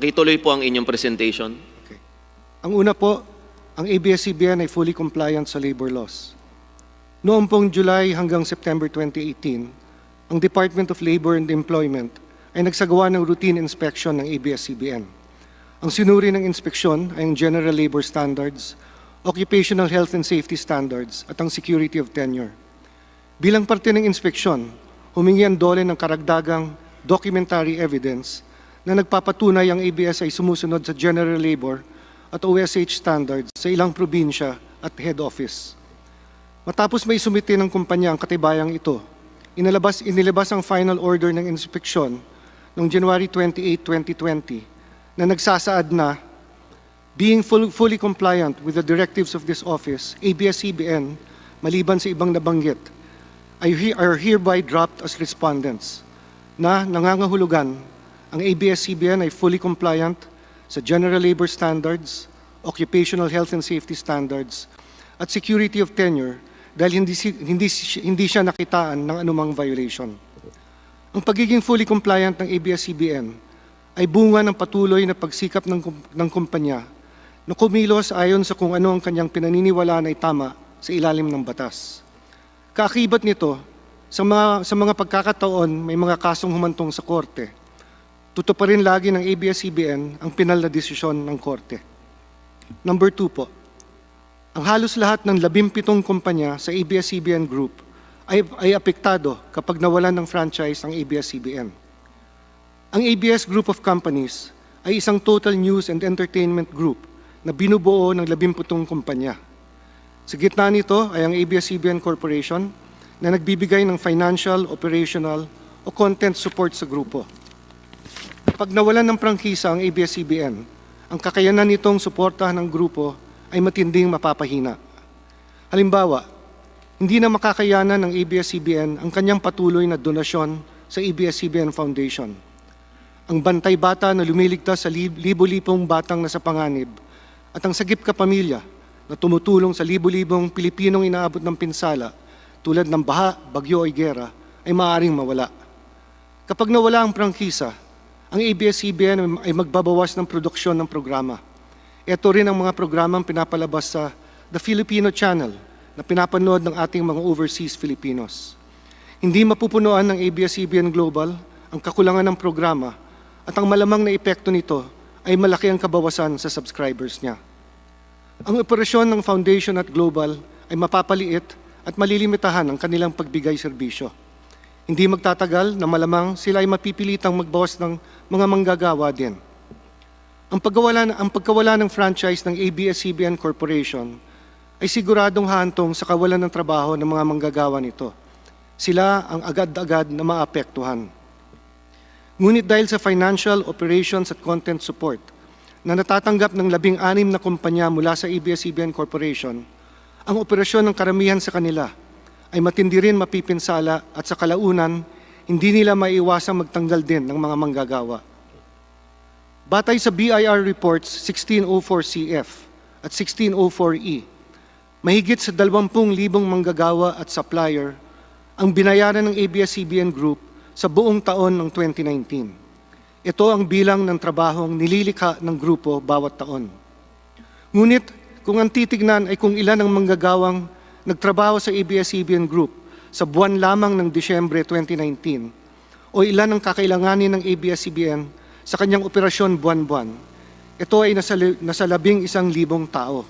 Pakituloy po ang inyong presentation. Okay. Ang una po, ang ABS-CBN ay fully compliant sa labor laws. Noong pong July hanggang September 2018, ang Department of Labor and Employment ay nagsagawa ng routine inspection ng ABS-CBN. Ang sinuri ng inspeksyon ay ang General Labor Standards, Occupational Health and Safety Standards at ang Security of Tenure. Bilang parte ng inspeksyon, humingi ang DOLE ng karagdagang documentary evidence na nagpapatunay ang ABS ay sumusunod sa General Labor at OSH standards sa ilang probinsya at head office. Matapos may sumite ng kumpanya ang katibayang ito, inilabas ang final order ng inspeksyon noong January 28, 2020 na nagsasaad na being fully compliant with the directives of this office, ABS-CBN, maliban sa ibang nabanggit, are hereby dropped as respondents na nangangahulugan ang ABS-CBN ay fully compliant sa General Labor Standards, Occupational Health and Safety Standards, at Security of Tenure dahil hindi siya nakitaan ng anumang violation. Ang pagiging fully compliant ng ABS-CBN ay bunga ng patuloy na pagsikap ng kumpanya na kumilos ayon sa kung ano ang kanyang pinaniniwalaan ay tama sa ilalim ng batas. Kaakibat nito, sa mga pagkakataon may mga kasong humantong sa korte, tutuparin lagi ng ABS-CBN ang pinal na desisyon ng korte. Number 2 po, ang halos lahat ng 17 kumpanya sa ABS-CBN Group ay apektado kapag nawalan ng franchise ang ABS-CBN. Ang ABS Group of Companies ay isang total news and entertainment group na binubuo ng 17 kumpanya. Sa gitna nito ay ang ABS-CBN Corporation na nagbibigay ng financial, operational o content support sa grupo. Pag nawalan ng prangkisa ang ABS-CBN, ang kakayanan nitong suportahan ng grupo ay matinding mapapahina. Halimbawa, hindi na makakayanan ng ABS-CBN ang kanyang patuloy na donasyon sa ABS-CBN Foundation. Ang bantay bata na lumiligtas sa libo-libong batang nasa panganib at ang sagip kapamilya na tumutulong sa libo-libong Pilipinong inaabot ng pinsala tulad ng baha, bagyo o giyera ay maaaring mawala. Kapag nawala ang prangkisa, ang ABS-CBN ay magbabawas ng produksyon ng programa. Ito rin ang mga programang pinapalabas sa The Filipino Channel na pinapanood ng ating mga overseas Filipinos. Hindi mapupunuan ng ABS-CBN Global ang kakulangan ng programa at ang malamang na epekto nito ay malaki ang kabawasan sa subscribers niya. Ang operasyon ng Foundation at Global ay mapapaliit at malilimitahan ang kanilang pagbigay serbisyo. Hindi magtatagal na malamang sila ay mapipilitang magbawas ng mga manggagawa din. Ang pagkawala ng franchise ng ABS-CBN Corporation ay siguradong hahantong sa kawalan ng trabaho ng mga manggagawa nito. Sila ang agad-agad na maapektuhan. Ngunit dahil sa financial, operations at content support na natatanggap ng 16 na kumpanya mula sa ABS-CBN Corporation, ang operasyon ng karamihan sa kanila ay matindi rin mapipinsala at sa kalaunan, hindi nila maiiwasang magtanggal din ng mga manggagawa. Batay sa BIR Reports 1604CF at 1604E, mahigit sa 20,000 manggagawa at supplier ang binayaran ng ABS-CBN Group sa buong taon ng 2019. Ito ang bilang ng trabahong nililikha ng grupo bawat taon. Ngunit kung ang titignan ay kung ilan ang manggagawang nagtrabaho sa ABS-CBN Group sa buwan lamang ng Disyembre 2019 o ilan ang kakailanganin ng ABS-CBN sa kanyang operasyon buwan-buwan, ito ay nasa 11,000 tao.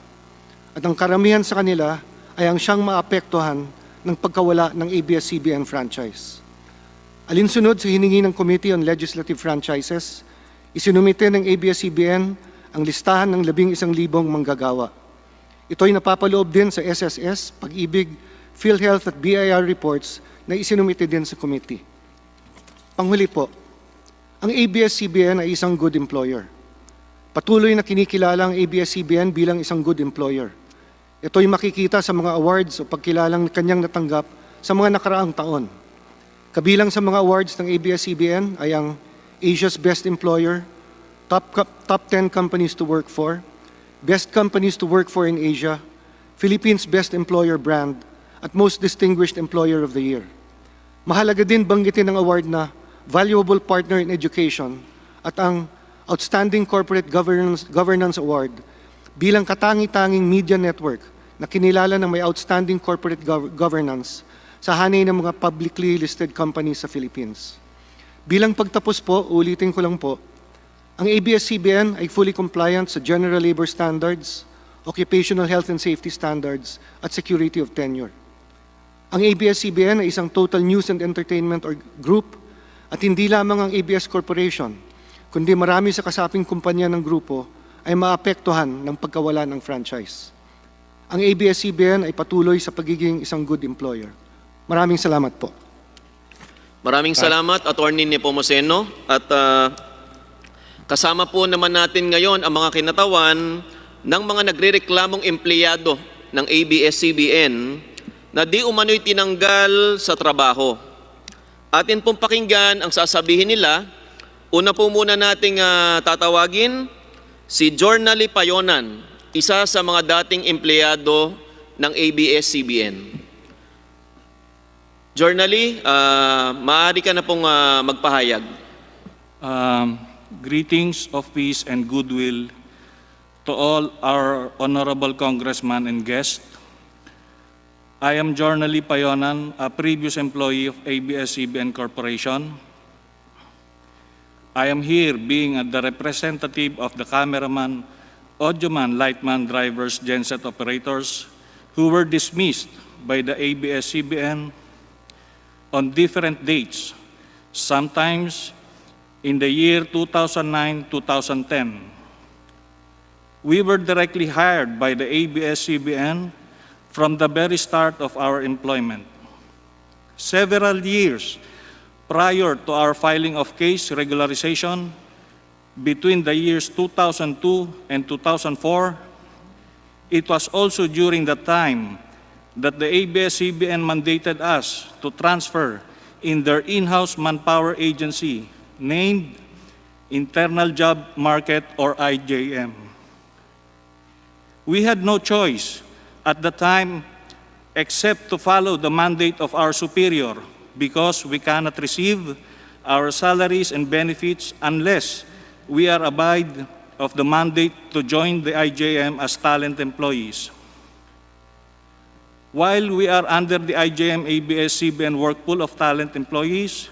At ang karamihan sa kanila ay ang siyang maapektuhan ng pagkawala ng ABS-CBN franchise. Alinsunod sa hiningi ng Committee on Legislative Franchises, isinumite ng ABS-CBN ang listahan ng 11,000 manggagawa. Ito ay napapaloob din sa SSS, Pag-ibig, PhilHealth at BIR reports na isinumite din sa committee. Panghuli po, ang ABS-CBN ay isang good employer. Patuloy na kinikilala ang ABS-CBN bilang isang good employer. Ito ay makikita sa mga awards o pagkilalang kanyang natanggap sa mga nakaraang taon. Kabilang sa mga awards ng ABS-CBN ay ang Asia's Best Employer, Top 10 Companies to Work For, Best Companies to Work For in Asia, Philippines Best Employer Brand, at Most Distinguished Employer of the Year. Mahalaga din banggitin ang award na Valuable Partner in Education at ang Outstanding Corporate Governance Award bilang katangi-tanging media network na kinilala ng may outstanding corporate governance sa hanay ng mga publicly listed companies sa Philippines. Bilang pagtapos po, ulitin ko lang po, ang ABS-CBN ay fully compliant sa General Labor Standards, Occupational Health and Safety Standards, at Security of Tenure. Ang ABS-CBN ay isang total news and entertainment group at hindi lamang ang ABS Corporation, kundi marami sa kasaping kumpanya ng grupo ay maapektuhan ng pagkawala ng franchise. Ang ABS-CBN ay patuloy sa pagiging isang good employer. Maraming salamat po. Maraming salamat, Attorney Nepomuceno. At kasama po naman natin ngayon ang mga kinatawan ng mga nagrereklamong empleyado ng ABS-CBN na di umano'y tinanggal sa trabaho. Atin pong pakinggan ang sasabihin nila. Una po muna nating tatawagin si Jornaly Payonan, isa sa mga dating empleyado ng ABS-CBN. Jornaly, maaari ka na pong magpahayag. Greetings of peace and goodwill to all our honorable congressmen and guests. I am Jornaly Payonan, a previous employee of ABS-CBN Corporation. I am here being the representative of the cameraman, audioman, lightman, drivers, genset operators who were dismissed by the ABS-CBN on different dates, sometimes in the year 2009-2010. We were directly hired by the ABS-CBN from the very start of our employment. Several years prior to our filing of case regularization, between the years 2002 and 2004, it was also during that time that the ABS-CBN mandated us to transfer in their in-house manpower agency named Internal Job Market or IJM. We had no choice at the time except to follow the mandate of our superior because we cannot receive our salaries and benefits unless we are abide of the mandate to join the IJM as talent employees. While we are under the IJM ABS-CBN work pool of talent employees,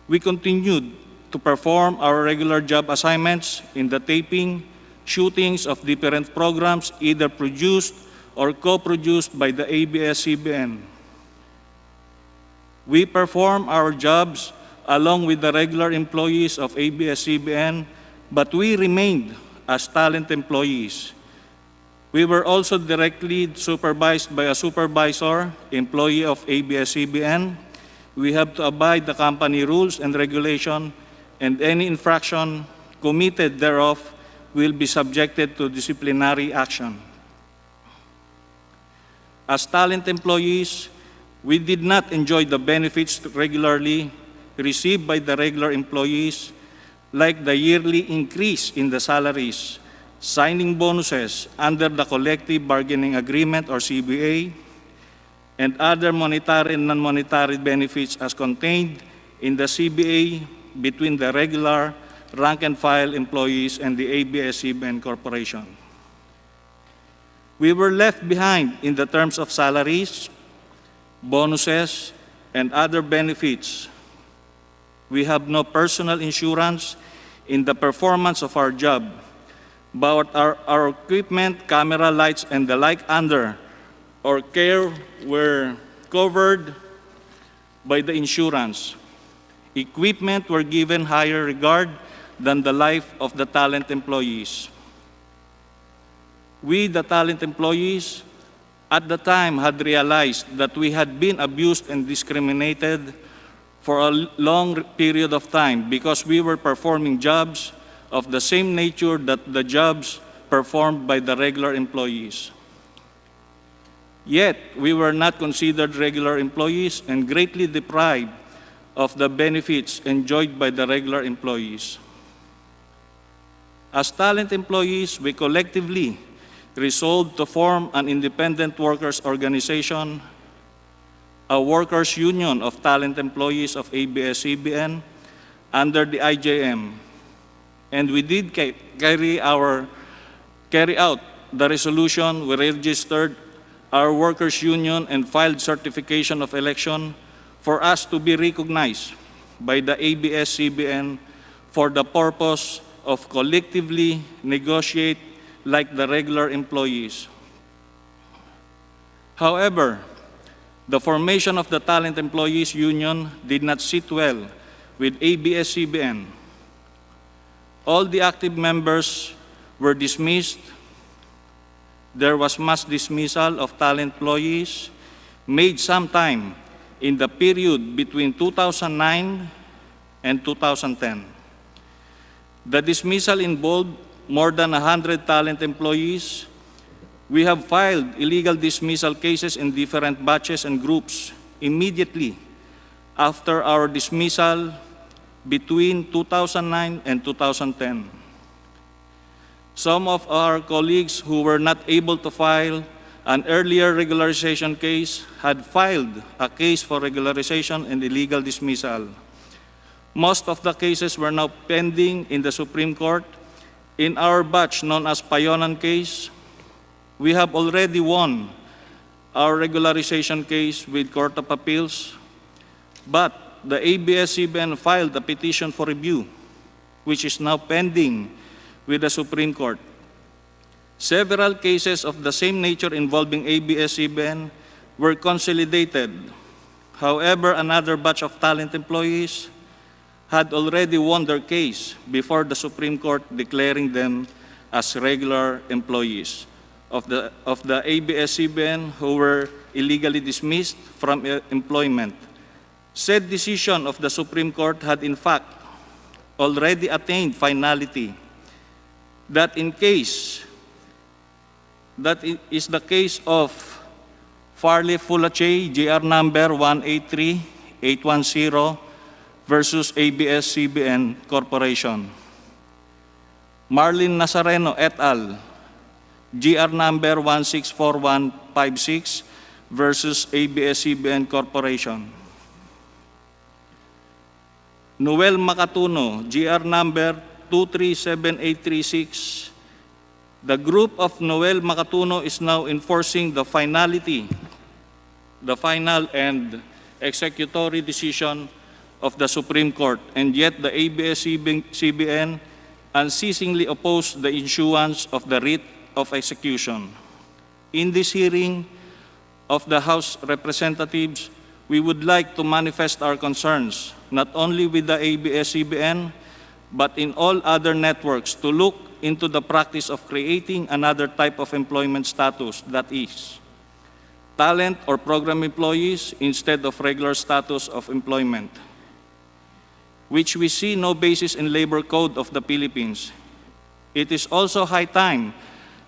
we continued to perform our regular job assignments in the taping, shootings of different programs either produced or co-produced by the ABS-CBN. We perform our jobs along with the regular employees of ABS-CBN, but we remained as talent employees. We were also directly supervised by a supervisor, employee of ABS-CBN. We have to abide the company rules and regulation, and any infraction committed thereof will be subjected to disciplinary action. As talent employees, we did not enjoy the benefits regularly received by the regular employees, like the yearly increase in the salaries, signing bonuses under the Collective Bargaining Agreement or CBA, and other monetary and non-monetary benefits as contained in the CBA between the regular rank-and-file employees and the ABS-CBN Corporation. We were left behind in the terms of salaries, bonuses, and other benefits. We have no personal insurance in the performance of our job, but our equipment, camera, lights, and the like under or care were covered by the insurance. Equipment were given higher regard than the life of the talent employees. We, the talent employees, at the time had realized that we had been abused and discriminated for a long period of time because we were performing jobs of the same nature that the jobs performed by the regular employees. Yet, we were not considered regular employees and greatly deprived of the benefits enjoyed by the regular employees. As talent employees, we collectively resolved to form an independent workers' organization, a workers' union of talent employees of ABS-CBN under the IJM. And we did carry out the resolution. We registered our workers' union and filed certification of election for us to be recognized by the ABS-CBN for the purpose of collectively negotiate like the regular employees. However, the formation of the Talent Employees Union did not sit well with ABS-CBN. All the active members were dismissed. There was mass dismissal of talent employees made sometime in the period between 2009 and 2010. The dismissal involved more than 100 talent employees. We have filed illegal dismissal cases in different batches and groups immediately after our dismissal between 2009 and 2010. Some of our colleagues who were not able to file an earlier regularization case had filed a case for regularization and illegal dismissal. Most of the cases were now pending in the Supreme Court. In our batch known as Payonan case, we have already won our regularization case with Court of Appeals, but the ABS-CBN filed a petition for review, which is now pending with the Supreme Court. Several cases of the same nature involving ABS-CBN were consolidated. However, another batch of talent employees had already won their case before the Supreme Court declaring them as regular employees of the ABS-CBN who were illegally dismissed from employment. Said decision of the Supreme Court had in fact already attained finality. That is the case of Farley Fulache, GR number 183810 versus ABS-CBN Corporation. Marlene Nazareno et al., GR number 164156 versus ABS-CBN Corporation. Noel Macatuno, GR number 237836. The group of Noel Macatuno is now enforcing the final and executory decision of the Supreme Court, and yet the ABS-CBN unceasingly opposed the issuance of the writ of execution. In this hearing of the House Representatives, we would like to manifest our concerns, not only with the ABS-CBN, but in all other networks, to look into the practice of creating another type of employment status, that is, talent or program employees instead of regular status of employment, which we see no basis in Labor Code of the Philippines. It is also high time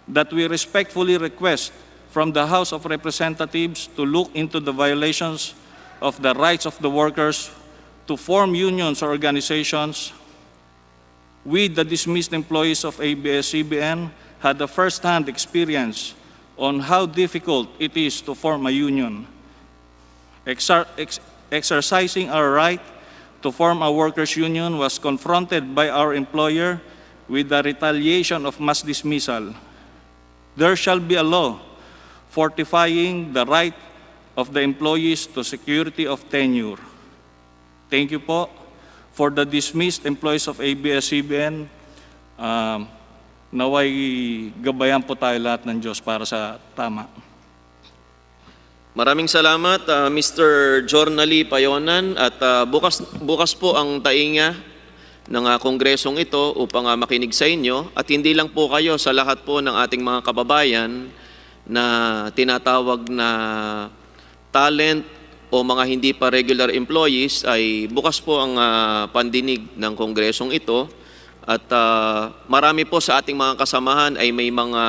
that we respectfully request from the House of Representatives to look into the violations of the rights of the workers to form unions or organizations. We, the dismissed employees of ABS-CBN, had a first-hand experience on how difficult it is to form a union. Exercising our right to form a workers' union was confronted by our employer with the retaliation of mass dismissal. There shall be a law fortifying the right of the employees to security of tenure. Thank you po. For the dismissed employees of ABS-CBN, naway gabayan po tayo lahat ng Diyos para sa tama. Maraming salamat, Mr. Jornally Payonan, at bukas po ang tainga ng kongresong ito upang makinig sa inyo, at hindi lang po kayo, sa lahat po ng ating mga kababayan na tinatawag na talent o mga hindi pa regular employees, ay bukas po ang pandinig ng kongresong ito, at marami po sa ating mga kasamahan ay may mga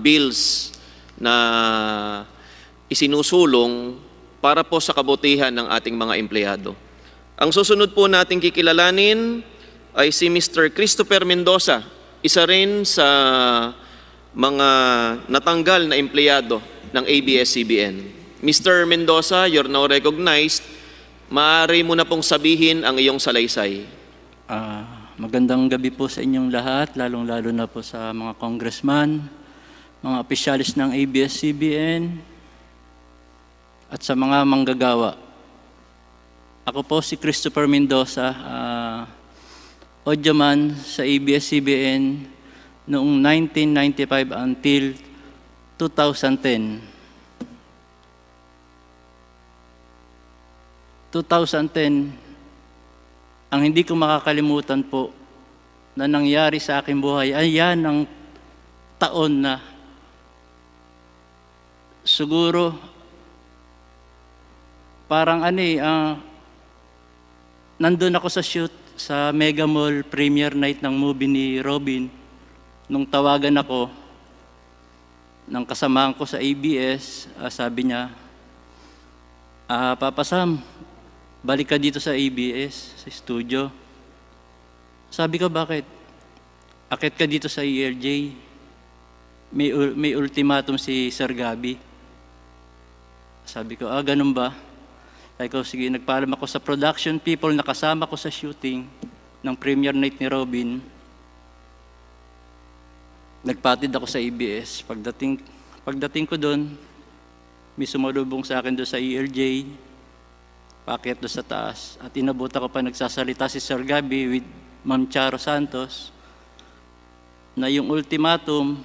bills na isinusulong para po sa kabutihan ng ating mga empleyado. Ang susunod po nating kikilalanin ay si Mr. Christopher Mendoza, isa rin sa mga natanggal na empleyado ng ABS-CBN. Mr. Mendoza, you're now recognized. Maaari mo na pong sabihin ang iyong salaysay. Magandang gabi po sa inyong lahat, lalong-lalo na po sa mga congressman, mga opisyalis ng ABS-CBN, at sa mga manggagawa. Ako po si Christopher Mendoza, audioman sa ABS-CBN noong 1995 until 2010. 2010, ang hindi ko makakalimutan po na nangyari sa aking buhay ay yan ang taon na siguro parang nandun ako sa shoot sa Mega Mall premiere night ng movie ni Robin nung tawagan ako ng kasamahan ko sa ABS. Sabi niya, Papa Sam, balik ka dito sa ABS, sa studio. Sabi ko, bakit? Akit ka dito sa ELJ. May ultimatum si Sir Gabi. Sabi ko, ganun ba? Sabi ko, sige, nagpaalam ako sa production people na kasama ko sa shooting ng premiere night ni Robin. Nagpatid ako sa ABS. Pagdating ko doon, may sumalubong sa akin doon sa ELJ. Paakyat doon sa taas. At inabot ako pa nagsasalita si Sir Gabi with Ma'am Charo Santos na yung ultimatum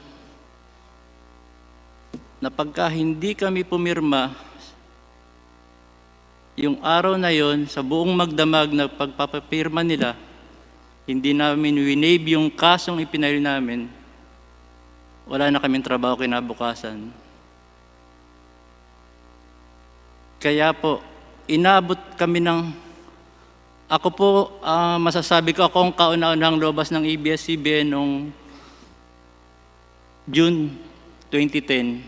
na pagka hindi kami pumirma, yung araw na yon sa buong magdamag na pagpapapirma nila, hindi namin winave yung kasong ipinail namin, wala na kaming trabaho kinabukasan. Kaya po, inabot kami ako po, masasabi ko ako ang kauna-unahang lobas ng ABS-CBN noong June 2010.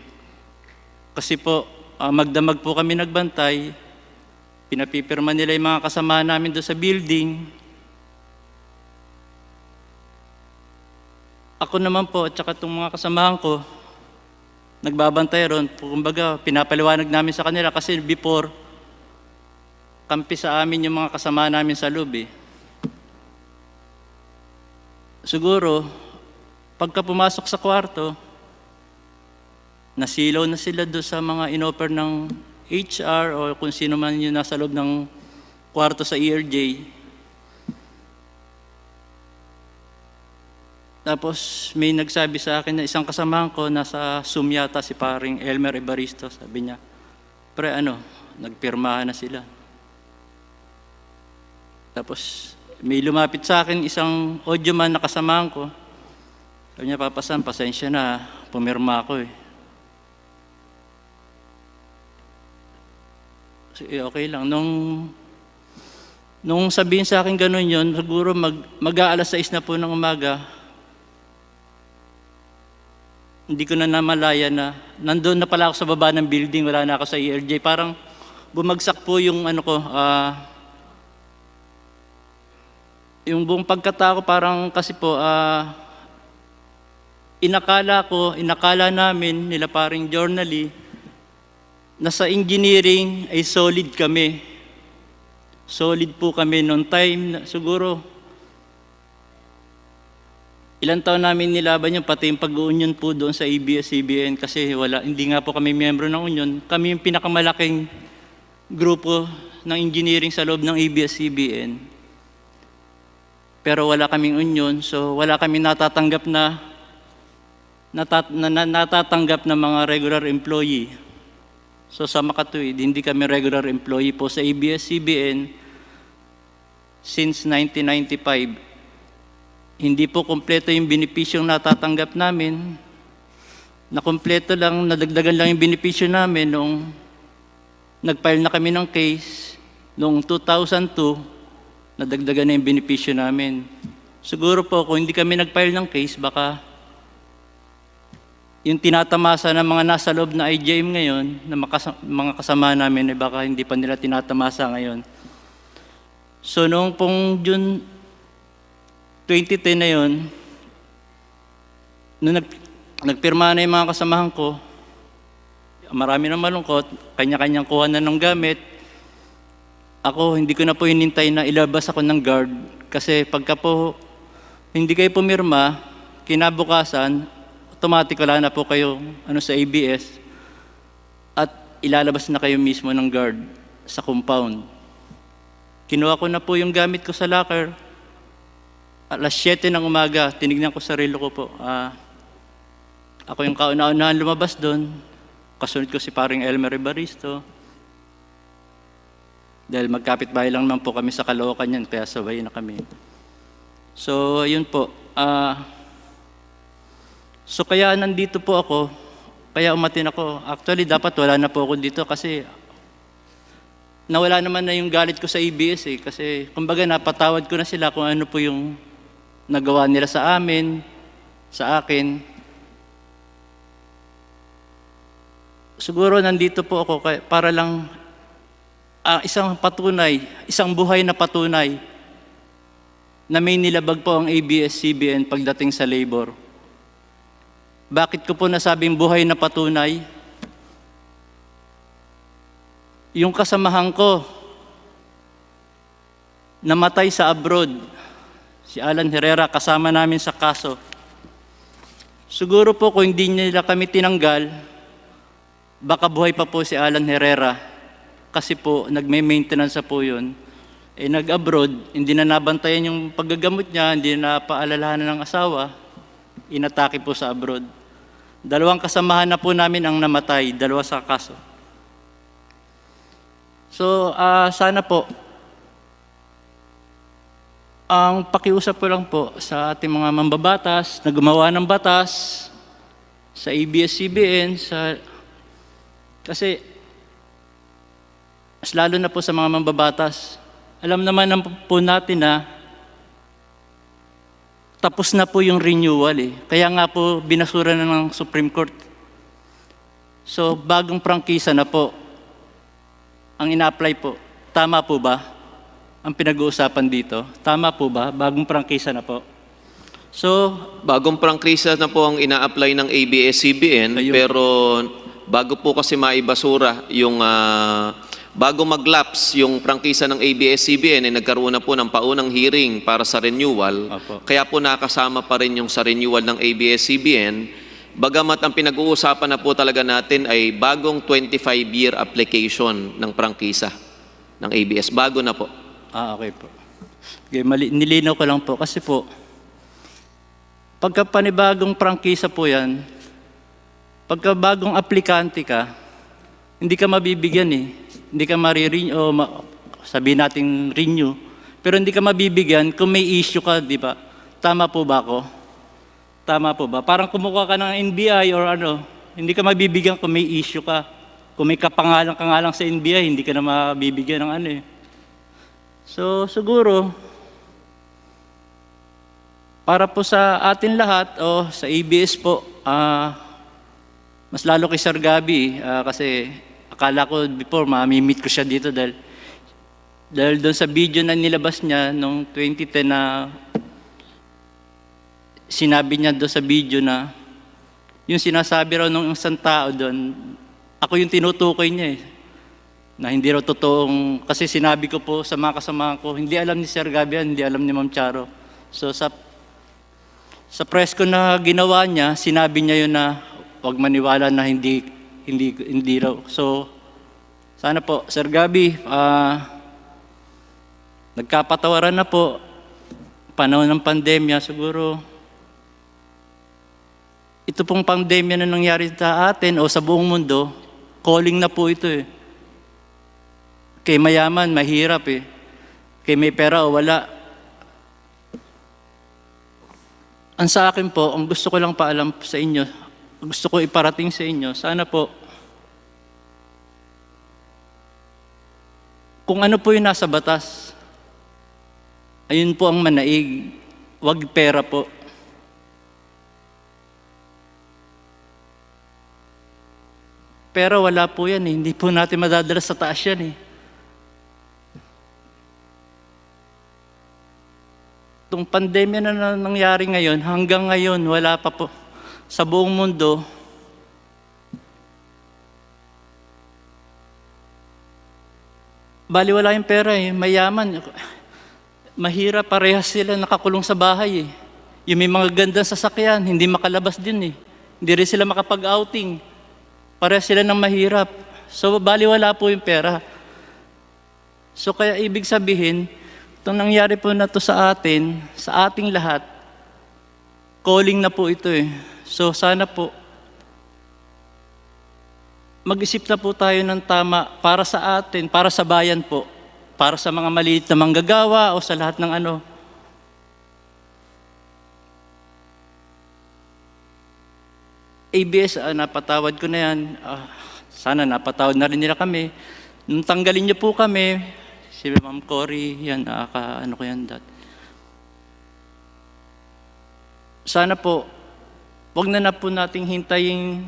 Kasi po, magdamag po kami nagbantay, pinapipirma nila yung mga kasama namin doon sa building. Ako naman po, at saka itong mga kasamahan ko, nagbabantay ron. Kumbaga, pinapaliwanag namin sa kanila kasi before, kampi sa amin yung mga kasama namin sa loob. Siguro, pagka pumasok sa kwarto, nasilaw na sila doon sa mga inoffer ng HR o kung sino man yung nasa loob ng kwarto sa ELJ. Tapos may nagsabi sa akin na isang kasamahan ko, nasa Zoom yata si paring Elmer Evaristo, sabi niya, pre nagpirmahan na sila. Tapos may lumapit sa akin isang audioman na kasamahan ko. Sabi niya, Papa Sam, pasensya na, pumirma ako Okay lang. Nung sabihin sa akin ganun yun, siguro mag-aalas 6 na po ng umaga, hindi ko na namalaya na nandun na pala ako sa baba ng building, wala na ako sa ELJ. Parang bumagsak po yung yung buong pagkatao parang kasi po, inakala namin nila paring journally, na sa engineering ay solid kami. Solid po kami noong time na siguro, ilang taon namin nilaban yun, pati yung pag-union po doon sa ABS-CBN kasi hindi nga po kami miyembro ng union. Kami yung pinakamalaking grupo ng engineering sa loob ng ABS-CBN. Pero wala kaming union, so wala kaming natatanggap na mga regular employee. So sa makatuwid, hindi kami regular employee po sa ABS-CBN since 1995. Hindi po kompleto yung benepisyong natatanggap namin. Nadagdagan lang yung benepisyo namin nung nag-file na kami ng case. Noong 2002, nadagdagan na yung benepisyo namin. Siguro po, kung hindi kami nag-file ng case, baka yung tinatamasa ng mga nasa loob na IJM ngayon, na mga kasama namin, baka hindi pa nila tinatamasa ngayon. So noong pong June 2010 na yun, nung nagpirma na yung mga kasamahan ko, marami nang malungkot, kanya-kanyang kuha na ng gamit. Ako, hindi ko na po hinintay na ilabas ako ng guard kasi pagka po Hindi kayo pumirma, kinabukasan, automatic wala na po kayo sa ABS at ilalabas na kayo mismo ng guard sa compound. Kinuha ko na po yung gamit ko sa locker. Alas 7 ng umaga, tinignan ko sa relo ko po. Ako yung kauna-unahan lumabas doon. Kasunod ko si paring Elmer Ibaristo. Dahil magkapit-bahay lang naman po kami sa Caloocan yan, kaya sabay na kami. So, yun po. So, kaya nandito po ako, kaya umatin ako. Actually, dapat wala na po ako dito kasi nawala naman na yung galit ko sa ABS eh. Kasi, kumbaga, napatawad ko na sila kung ano po yung nagawa nila sa amin, sa akin. Siguro nandito po ako para lang isang patunay, isang buhay na patunay na may nilabag po ang ABS-CBN pagdating sa labor. Bakit ko po nasabing buhay na patunay? Yung kasamahan ko, namatay sa abroad, si Alan Herrera, kasama namin sa kaso. Siguro po kung hindi nila kami tinanggal, baka buhay pa po si Alan Herrera. Kasi po, nagme-maintenance na po yun. Nag-abroad, hindi na nabantayan yung paggagamot niya, hindi na paalalahanan ng asawa, inatake po sa abroad. 2 kasamahan na po namin ang namatay, 2 sa kaso. So, sana po, ang pakiusap ko lang po sa ating mga mambabatas na gumawa ng batas, sa ABS-CBN, kasi mas lalo na po sa mga mambabatas, alam naman po natin na tapos na po yung renewal eh. Kaya nga po binasura na ng Supreme Court. So bagong prangkisa na po ang ina-apply po. Tama po ba ang pinag-uusapan dito? Tama po ba? Bagong prangkisa na po. So, Bagong prangkisa na po ang ina-apply ng ABS-CBN, Ayun. pero bago po kasi maibasura yung bago mag-lapse yung prangkisa ng ABS-CBN, nagkaroon na po ng paunang hearing para sa renewal. Apo. Kaya po nakasama pa rin yung sa renewal ng ABS-CBN. Bagamat ang pinag-uusapan na po talaga natin ay bagong 25-year application ng prangkisa ng ABS. Bago na po. okay po. Okay, nilinaw ko lang po kasi po, pagka panibagong prangkisa po yan, pagka bagong aplikante ka, hindi ka mabibigyan eh. Hindi ka marirenew, sabihin natin renew, pero hindi ka mabibigyan kung may issue ka, di ba? Tama po ba ako? Tama po ba? Parang kumukuha ka ng NBI or hindi ka mabibigyan kung may issue ka. Kung may kapangalan ka nga lang sa NBI, hindi ka na mabibigyan ng eh. So, siguro, para po sa atin lahat, sa ABS po, mas lalo kay Sir Gabi, kasi akala ko before, mamimit ko siya dito dahil doon sa video na nilabas niya noong 2010 na sinabi niya doon sa video na yung sinasabi raw ng isang tao doon, ako yung tinutukoy niya na hindi raw totoong, kasi sinabi ko po sa mga kasama ko, hindi alam ni Sir Gabi yan, hindi alam ni Ma'am Charo. So sa press ko na ginawa niya, sinabi niya yun na huwag maniwala na hindi raw. So, sana po, Sir Gabi, nagkapatawaran na po, panahon ng pandemya, siguro, ito pong pandemya na nangyari sa atin o sa buong mundo, calling na po ito eh. Kay mayaman, mahirap eh. Kay may pera o wala. Ang sa akin po, ang gusto ko lang paalam sa inyo, gusto ko iparating sa inyo, sana po, kung ano po yung nasa batas, ayun po ang manaig, wag pera po. Pera wala po yan eh, hindi po natin madadala sa taas yan eh. Itong pandemya na nangyari ngayon, hanggang ngayon, wala pa po. Sa buong mundo, bali wala yung pera eh, mayaman. Mahirap, parehas sila nakakulong sa bahay eh. Yung may mga gandang sasakyan, hindi makalabas din eh. Hindi rin sila makapag-outing. Pareha sila ng mahirap. So, baliwala po yung pera. So, kaya ibig sabihin, itong nangyari po na to sa atin, sa ating lahat, calling na po ito eh. So, sana po, mag-isip na po tayo ng tama para sa atin, para sa bayan po, para sa mga maliit na manggagawa o sa lahat ng ano. ABS, napatawad ko na yan. Sana napatawad na rin nila kami. Nung tanggalin niyo po kami, si Ma'am Cory, yan, ano ko yan, sana po, wag na po nating hintayin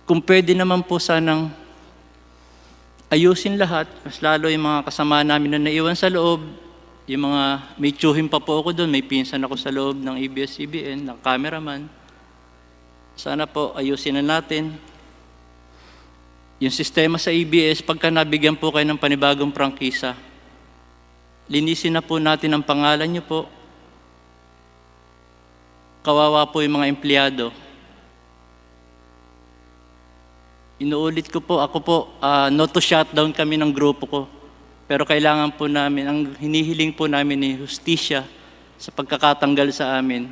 kung pwede naman po sanang ayusin lahat, mas lalo yung mga kasama namin na naiwan sa loob, yung mga may tsuhin pa po ako doon, may pinsan ako sa loob ng ABS-CBN, ng cameraman. Sana po ayusin na natin. Yung sistema sa ABS, pagka nabigyan po kayo ng panibagong prangkisa, linisin na po natin ang pangalan niyo po. Kawawa po yung mga empleyado. Inuulit ko po, ako po, not to shutdown kami ng grupo ko. Pero kailangan po namin, ang hinihiling po namin ni hustisya sa pagkakatanggal sa amin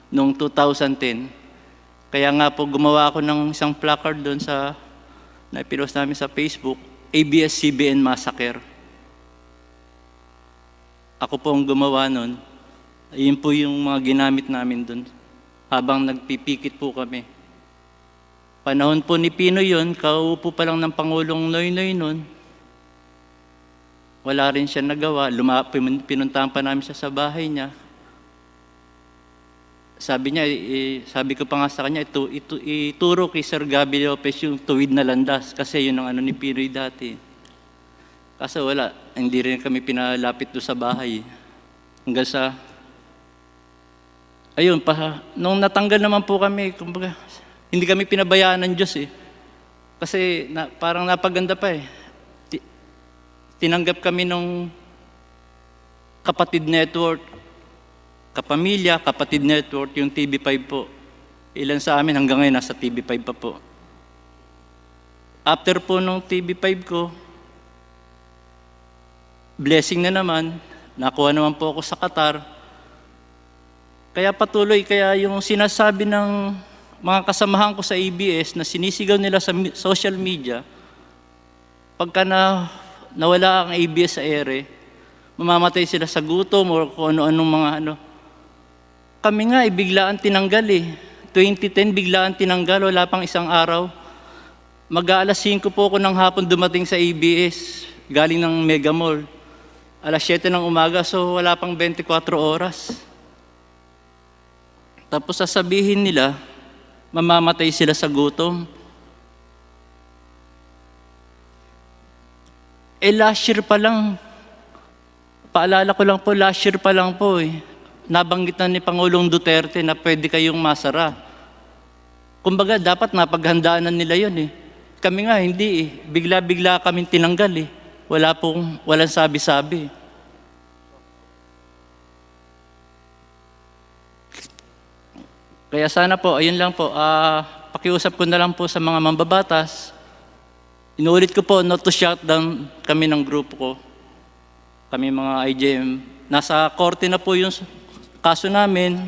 noong 2010. Kaya nga po gumawa ako ng isang placard doon sa naipinost namin sa Facebook, ABS-CBN Massacre. Ako po ang gumawa nun. Ayun po yung mga ginamit namin doon habang nagpipikit po kami. Panahon po ni Pino yun, kaupo pa lang ng Pangulong Noynoy nun. Wala rin siya nagawa. Pinuntahan pa namin siya sa bahay niya. Sabi niya, sabi ko pa nga sa kanya, ituro kay Sir Gabi Lopez yung tuwid na landas kasi yun ang ano ni Pinoy dati. Kaso wala, hindi rin kami pinalapit doon sa bahay. Hanggang sa, ayun, nung natanggal naman po kami, kumbaga, hindi kami pinabayaan ng Diyos eh. Kasi parang napaganda pa eh. Tinanggap kami nung Kapatid Network, Kapamilya, Kapatid Network, yung TV5 po. Ilan sa amin hanggang ngayon nasa TV5 pa po. After po nung TV5 ko, blessing na naman, nakuha naman po ako sa Qatar. Kaya patuloy, kaya yung sinasabi ng mga kasamahan ko sa ABS na sinisigaw nila sa social media, pagka nawala ang ABS sa ere, mamamatay sila sa gutom o kung ano-anong mga ano. Kami nga, biglaan tinanggal eh. 2010, biglaan tinanggal, wala pang isang araw. Mag-aalas 5 po ako ng hapon dumating sa ABS, galing ng Mega Mall. Alas 7 ng umaga, so wala pang 24 oras. Tapos sasabihin nila, mamamatay sila sa gutom. Last year pa lang, paalala ko lang po, last year pa lang po eh, nabanggit na ni Pangulong Duterte na pwede kayong masara. Kumbaga, dapat napaghandaan na nila yun eh. Kami nga, hindi eh. Bigla-bigla kaming tinanggal eh. Walang sabi-sabi. Kaya sana po, ayun lang po, pakiusap ko na lang po sa mga mambabatas. Inuulit ko po, not to shut down kami ng grupo ko. Kami mga IJM. Nasa korte na po yung kaso namin.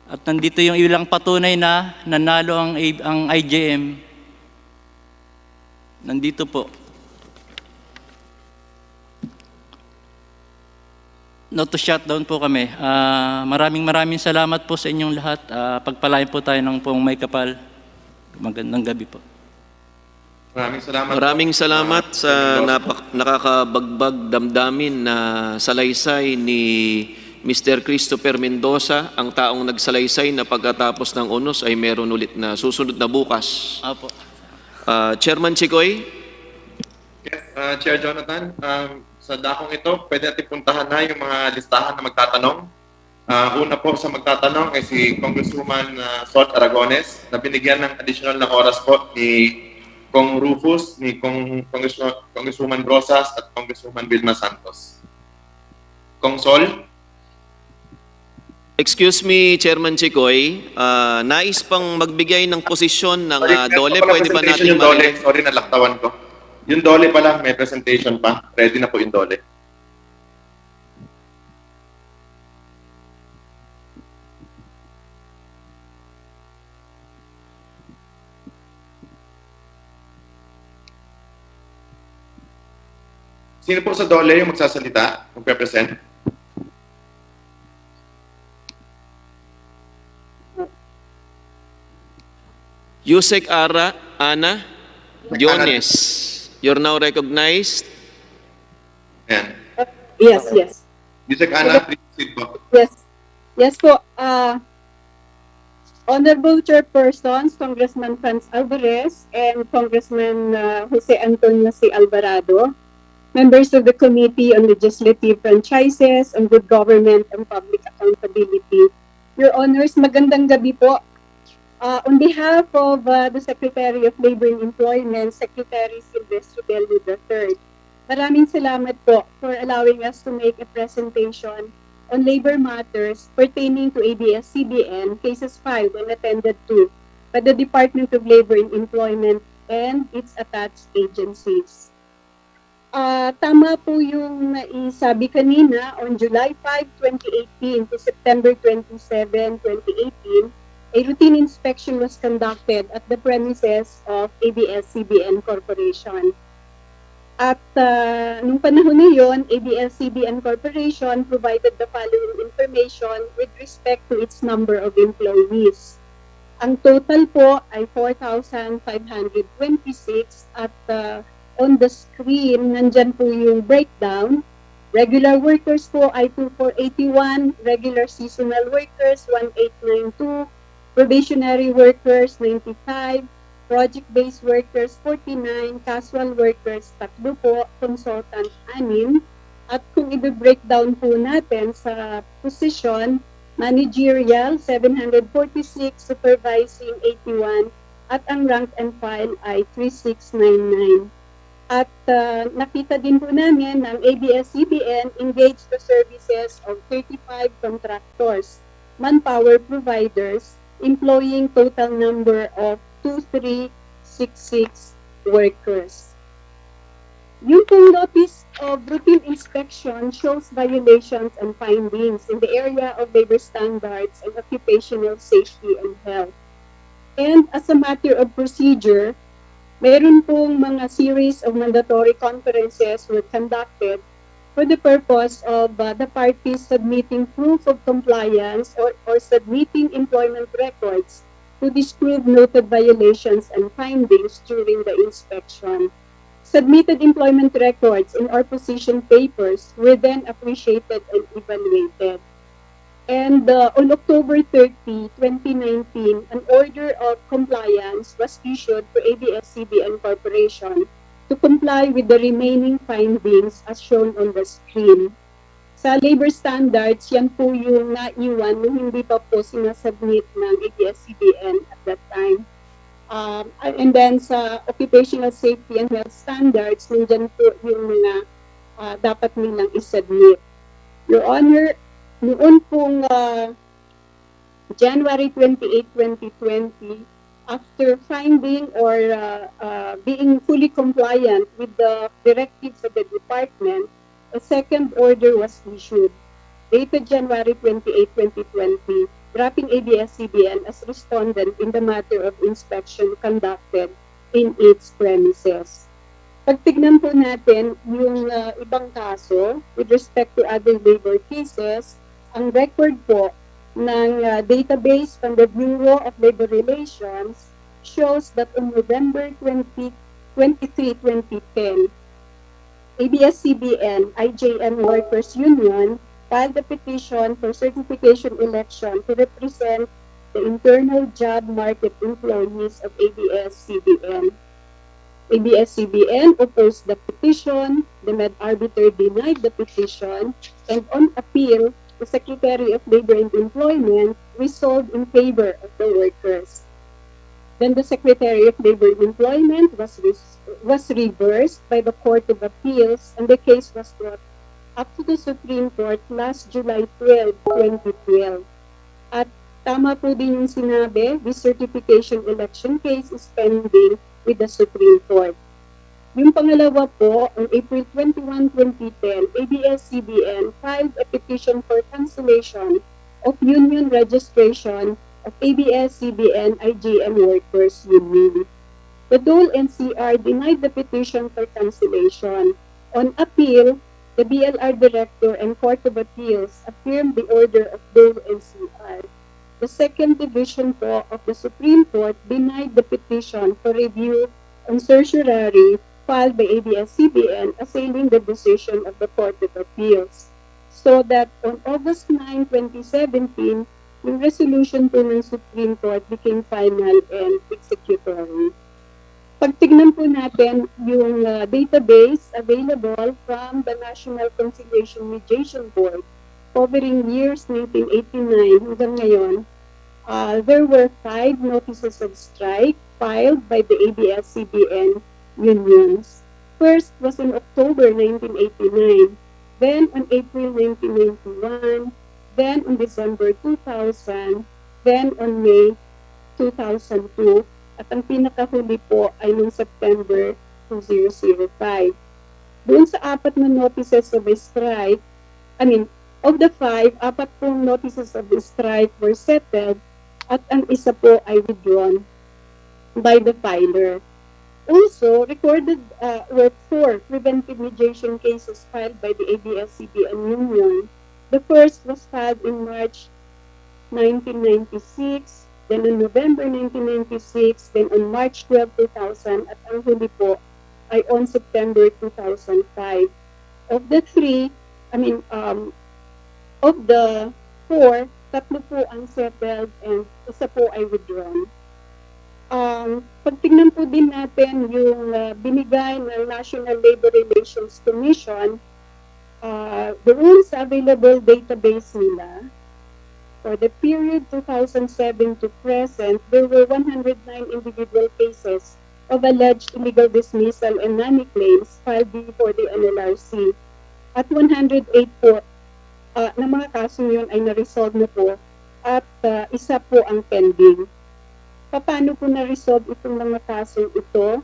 At nandito yung ilang patunay na nanalo ang IJM. Nandito po. Not to shut down po kami. Maraming salamat po sa inyong lahat. Pagpalain po tayo ng pong may kapal. Magandang gabi po. Maraming salamat sa nakakabagbag damdamin na salaysay ni Mr. Christopher Mendoza, ang taong nagsalaysay na pagkatapos ng unos ay meron ulit na susunod na bukas. Apo. Chairman Chikoy? Yes, Chair Jonathan, sa dakong ito, pwede natin puntahan na yung mga listahan na magtatanong. Una po sa magtatanong ay si Congresswoman Sol Aragones na binigyan ng additional na oras po ni Kong Rufus, ni Congresswoman Rosas at Congresswoman Vilma Santos. Kong Sol, Excuse me, Chairman Chikoy, nais pang magbigay ng posisyon ng sorry, DOLE. meron pa pala Pwede ba presentation nating yung DOLE? marinig? Sorry, nalaktawan ko. Yung DOLE pala, may presentation pa. Ready na po yung DOLE. Sino po sa DOLE yung magsasalita? Magpe-present? Yusek Ana Jones, you're now recognized. Ayan. Yes, yes. Yusek Ana, please proceed po. Yes. Yes po. Honorable Chairpersons, Congressman Franz Alvarez and Congressman Jose Antonio C. Alvarado, members of the Committee on Legislative Franchises on Good Government and Public Accountability. Your Honors, magandang gabi po. On behalf of the Secretary of Labor and Employment, Secretary Silvestre Bello III, maraming salamat po for allowing us to make a presentation on labor matters pertaining to ABS-CBN cases filed and attended to by the Department of Labor and Employment and its attached agencies. Tama po yung naisabi kanina, on July 5, 2018 to September 27, 2018, a routine inspection was conducted at the premises of ABS-CBN Corporation. At nung panahon na yun, ABS-CBN Corporation provided the following information with respect to its number of employees. Ang total po ay 4,526 at on the screen, nandyan po yung breakdown. Regular workers po ay 2,481, regular seasonal workers 1,892, probationary workers 95, project-based workers 49, casual workers 3 po, consultant 6. At kung i-breakdown po natin sa position, managerial 746, supervising 81, at ang rank and file ay 3699. At nakita din po namin ng ABS-CBN engaged the services of 35 contractors, manpower providers, employing total number of 2,366 workers. Yung pong notice of routine inspection shows violations and findings in the area of labor standards and occupational safety and health. And as a matter of procedure, meron pong mga series of mandatory conferences were conducted for the purpose of the parties submitting proof of compliance or submitting employment records to disprove noted violations and findings during the inspection. Submitted employment records in our position papers were then appreciated and evaluated. And on October 30, 2019, an order of compliance was issued for ABS-CBN Corporation to comply with the remaining findings as shown on the screen. Sa labor standards, yan po yung naiwan nung hindi pa po sinasubmit ng ABS-CBN at that time. And then sa occupational safety and health standards, nandyan po yung mga dapat nilang isubmit. Your Honor, noon pong January 28, 2020, after finding or being fully compliant with the directives of the department, a second order was issued, dated January 28, 2020, dropping ABS-CBN as respondent in the matter of inspection conducted in its premises. Pag tignan po natin yung ibang kaso with respect to other labor cases, ang record po ng database from the Bureau of Labor Relations shows that on November 23, 2010, ABS-CBN IJM Workers Union filed a petition for certification election to represent the internal job market employees of ABS-CBN. ABS-CBN opposed the petition, the Med Arbiter denied the petition, and on appeal, the Secretary of Labor and Employment resolved in favor of the workers. Then the Secretary of Labor and Employment was reversed by the Court of Appeals, and the case was brought up to the Supreme Court last July 12, 2012. At tama po din yung sinabi, this certification election case is pending with the Supreme Court. Yung pangalawa po, on April 21, 2010, ABS-CBN filed a petition for cancellation of union registration of ABS-CBN IGM Workers Union. The Dole NCR denied the petition for cancellation. On appeal, the BLR Director and Court of Appeals affirmed the order of Dole NCR. The Second Division po of the Supreme Court denied the petition for review on certiorari filed by ABS-CBN assailing the decision of the Court of Appeals. So that on August 9, 2017, yung resolution po ng Supreme Court became final and executory. Pagtignan po natin yung database available from the National Conciliation Mediation Board covering years 1989 hanggang ngayon, there were 5 notices of strike filed by the ABS-CBN unions. First was in October 1989, then on April 1991, then on December 2000, then on May 2002, at ang pinakahuli po ay noong September 2005. Doon sa 4 na notices of strike, of the 5, 4 pong notices of strike were settled at ang isa po ay withdrawn by the filer. Also, recorded were 4 preventive mediation cases filed by the ABS-CBN Union. The first was filed in March 1996, then on November 1996, then on March 12, 2000, at ang huli po ay on September 2005. Of the 3, of the 4, 3 po ang settled and isa po ay withdrawn. Pagtingnan po din natin yung binigay ng National Labor Relations Commission, doon sa available database nila, for the period 2007 to present, there were 109 individual cases of alleged illegal dismissal and nanny claims filed before the NLRC. At 108 po na mga kaso yun ay na-resolve na po at isa po ang pending. Paano po na-resolve itong mga kaso ito?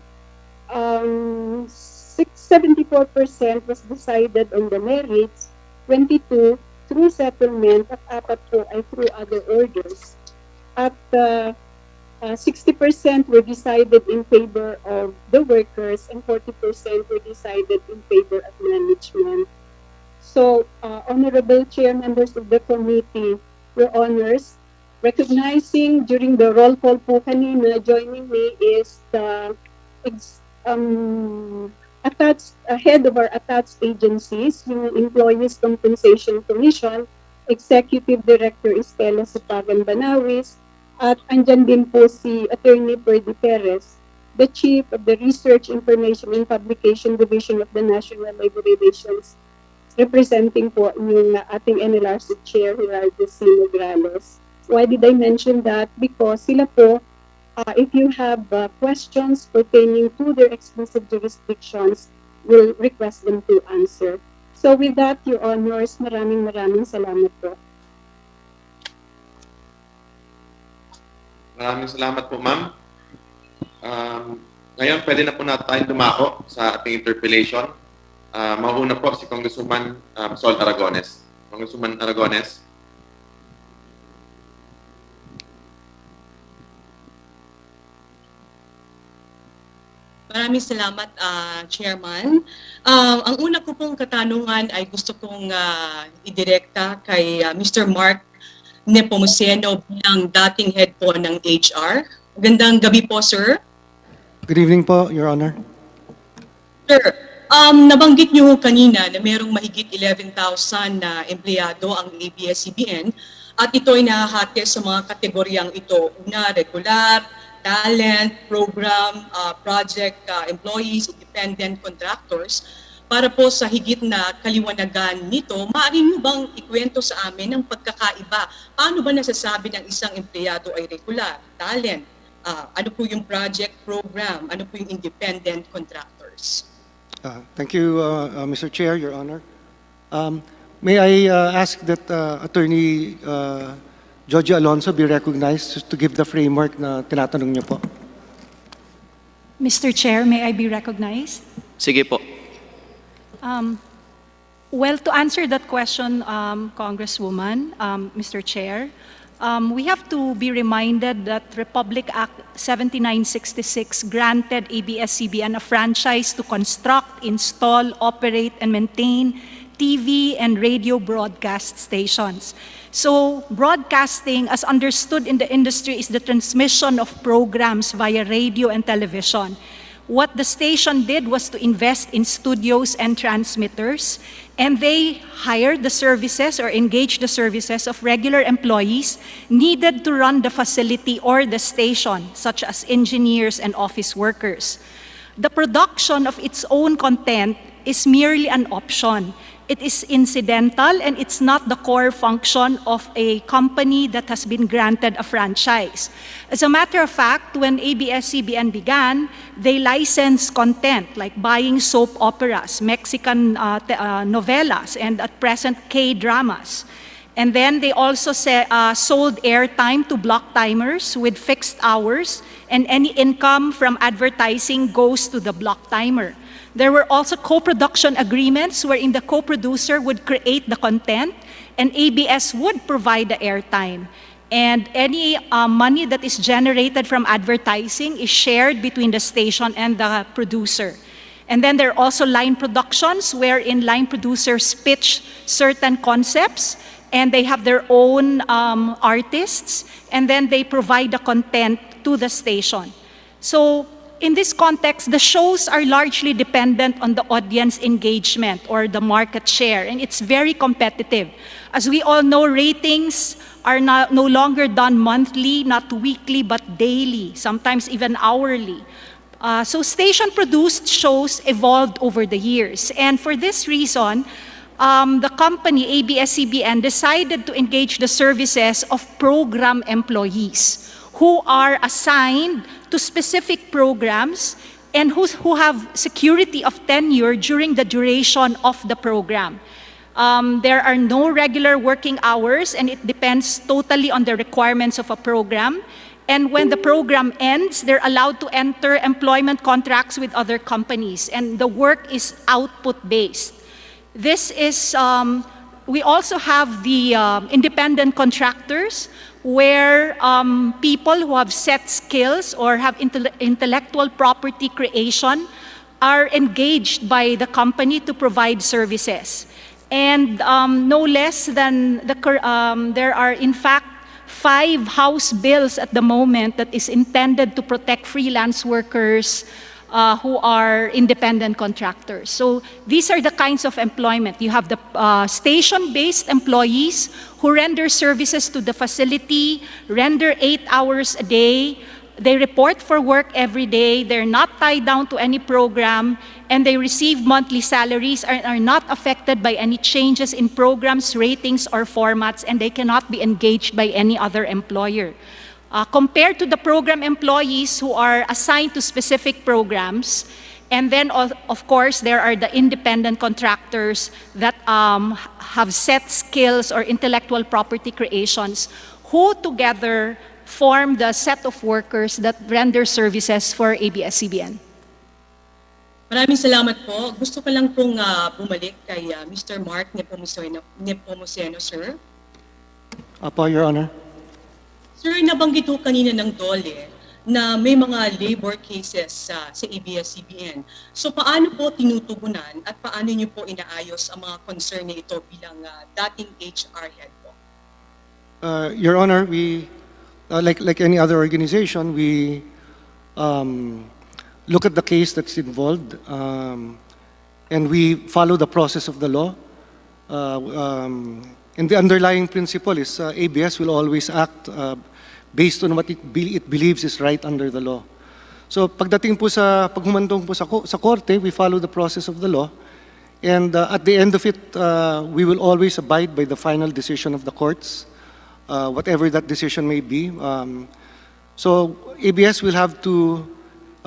74% was decided on the merits, 22 through settlement, at 4 po ay through other orders. At 60% were decided in favor of the workers and 40% were decided in favor of management. So, honorable chair, members of the committee, your honors, recognizing during the roll call po kanina, joining me is the head of our attached agencies, yung Employees Compensation Commission, Executive Director Estela Sipagan Banawis, at andyan din po si Attorney Perdy Perez, the Chief of the Research, Information and Publication Division of the National Labor Relations, representing po yung ating NLRC Chair, Gerardo C. Nograles. Why did I mention that? Because sila po, if you have questions pertaining to their exclusive jurisdictions, we'll request them to answer. So with that, your honors, maraming salamat po. Maraming salamat po, ma'am. Ngayon, pwede na po natin tayong dumako sa ating interpellation. Mauna po si Congresswoman Sol Aragones. Congresswoman Aragones. Maraming salamat, Chairman. Ang una ko pong katanungan ay gusto kong idirekta kay Mr. Mark Nepomuceno bilang dating head po ng HR. Magandang gabi po, sir. Good evening po, Your Honor. Sir, nabanggit niyo kanina na mayroong mahigit 11,000 na empleyado ang ABS-CBN at ito ay nahahati sa mga kategoryang ito. Una, regular, talent, program, project employees, independent contractors. Para po sa higit na kaliwanagan nito, maaari niyo bang ikwento sa amin ang pagkakaiba? Paano ba nasasabi ng isang empleyado ay regular, talent, Ano po yung project program? Ano po yung independent contractors? Thank you, Mr. Chair, Your Honor. May I ask that Attorney Jojo Alonso be recognized to give the framework na tinatanong niyo po? Mr. Chair, may I be recognized? Sige po. Well, to answer that question, Congresswoman, Mr. Chair, we have to be reminded that Republic Act 7966 granted ABS-CBN a franchise to construct, install, operate, and maintain TV and radio broadcast stations. So broadcasting, as understood in the industry, is the transmission of programs via radio and television. What the station did was to invest in studios and transmitters, and they hired the services or engaged the services of regular employees needed to run the facility or the station, such as engineers and office workers. The production of its own content is merely an option. It is incidental and it's not the core function of a company that has been granted a franchise. As a matter of fact, when ABS-CBN began, they licensed content like buying soap operas, Mexican novelas, and at present K-dramas. And then they also sold airtime to block timers with fixed hours, and any income from advertising goes to the block timer. There were also co-production agreements wherein the co-producer would create the content and ABS would provide the airtime. And any money that is generated from advertising is shared between the station and the producer. And then there are also line productions wherein line producers pitch certain concepts and they have their own artists, and then they provide the content to the station. So in this context, the shows are largely dependent on the audience engagement or the market share, and it's very competitive. As we all know, ratings are no longer done monthly, not weekly, but daily, sometimes even hourly. So station-produced shows evolved over the years, and for this reason, the company, ABS-CBN, decided to engage the services of program employees who are assigned to specific programs and who have security of tenure during the duration of the program. There are no regular working hours, and it depends totally on the requirements of a program. And when the program ends, they're allowed to enter employment contracts with other companies, and the work is output-based. This is, we also have the independent contractors, where people who have set skills or have intellectual property creation are engaged by the company to provide services. And no less than, there are in fact 5 House bills at the moment that is intended to protect freelance workers who are independent contractors. So these are the kinds of employment. You have the station-based employees who render services to the facility, render 8 hours a day. They report for work every day. They're not tied down to any program, and they receive monthly salaries, are not affected by any changes in programs, ratings, or formats, and they cannot be engaged by any other employer. Compared to the program employees who are assigned to specific programs, and then of course there are the independent contractors that have set skills or intellectual property creations who together form the set of workers that render services for ABS-CBN. Maraming salamat po. Gusto ko lang pong bumalik kay Mr. Mark Nepomuceno, sir. Apo, Your Honor. Sir, nabanggit ho kanina ng DOLE na may mga labor cases sa ABS-CBN. So paano po tinutugunan at paano niyo po inaayos ang mga concern na ito bilang dating HR head po? Your Honor, we, like any other organization, we look at the case that's involved and we follow the process of the law. And the underlying principle is ABS will always act based on what it believes is right under the law. So pagdating po sa paghumantong po sa korte, we follow the process of the law. And at the end of it, we will always abide by the final decision of the courts, whatever that decision may be. So ABS will have to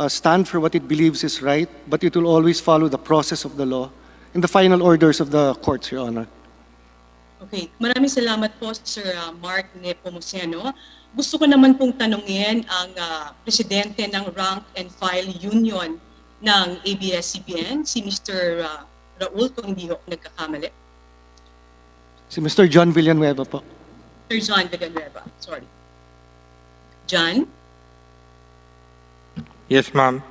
stand for what it believes is right, but it will always follow the process of the law and the final orders of the courts, Your Honor. Okay, maraming salamat po, Sir Mark Nepomuceno. Gusto ko naman pong tanungin ang presidente ng Rank and File Union ng ABS-CBN, si Mr. Raul, kung hindi ako nagkakamali. Si Mr. John Villanueva po. Sir John Villanueva, sorry. John? Yes, ma'am.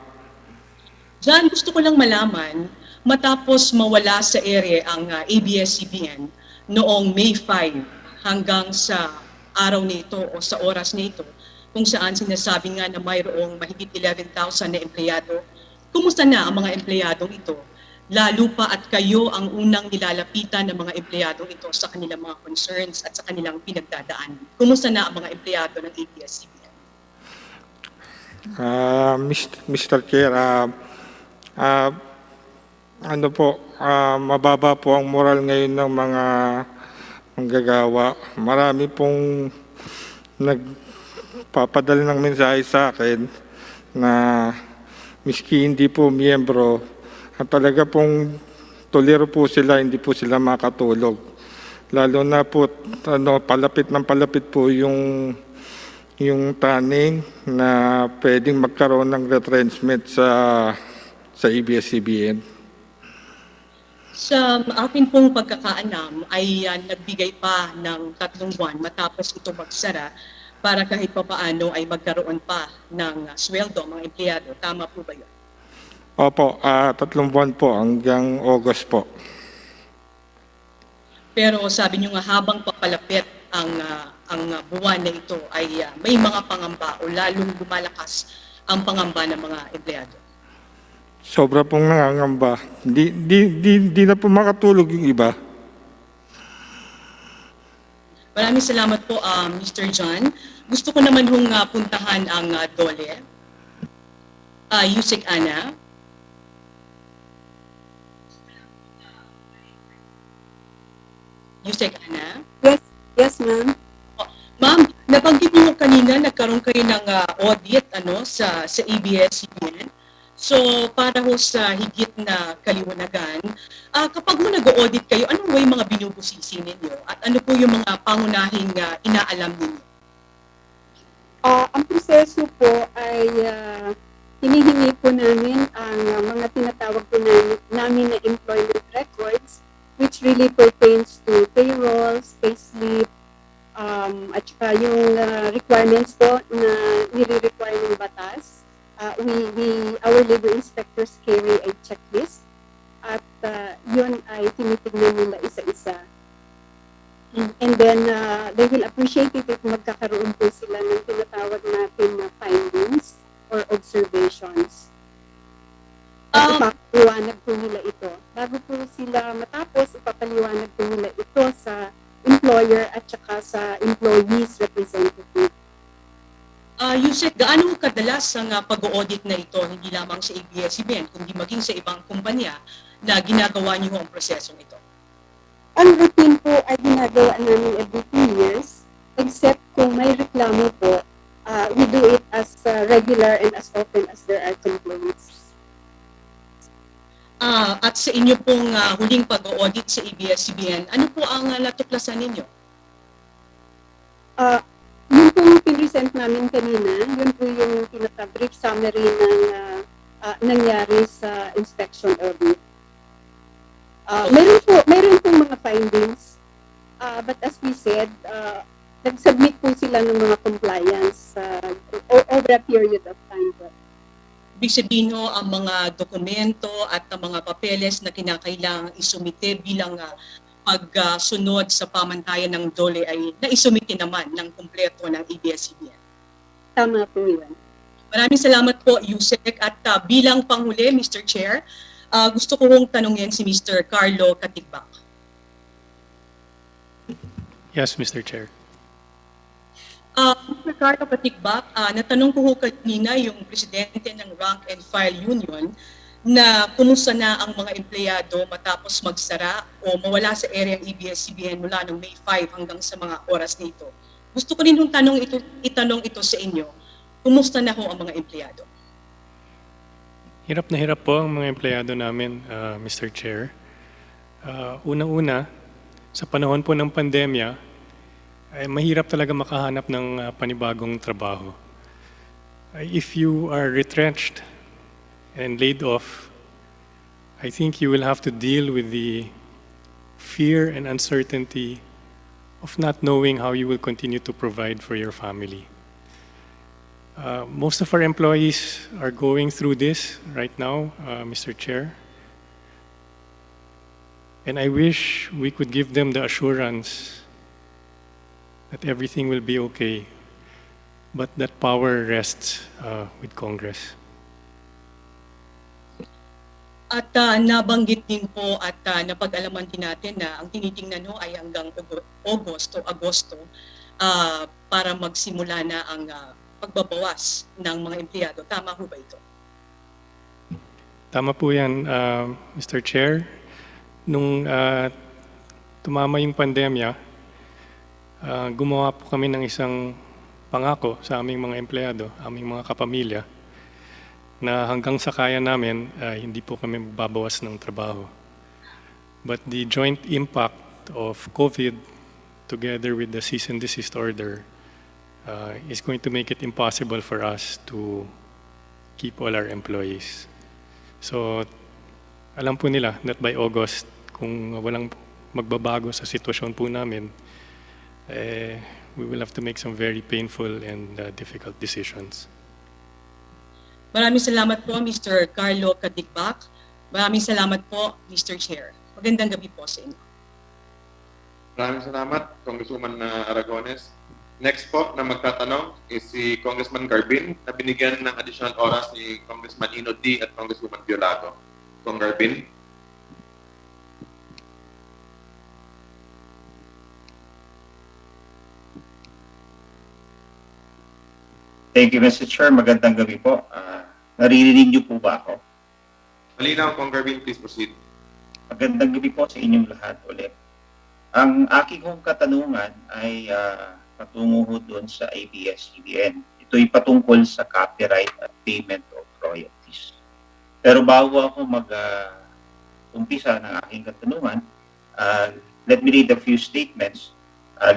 John, gusto ko lang malaman, matapos mawala sa ere ang ABS-CBN noong May 5 hanggang sa araw nito o sa oras nito, kung saan sinasabi nga na mayroong mahigit 11,000 na empleyado, kumusta na ang mga empleyadong ito? Lalo pa at kayo ang unang nilalapitan ng mga empleyadong ito sa kanilang mga concerns at sa kanilang pinagdadaan. Kumusta na ang mga empleyado ng ABS-CBN? Mr. Chair, mababa po ang moral ngayon ng mga manggagawa. Marami pong nagpapadala ng mensahe sa akin na miski hindi po miyembro, talaga pong tolero po sila, hindi po sila makatulog. Lalo na po, palapit ng palapit po yung taning na pwedeng magkaroon ng retrenchment sa ABS-CBN. Sa akin pong pagkakaanam ay nagbigay pa ng 3 buwan matapos ito magsara para kahit papaano ay magkaroon pa ng sweldo ang mga empleyado. Tama po ba yun? Opo, 3 buwan po hanggang August po. Pero sabi niyo nga habang papalapit ang buwan na ito ay may mga pangamba o lalong lumalakas ang pangamba ng mga empleyado. Sobra pong nangangamba. Di na po makatulog yung iba. Maraming salamat po, Mr. John. Gusto ko naman hong puntahan ang DOLE. Yusek Ana. Yusek Ana. Yes, ma'am. Ma'am, nabanggit niyo kanina nagkaroon kayo ng audit sa ABS-CBN. So, para ho sa higit na kaliwanagan, kapag nag-audit kayo, ano po yung mga binubusisi ninyo? At ano po yung mga pangunahing inaalam ninyo? Ang proseso po ay hinihingi po namin ang mga tinatawag po namin na employment records, which really pertains to payrolls, payslip, at saka yung requirements po na nire-require ng batas. Our labor inspectors carry a checklist at yun ay tinitignan nila isa-isa. And then they will appreciate it if magkakaroon po sila ng tinatawag natin na findings or observations. At ipapaliwanag po nila ito. Bago po sila matapos, ipapaliwanag po nila ito sa employer at saka sa employees representative. Yusek, gaano kadalas ang pag-audit na ito, hindi lamang sa ABS-CBN, kundi maging sa ibang kumpanya na ginagawa niyo ang prosesong ito? Ang routine po ay ginagawa namin every 2 years, except kung may reklamo po, we do it as regular and as often as there are complaints. At sa inyo pong huling pag-audit sa ABS-CBN, ano po ang natuklasan ninyo? Yung pong pinresent namin kanina, yun po yung brief summary ng nangyari sa inspection audit. Meron pong mga findings, but as we said, nag-submit po sila ng mga compliance over a period of time po. Ibig sabihin ho, ang mga dokumento at ang mga papeles na kinakailangang isumite bilang pagsunod sa pamantayan ng DOLE ay naisumite naman ng kumpleto ng ABS-CBN. Tama po yun. Maraming salamat po, Yusek. At bilang panghuli, Mr. Chair, gusto ko hong tanungin si Mr. Carlo Katigbak. Yes, Mr. Chair. Mr. Carlo Katigbak, natanong ko ho kanina yung presidente ng Rank and File Union na kumusta na ang mga empleyado matapos magsara o mawala sa area ng ABS-CBN mula noong May 5 hanggang sa mga oras nito. Gusto ko rin itanong ito sa inyo, Kumusta na ho ang mga empleyado? Hirap na hirap po ang mga empleyado namin, Mr. Chair. Unang-una, sa panahon po ng pandemya, ay mahirap talaga makahanap ng panibagong trabaho. If you are retrenched and laid off, I think you will have to deal with the fear and uncertainty of not knowing how you will continue to provide for your family. Most of our employees are going through this right now, Mr. Chair. And I wish we could give them the assurance that everything will be okay. But that power rests with Congress. At nabanggit din po at napag-alaman din natin na ang tinitingnan ho ay hanggang Agosto para magsimula na ang pagbabawas ng mga empleyado. Tama ho ba ito? Tama po yan, Mr. Chair. Nung tumama yung pandemya, gumawa po kami ng isang pangako sa aming mga empleyado, aming mga kapamilya, na hanggang sa kaya namin, hindi po kami magbabawas ng trabaho. But the joint impact of COVID together with the cease and desist order is going to make it impossible for us to keep all our employees. So, alam po nila that by August, kung walang magbabago sa sitwasyon po namin, we will have to make some very painful and difficult decisions. Maraming salamat po, Mr. Carlo Kadikbak. Maraming salamat po, Mr. Chair. Magandang gabi po sa inyo. Maraming salamat, Congresswoman Aragones. Next po na magtatanong is si Congressman Garbin na binigyan ng additional oras ni Congressman Ino D. at Congresswoman Violado. Kong Garbin. Thank you, Mr. Chair. Magandang gabi po. Naririnig niyo po ba ako? Malinaw, Kong Garbin, please proceed. Magandang gabi po sa inyong lahat ulit. Ang aking kong katanungan ay patungo ho doon sa ABS-CBN. Ito'y patungkol sa copyright at payment of royalties. Pero bago ako mag-umpisa ng aking katanungan, let me read a few statements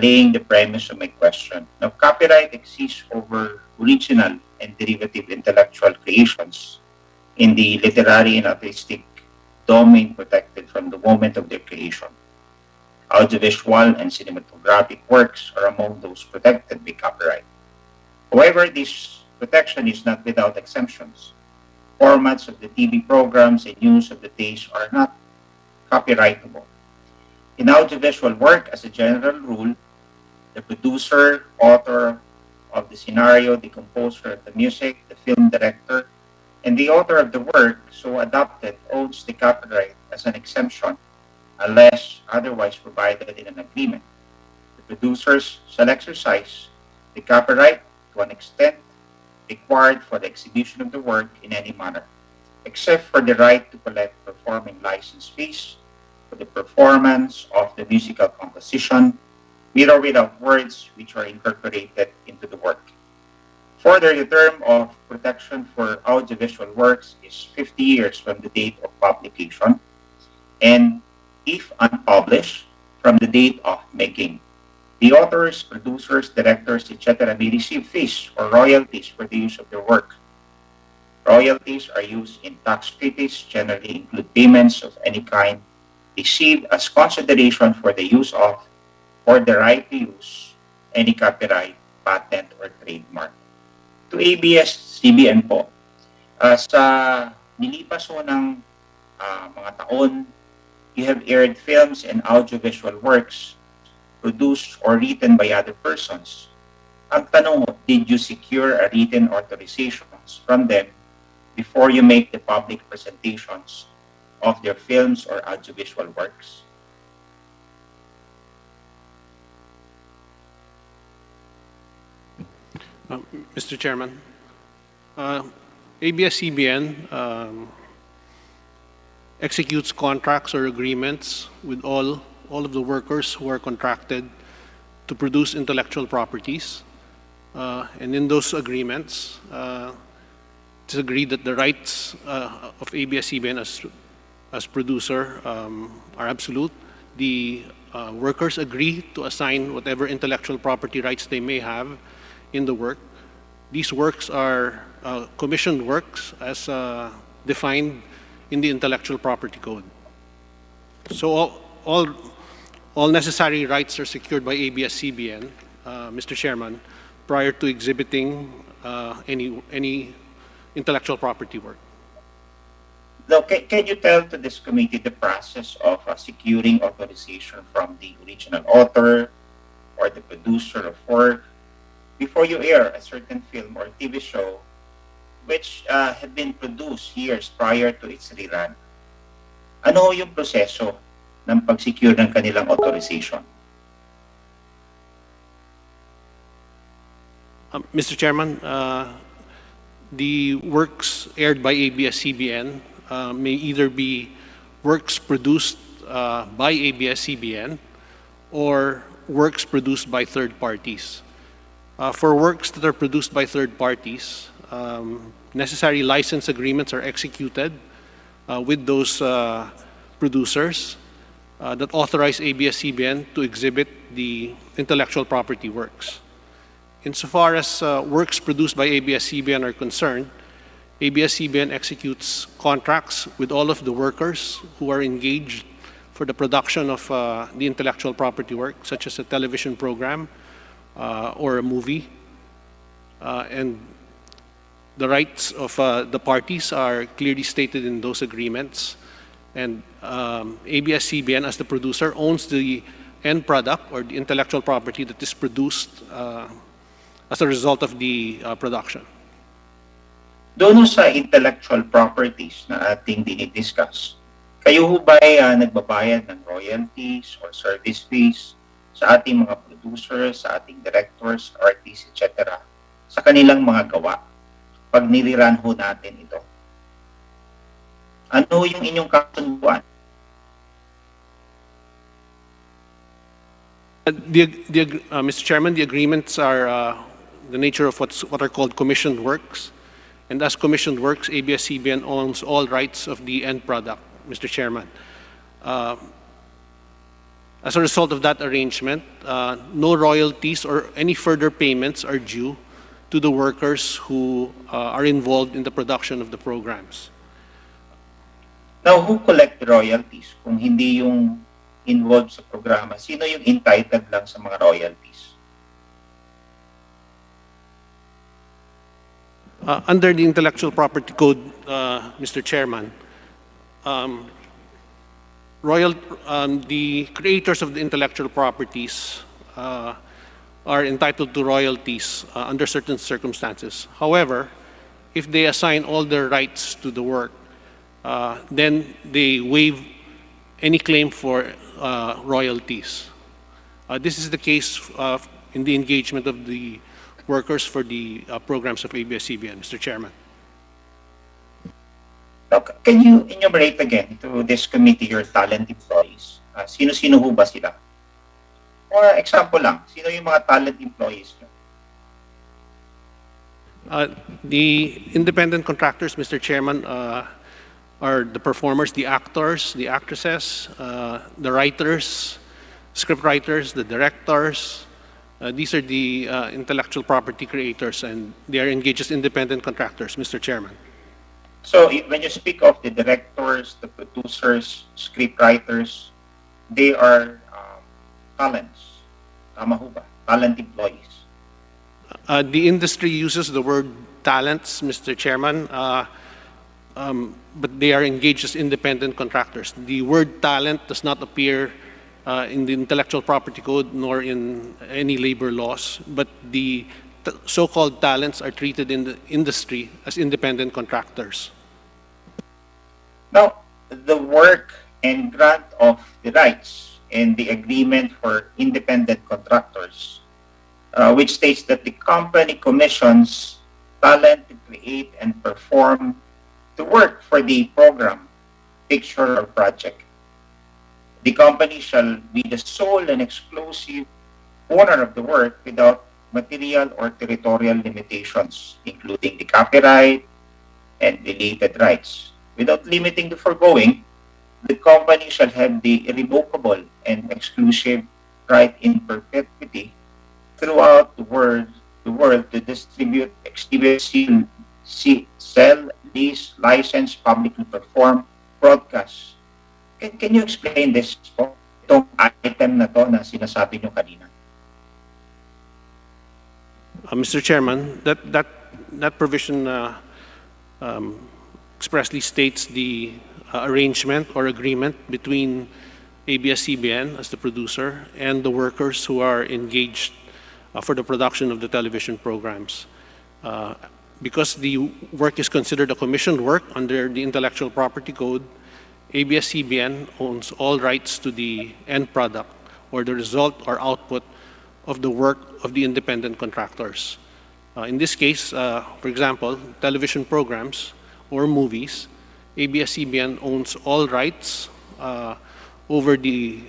laying the premise of my question. Now, copyright exists over original and derivative intellectual creations in the literary and artistic domain protected from the moment of their creation. Audiovisual and cinematographic works are among those protected by copyright. However, this protection is not without exemptions. Formats of the TV programs and news of the days are not copyrightable. In audiovisual work, as a general rule, the producer, author of the scenario, the composer of the music, the film director, and the author of the work so adopted owns the copyright as an exemption unless otherwise provided in an agreement. The producers shall exercise the copyright to an extent required for the exhibition of the work in any manner, except for the right to collect performing license fees for the performance of the musical composition, with or without words which are incorporated into the work. Further, the term of protection for audiovisual works is 50 years from the date of publication, and if unpublished, from the date of making. The authors, producers, directors, etc. may receive fees or royalties for the use of their work. Royalties are used in tax treaties, generally include payments of any kind received as consideration for the use of or the right to use any copyright, patent, or trademark. To ABS-CBN po, sa nilipas ho ng mga taon, you have aired films and audiovisual works produced or written by other persons. Ang tanong ho, did you secure a written authorizations from them before you make the public presentations of their films or audiovisual works? Mr. Chairman, ABS-CBN executes contracts or agreements with all of the workers who are contracted to produce intellectual properties. And in those agreements, it's agreed that the rights of ABS-CBN as producer are absolute. The workers agree to assign whatever intellectual property rights they may have in the work. These works are commissioned works as defined in the Intellectual Property Code. So all necessary rights are secured by ABS-CBN, Mr. Chairman, prior to exhibiting any intellectual property work. Now, can you tell to this committee the process of securing authorization from the original author or the producer of work before you air a certain film or TV show which had been produced years prior to its rerun? Ano yung proseso ng pag-secure ng kanilang authorization? Mr. Chairman, the works aired by ABS-CBN may either be works produced by ABS-CBN or works produced by third parties. For works that are produced by third parties, necessary license agreements are executed with those producers that authorize ABS-CBN to exhibit the intellectual property works. Insofar as works produced by ABS-CBN are concerned, ABS-CBN executes contracts with all of the workers who are engaged for the production of the intellectual property work, such as a television program or a movie. And the rights of the parties are clearly stated in those agreements. And ABS-CBN, as the producer, owns the end product or the intellectual property that is produced as a result of the production. Doon sa intellectual properties na ating dinidiscuss, kayo ho ba ay nagbabayad ng royalties or service fees sa ating mga producers, sa ating directors, artists, etc. sa kanilang mga gawa pag niliran ho natin ito? Ano yung inyong kasunduan? Mr. Chairman, the agreements are the nature of what are called commissioned works. And as commissioned works, ABS-CBN owns all rights of the end product, Mr. Chairman. As a result of that arrangement, no royalties or any further payments are due to the workers who are involved in the production of the programs. Now, who collect the royalties? Kung hindi yung involved sa programa, sino yung entitled lang sa mga royalties? Under the Intellectual Property Code, Mr. Chairman, the creators of the intellectual properties are entitled to royalties under certain circumstances. However, if they assign all their rights to the work, then they waive any claim for royalties. This is the case in the engagement of the workers for the programs of ABS-CBN, Mr. Chairman. Now, can you enumerate again to this committee your talent employees? Sino-sino ho ba sila? For example lang, sino yung mga talent employees nyo? The independent contractors, Mr. Chairman, are the performers, the actors, the actresses, the writers, script writers, the directors. These are the intellectual property creators, and they are engaged as independent contractors, Mr. Chairman. So when you speak of the directors, the producers, script writers, they are talents. Tama ho ba? Talent employees. The industry uses the word talents, Mr. Chairman, but they are engaged as independent contractors. The word talent does not appear in the Intellectual Property Code nor in any labor laws, but the so-called talents are treated in the industry as independent contractors. Now, the work and grant of the rights and the agreement for independent contractors, which states that the company commissions talent to create and perform the work for the program, picture, or project. The company shall be the sole and exclusive owner of the work without material or territorial limitations, including the copyright and related rights. Without limiting the foregoing, the company shall have the irrevocable and exclusive right in perpetuity throughout the world to distribute, exhibit, sell, lease, license, publicly perform, broadcast. Can you explain this po? Itong item na to na sinasabi nyo kanina. Mr. Chairman, that provision expressly states the arrangement or agreement between ABS-CBN as the producer and the workers who are engaged for the production of the television programs. Because the work is considered a commissioned work under the Intellectual Property Code, ABS-CBN owns all rights to the end product or the result or output of the work of the independent contractors. In this case, for example, television programs or movies, ABS-CBN owns all rights over the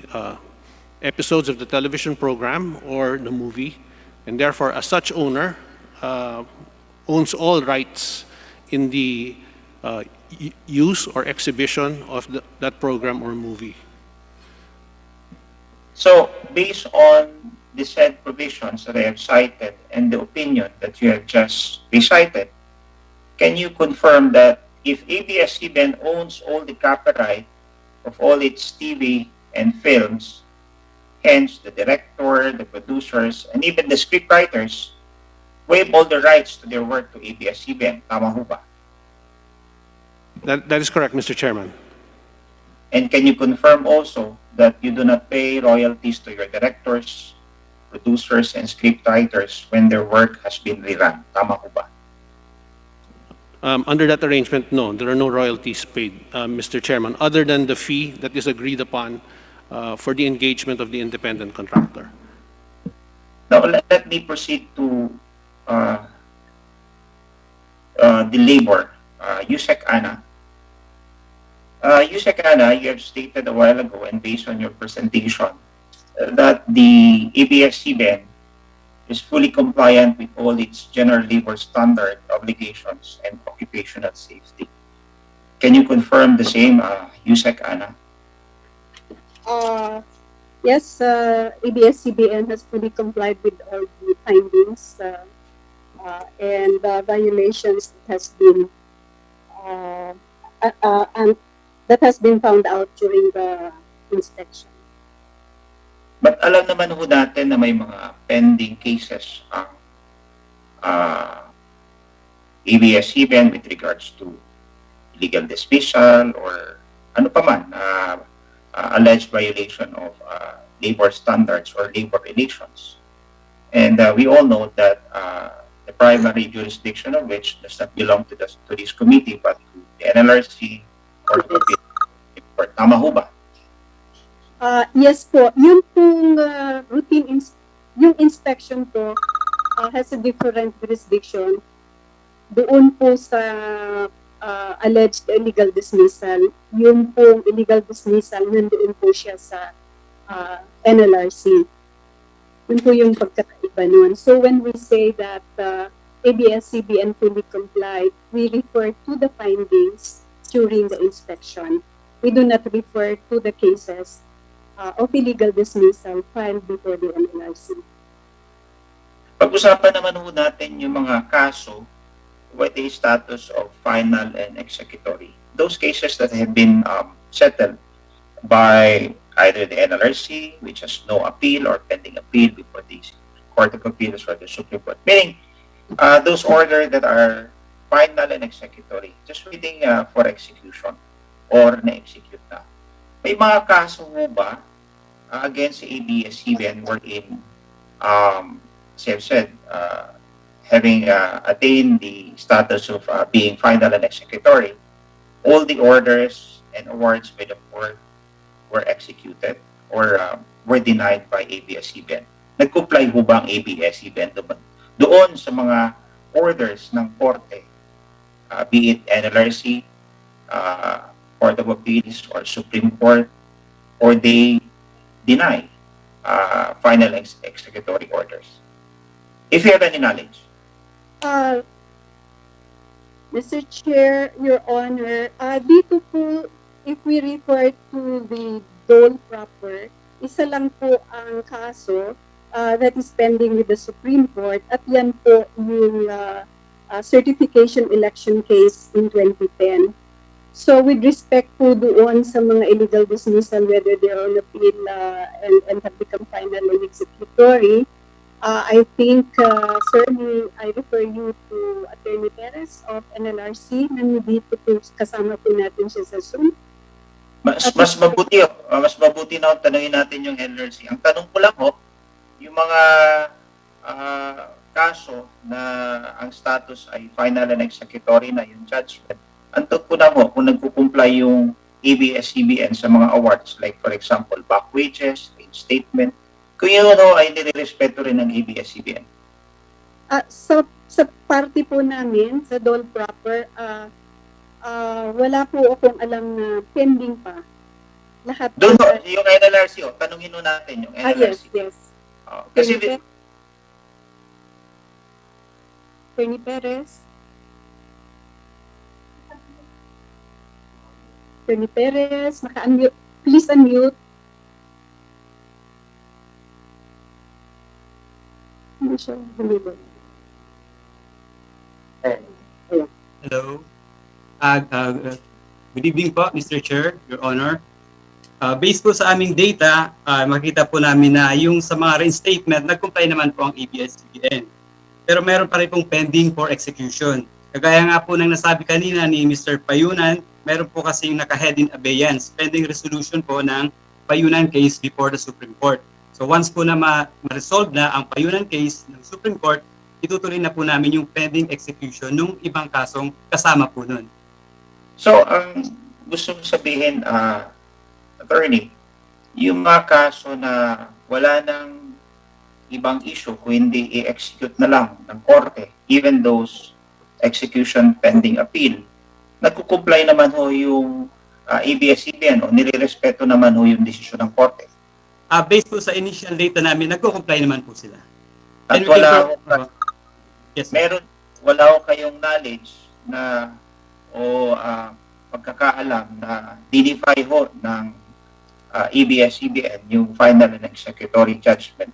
episodes of the television program or the movie, and therefore, as such owner, owns all rights in the use or exhibition of that program or movie. So, based on the said provisions that I have cited and the opinion that you have just recited, can you confirm that if ABS-CBN owns all the copyright of all its TV and films, hence the director, the producers, and even the scriptwriters waive all the rights to their work to ABS-CBN? Tama ho ba? That is correct, Mr. Chairman. And can you confirm also that you do not pay royalties to your directors, producers, and scriptwriters when their work has been rerun? Tama ho ba? Under that arrangement, no, there are no royalties paid, Mr. Chairman, other than the fee that is agreed upon for the engagement of the independent contractor. Now, let me proceed to the labor. Yusek Ana. Yusek Ana, you have stated a while ago and based on your presentation that the ABS-CBN is fully compliant with all its general labor standard obligations and occupational safety. Can you confirm the same, Yusek Ana? Yes, ABS-CBN has fully complied with all the findings and violations that has been found out during the inspection. But alam naman ho natin na may mga pending cases ang ABS-CBN with regards to illegal dismissal or ano pa man, alleged violation of labor standards or labor relations. And we all know that the primary jurisdiction of which does not belong to this committee but to the NLRC or to the Tama ho ba? Yes po, yung pong yung inspection po has a different jurisdiction. Doon po sa alleged illegal dismissal, yung pong illegal dismissal, nandoon po siya sa NLRC. Yun po yung pagkakaiba nun. So when we say that ABS-CBN fully complied, we refer to the findings during the inspection. We do not refer to the cases of illegal dismissal filed before the NLRC. Pag-usapan naman ho natin yung mga kaso with a status of final and executory. Those cases that have been settled by either the NLRC, which has no appeal or pending appeal before the Court of Appeals or the Supreme Court. Meaning, those orders that are final and executory, just waiting for execution or na-execute na. May mga kaso mo ba against ABS-CBN wherein, as I've said, having attained the status of being final and executory, all the orders and awards by the court were executed or were denied by ABS-CBN. Nag-comply ho ba ang ABS-CBN doon sa mga orders ng korte, be it NLRC, Court of Appeals, or Supreme Court, or they deny final executory orders? If you have any knowledge. Mr. Chair, Your Honor, dito po, if we refer to the dole proper, isa lang po ang kaso that is pending with the Supreme Court at yan po yung certification election case in 2010. So with respect po doon sa mga illegal dismissal, whether they're on appeal and have become final and executory, I think, sir, I refer you to Attorney Perez of NLRC. Nandito po, kasama po natin siya sa Zoom. Mas mabuti na tanungin natin yung NLRC. Ang tanong ko lang yung mga kaso na ang status ay final and executory na yung judgment. Ang tanong ko lang kung nagkukumply yung ABS-CBN sa mga awards, like for example, back wages, reinstatement, kung yun ay nire-respeto rin ng ABS-CBN. Sa party po namin, sa dole proper, wala po akong alam na pending pa. Lahat Doon yung NLRC, tanungin natin yung NLRC. yes. Kasi Attorney Perez. Attorney Perez, naka-unmute. Please unmute. Hindi siya humibol. Hello. Good evening po, Mr. Chair, Your Honor. Based po sa aming data, makita po namin na yung sa mga reinstatement, nag-comply naman po ang ABS-CBN. Pero meron pa rin pong pending for execution. Kagaya nga po ng nasabi kanina ni Mr. Payunan, meron po kasing naka-head in abeyance, pending resolution po ng Payunan case before the Supreme Court. So once po na ma-resolve na ang Payunan case ng Supreme Court, itutuloy na po namin yung pending execution ng ibang kasong kasama po nun. So, ang gusto ko sabihin, attorney, yung mga kaso na wala nang ibang issue kung hindi i-execute na lang ng korte, even those execution pending appeal, nagkukumply naman yung ABS-CBN o nire-respeto naman yung desisyon ng korte. Based po sa initial data namin, nagko-comply naman po sila. At Yes, wala ko kayong knowledge na pagkakaalam na dinify ng ABS-CBN yung final and executory judgment.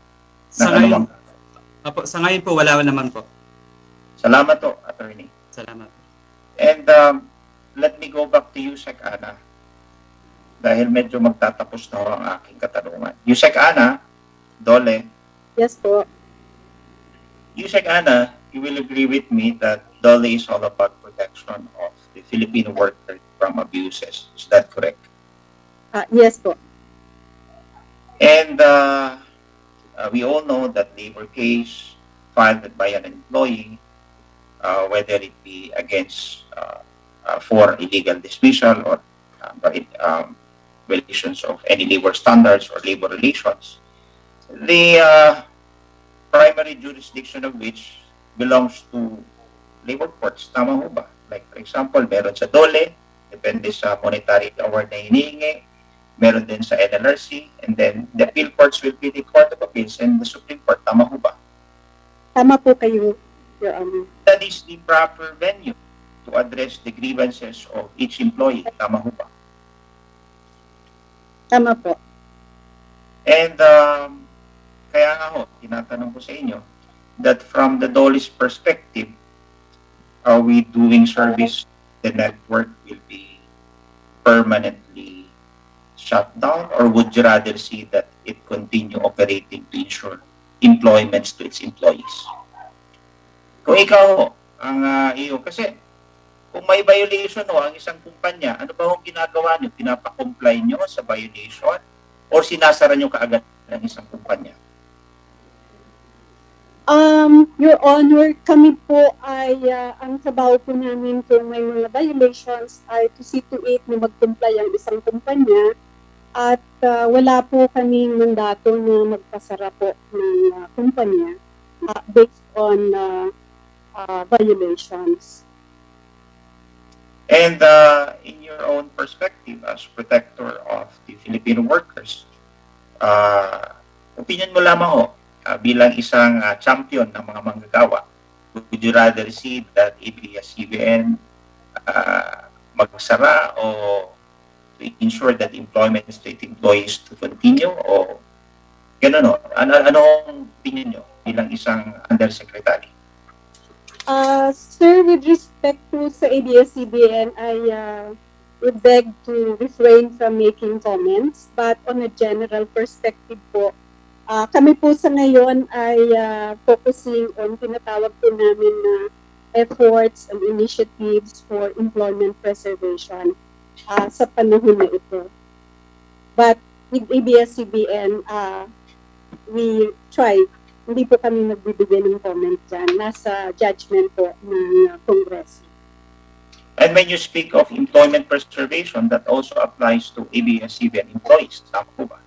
Sa ngayon po, wala naman po. Salamat po, attorney. Salamat. And let me go back to Yusek Ana dahil medyo magtatapos na ang aking katanungan. Yusek Ana, Dole. Yes po. Yusek Ana, you will agree with me that Dole is all about protection of the Filipino worker from abuses. Is that correct? Yes po. And we all know that labor case filed by an employee, whether it be against for illegal dismissal or violations of any labor standards or labor relations, the primary jurisdiction of which belongs to labor courts. Tama ho ba? Like for example, meron sa DOLE, depende sa monetary award na hinihingi, meron din sa NLRC, and then the appeal courts will be the Court of Appeals and the Supreme Court. Tama ho ba? Tama po kayo, Your Honor. That is the proper venue to address the grievances of each employee. Tama ho ba? Tama po. And kaya nga ho, tinatanong ko sa inyo that from the DOLE's perspective, are we doing service? The network will be permanently shut down, or would you rather see that it continue operating to ensure employments to its employees? Kung ikaw ang iyo, kasi kung may violation ang isang kumpanya, ano ba ang ginagawa nyo? Pinapa-comply nyo sa violation or sinasara nyo kaagad ng isang kumpanya? Your Honor, kami po ay ang trabaho po namin kung may mga violations ay to see to it na mag-comply ang isang kumpanya at wala po kaming mandato na magpasara po ng kumpanya based on violations. And in your own perspective as protector of the Filipino workers, opinion mo lamang ho, bilang isang champion ng mga manggagawa, would you rather see that ABS-CBN magsara o to ensure that employment of state employees to continue o gano'n? Anong opinion nyo bilang isang undersecretary? Sir, with respect to sa ABS-CBN, I would beg to refrain from making comments. But on a general perspective po, kami po sa ngayon ay focusing on tinatawag po namin na efforts and initiatives for employment preservation sa panahon na ito. But with ABS-CBN, we try. Hindi po kami nagbibigay ng comment dyan. Nasa judgment po ng Congress. And when you speak of employment preservation, that also applies to ABS-CBN employees. Tama po ba?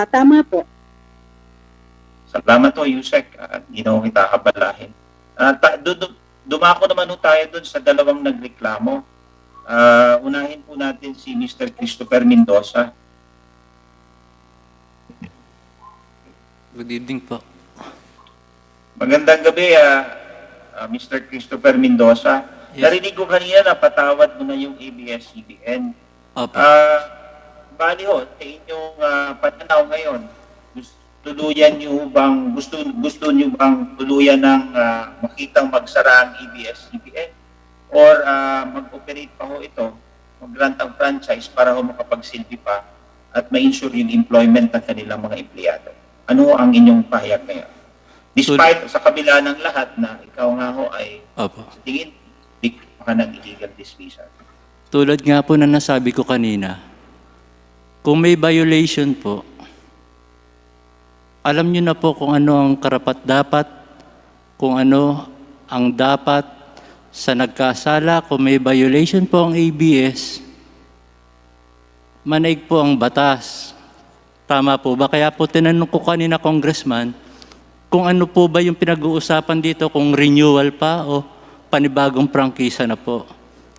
Tama po. Salamat po, Yusek. Hindi na kita kabalahin. Dumako naman tayo dun sa dalawang nagreklamo. Unahin po natin si Mr. Christopher Mendoza. Good evening po. Magandang gabi, Mr. Christopher Mendoza. Yes. Narinig ko kanina na patawad mo na yung ABS-CBN. Opo. Bali ho, sa inyong pananaw ngayon, gusto nyo bang tuluyan ng makitang magsara ang ABS-CBN? Or mag-operate pa ho ito, mag-grant ang franchise para ho makapagsilbi pa at ma-ensure yung employment ng kanilang mga empleyado? Ano ang inyong pahayag ngayon? Despite sa kabila ng lahat na ikaw nga ho ay Opo. sa tingin, biktima ka ng illegal dismissal. Tulad nga po na nasabi ko kanina, kung may violation po, alam nyo na po kung ano ang karapat-dapat, kung ano ang dapat sa nagkasala. Kung may violation po ang ABS, manaig po ang batas. Tama po ba? Kaya po tinanong ko kanina, Congressman, kung ano po ba yung pinag-uusapan dito, kung renewal pa o panibagong prangkisa na po.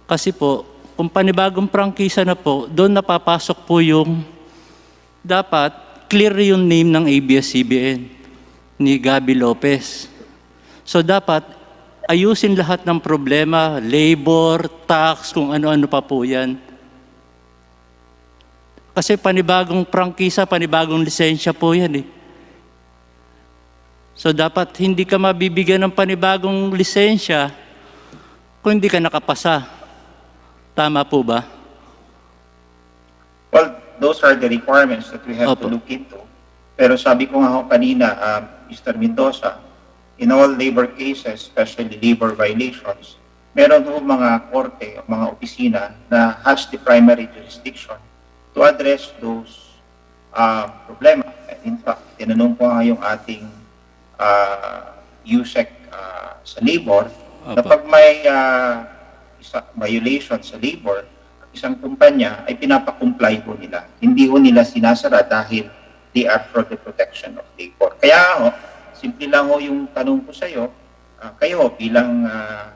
Kasi po, kung panibagong prangkisa na po, doon napapasok po yung dapat clear yung name ng ABS-CBN ni Gabi Lopez. So dapat ayusin lahat ng problema, labor, tax, kung ano-ano pa po yan. Kasi panibagong prangkisa, panibagong lisensya po yan eh. So dapat hindi ka mabibigyan ng panibagong lisensya kung hindi ka nakapasa. Tama po ba? Well, those are the requirements that we have to Opo. look into. Pero sabi ko nga ho kanina, Mr. Mendoza, in all labor cases, especially labor violations, meron ho mga korte o mga opisina na has the primary jurisdiction to address those problema. In fact, tinanong ko nga yung ating USEC sa labor, na pag may violation sa labor, isang kumpanya ay pinapakomply ho nila. Hindi ho nila sinasara dahil they are for the protection of labor. Kaya ho, simple lang ho yung tanong ko sa iyo, kayo bilang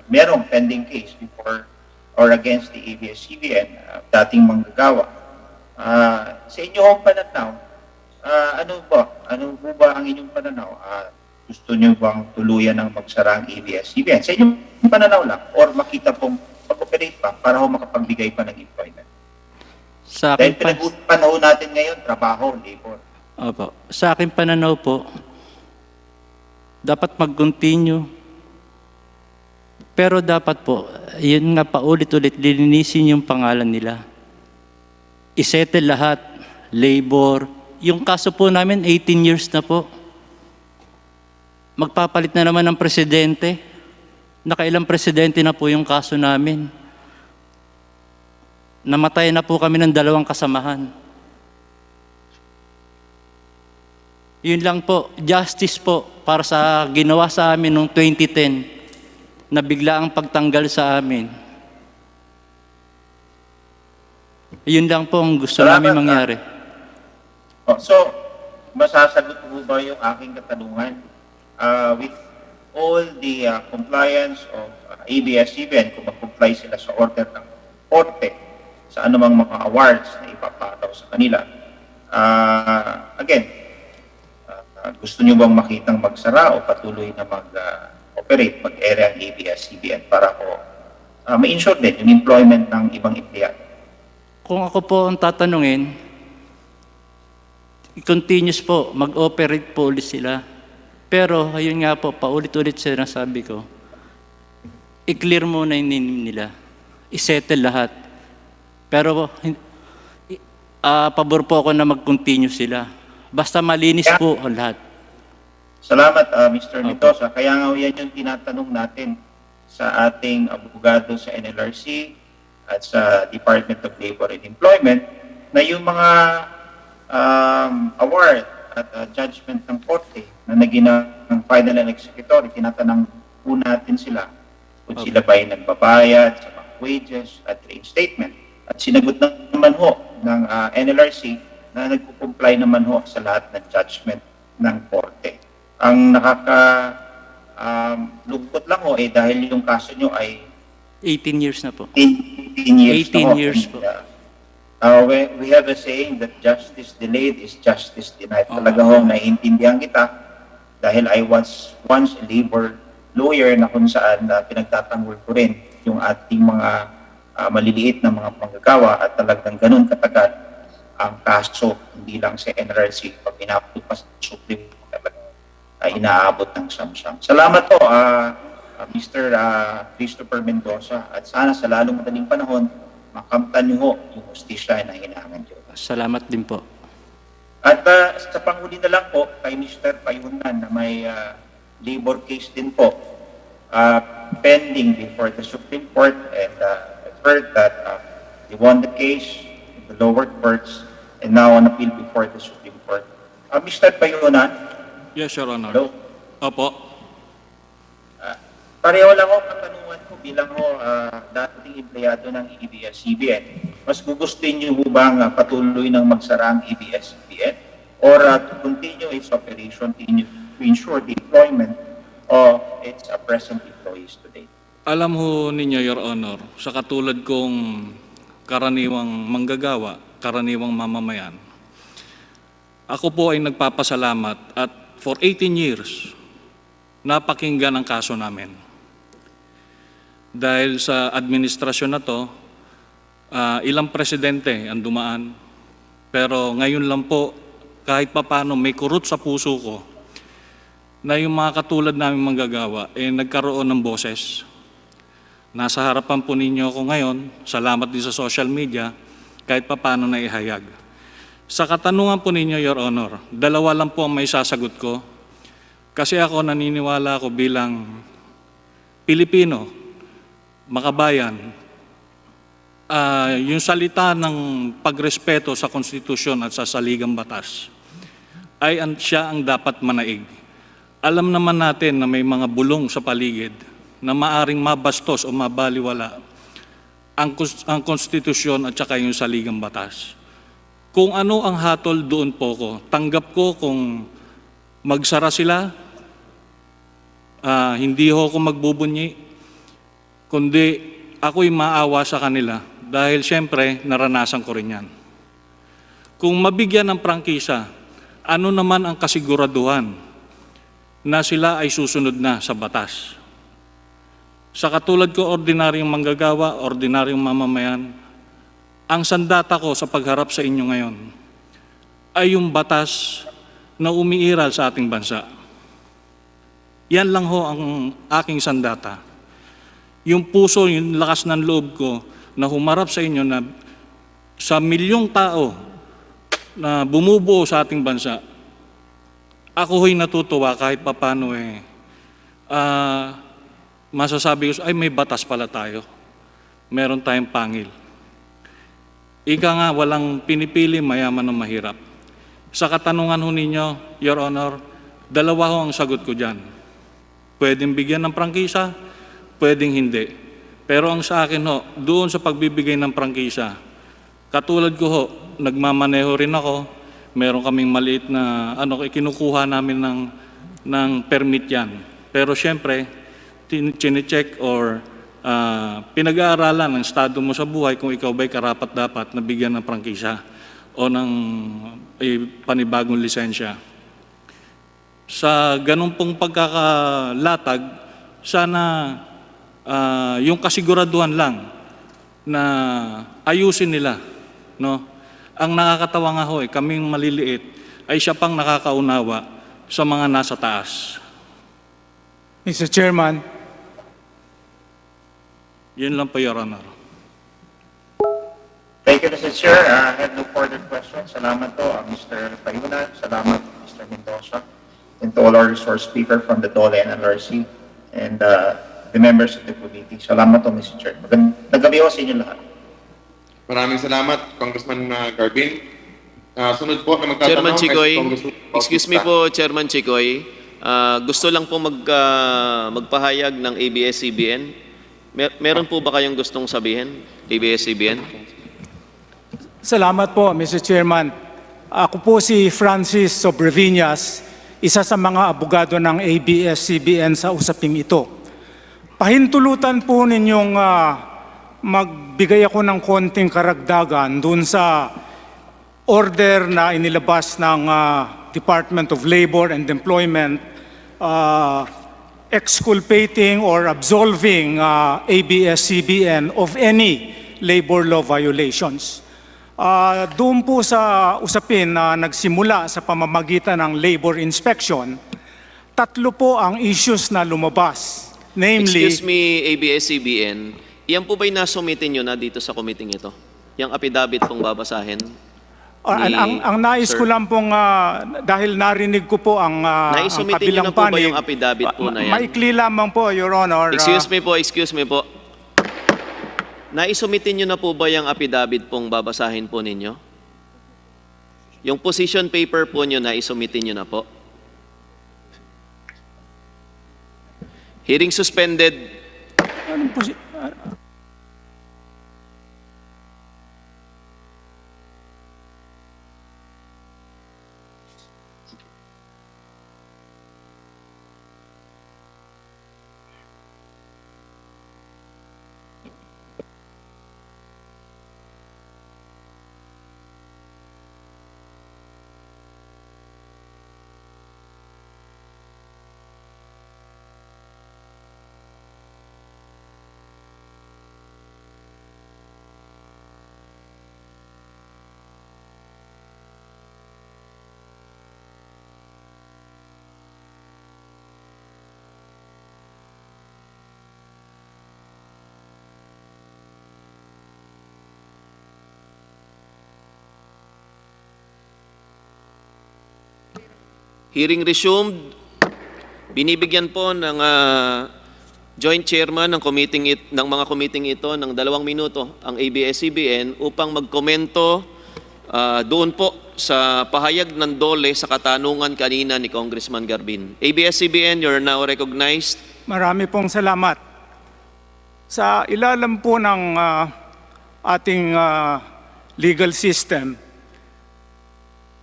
merong pending case before or against the ABS-CBN, dating manggagawa, sa inyong pananaw, ano po ba ang inyong pananaw? Gusto nyo bang tuluyan ng magsara ang ABS-CBN? Sa inyong pananaw lang, or makita pong mag-operate pa para ho makapagbigay pa ng employment? Sa Dahil akin pinag-panahon natin ngayon, trabaho, labor. Opo. Sa akin pananaw po, dapat mag-continue. Pero dapat po, yun nga paulit-ulit, lilinisin yung pangalan nila. Isettle lahat, labor. Yung kaso po namin, 18 years na po. Magpapalit na naman ng presidente. Nakailang presidente na po yung kaso namin. Namatay na po kami ng 2 kasamahan. Yun lang po, justice po para sa ginawa sa amin noong 2010 na bigla ang pagtanggal sa amin. Yun lang po ang gusto namin mangyari. So, masasagot po ba yung aking katanungan? With all the compliance of ABS-CBN, kung mag-comply sila sa order ng korte, sa anumang mga awards na ipapataw sa kanila. Again, gusto nyo bang makitang magsara o patuloy na mag-operate, mag-ere ang ABS-CBN para po ma-ensure din yung employment ng ibang empleyado? Kung ako po ang tatanungin, continuous po, mag-operate po ulit sila. Pero, ayun nga po, paulit-ulit sila sabi ko, i-clear muna yung nila. I-settle lahat. Pero, pabor po ako na mag-continue sila. Basta malinis po ang lahat. Salamat, Mr. Mendoza. Kaya nga yan yung tinatanong natin sa ating abogado sa NLRC at sa Department of Labor and Employment na yung mga award at judgment ng korte na naging ng final and executory, tinatanong po natin sila kung sila ba ay nagbabayad sa mga wages at reinstatement. At sinagot naman ho ng NLRC na nagpo-comply naman ho sa lahat ng judgment ng korte. Ang lungkot lang ho dahil yung kaso nyo ay 18 years na po. 18 years 18 na ho. years And, po. we have a saying that justice delayed is justice denied. Talaga ho, naiintindihan kita dahil I was once a labor lawyer na kung saan pinagtatanggol ko rin yung ating mga maliliit na mga manggagawa at talagang ganun katagal ang kaso, hindi lang sa NRC, pag inabot pa sa Supreme, talagang inaabot ng samsam. Salamat po, Mr. Christopher Mendoza, at sana sa lalong madaling panahon, makamtan niyo ho yung justisya na hinahangan niyo. Salamat din po. At sa panghuli na lang po, kay Mr. Payunan na may labor case din po, pending before the Supreme Court, and I've heard that they won the case in the lower courts and now on appeal before the Supreme Court. Mr. Payunan? Yes, Your Honor. Hello? Opo. Pareho lang ho, katanungan ko bilang ho dating empleyado ng ABS-CBN. Mas gugustuhin niyo ho bang patuloy ng magsara ang ABS-CBN or to continue its operation to ensure the employment of its present employees today? Alam ho ninyo, Your Honor, sa katulad kong karaniwang manggagawa, karaniwang mamamayan, ako po ay nagpapasalamat at for 18 years, napakinggan ang kaso namin. Dahil sa administrasyon na to, ilang presidente ang dumaan, pero ngayon lang po, kahit papano may kurot sa puso ko, na yung mga katulad namin manggagawa, nagkaroon ng boses. Nasa harapan po ninyo ako ngayon, salamat din sa social media, kahit papano na ihayag. Sa katanungan po ninyo, Your Honor, dalawa lang po ang may sasagot ko. Kasi ako naniniwala ako bilang Pilipino, makabayan, yung salita ng pagrespeto sa konstitusyon at sa saligang batas ay siya ang dapat manaig. Alam naman natin na may mga bulong sa paligid na maaring mabastos o mabaliwala ang konstitusyon at saka yung saligang batas. Kung ano ang hatol, doon po ko. Tanggap ko kung magsara sila, hindi ho ako magbubunyi, kundi ako'y maawa sa kanila dahil siyempre naranasan ko rin yan. Kung mabigyan ng prangkisa, ano naman ang kasiguraduhan na sila ay susunod na sa batas? Sa katulad ko, ordinaryong manggagawa, ordinaryong mamamayan, ang sandata ko sa pagharap sa inyo ngayon ay yung batas na umiiral sa ating bansa. Yan lang ho ang aking sandata. Yung puso, yung lakas ng loob ko na humarap sa inyo na sa milyong tao na bumubuo sa ating bansa, ako ho'y natutuwa kahit papano masasabi ko, ay may batas pala tayo. Meron tayong pangil. Ika nga, walang pinipili mayaman o mahirap. Sa katanungan ho ninyo, Your Honor, dalawa ho ang sagot ko dyan. Pwedeng bigyan ng prangkisa, pwedeng hindi. Pero ang sa akin ho, doon sa pagbibigay ng prangkisa, katulad ko ho, nagmamaneho rin ako, meron kaming maliit na, kinukuha namin ng permit yan. Pero siyempre, chine-check or pinag-aaralan ng estado mo sa buhay kung ikaw ba'y karapat-dapat na bigyan ng prangkisa o ng panibagong lisensya. Sa ganun pong pagkakalatag, sana yung kasiguraduhan lang na ayusin nila, no? Ang nakakatawa nga ho, kaming maliliit ay siya pang nakakaunawa sa mga nasa taas. Mr. Chairman, Yun lang po, Your Honor. Thank you, Mr. Chair. I have no further questions. Salamat po, Mr. Payunan. Salamat, Mr. Mendoza. And to all our resource speaker from the DOLE and NLRC and the members of the committee. Salamat po, Mr. Chair. Magandang gabi ho sa inyo lahat. Maraming salamat, Congressman Garbin. Sunod po na magtatanong Chairman Chicoy, ay Congressman excuse me Bautista. po, Chairman Chicoy. Gusto lang po magpahayag ng ABS-CBN. Meron po ba kayong gustong sabihin, ABS-CBN? salamat po, Mr. Chairman. Ako po si Francis Sobreviñas, isa sa mga abogado ng ABS-CBN sa usaping ito. Pahintulutan po ninyong magbigay ako ng konting karagdagan dun sa order na inilabas ng Department of Labor and Employment exculpating or absolving ABS-CBN of any labor law violations. Doon po sa usapin na nagsimula sa pamamagitan ng labor inspection, tatlo po ang issues na lumabas. Namely, Excuse me, ABS-CBN, yan po ba'y nasumitin nyo na dito sa committee ito? Yung affidavit pong babasahin? ang nais Sir. ko lang pong, dahil narinig ko po ang Naisumitin nyo kabilang na po ba panig, yung affidavit po na yan? maikli lamang po, Your Honor. Excuse me po. Naisumitin nyo na po ba yung affidavit pong babasahin po ninyo? Yung position paper po nyo, naisumitin nyo na po? Hearing suspended. Anong Hearing resumed. Binibigyan po ng joint chairman ng mga committee ito ng 2 minuto ang ABS-CBN upang magkomento doon po sa pahayag ng DOLE sa katanungan kanina ni Congressman Garbin. ABS-CBN, you're now recognized. Marami pong salamat. Sa ilalim po ng ating legal system,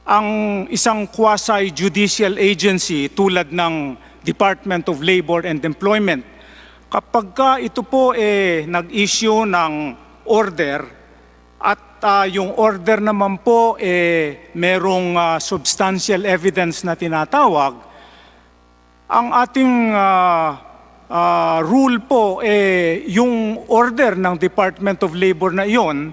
ang isang quasi-judicial agency tulad ng Department of Labor and Employment, kapag ito po nag-issue ng order at yung order naman po merong substantial evidence na tinatawag, ang ating rule po yung order ng Department of Labor na iyon,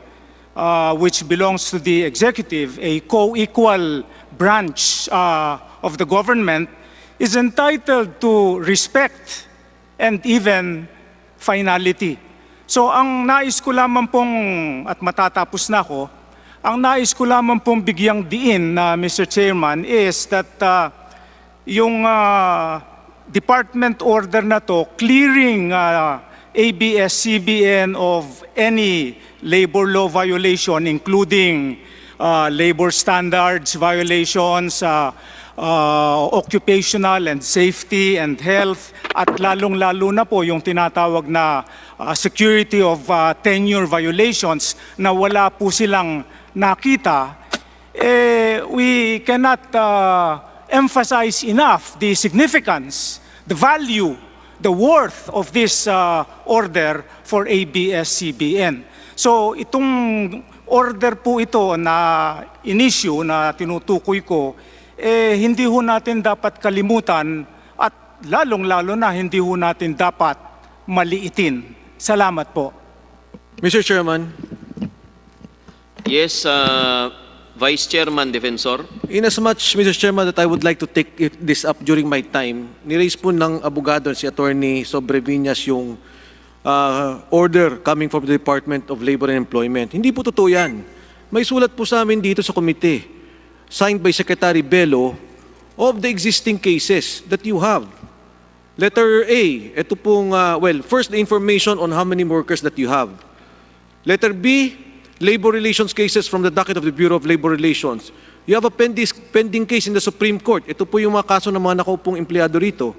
which belongs to the executive, a co-equal branch of the government, is entitled to respect and even finality. So ang nais ko lamang pong, at matatapos na ako, ang nais ko lamang pong bigyang diin, Mr. Chairman, is that yung department order na to clearing ABS-CBN of any labor law violation, including labor standards violations, occupational and safety and health, at lalong-lalo na po yung tinatawag na security of tenure violations na wala po silang nakita, we cannot emphasize enough the significance, the value, the worth of this order for ABS-CBN. So itong order po ito na in-issue na tinutukoy ko, hindi ho natin dapat kalimutan at lalong-lalo na hindi ho natin dapat maliitin. Salamat po. Mr. Chairman, Yes, Vice Chairman Defensor. in as much, Mr. Chairman, that I would like to take this up during my time, niraise po ng abogado si Attorney Sobreviñas yung order coming from the Department of Labor and Employment. Hindi po totoo yan. May sulat po sa amin dito sa komite, signed by Secretary Bello, of the existing cases that you have. Letter A, ito pong, first the information on how many workers that you have. Letter B, labor relations cases from the docket of the Bureau of Labor Relations. You have a pending case in the Supreme Court. Ito po yung mga kaso ng mga nakaupong empleyado rito.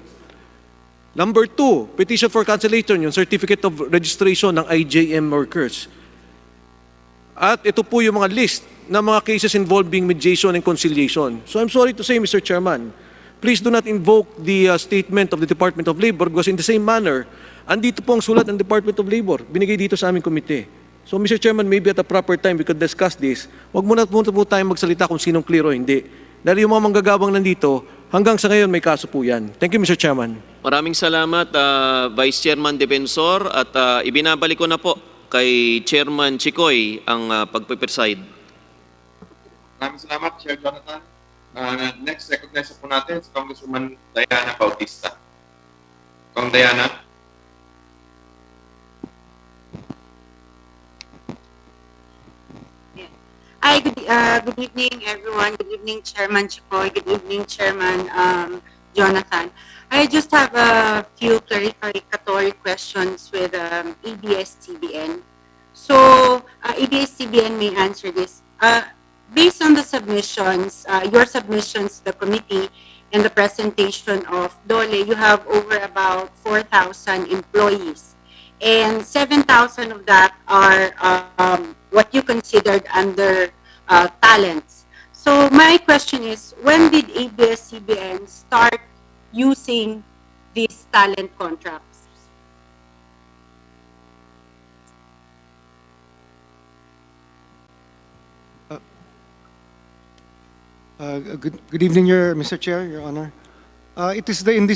Number 2, petition for cancellation, yung certificate of registration ng IJM workers. At ito po yung mga list ng mga cases involving mediation and conciliation. So I'm sorry to say, Mr. Chairman, please do not invoke the statement of the Department of Labor because in the same manner, andito po ang sulat ng Department of Labor, binigay dito sa aming komite. So Mr. Chairman, maybe at a proper time we could discuss this. Huwag muna po tayong magsalita kung sinong clear o hindi. Dahil yung mga manggagawang nandito, hanggang sa ngayon may kaso po yan. Thank you, Mr. Chairman. Maraming salamat, Vice Chairman Defensor, at ibinabalik ko na po kay Chairman Chikoy ang pagpe-preside. Maraming salamat, Chair Jonathan. Next, recognize po natin si Congresswoman Diana Bautista. Kong Diana. Hi, good evening, everyone. Good evening, Chairman Chicoy. Good evening, Chairman Jonathan. I just have a few clarificatory questions with ABS-CBN. So, ABS-CBN may answer this. Based on the submissions, your submissions to the committee and the presentation of DOLE, you have over about 4,000 employees. And 7,000 of that are what you considered under talents. So my question is, when did ABS-CBN start using these talent contracts? Good evening, Mr. Chair, Your Honor. It has been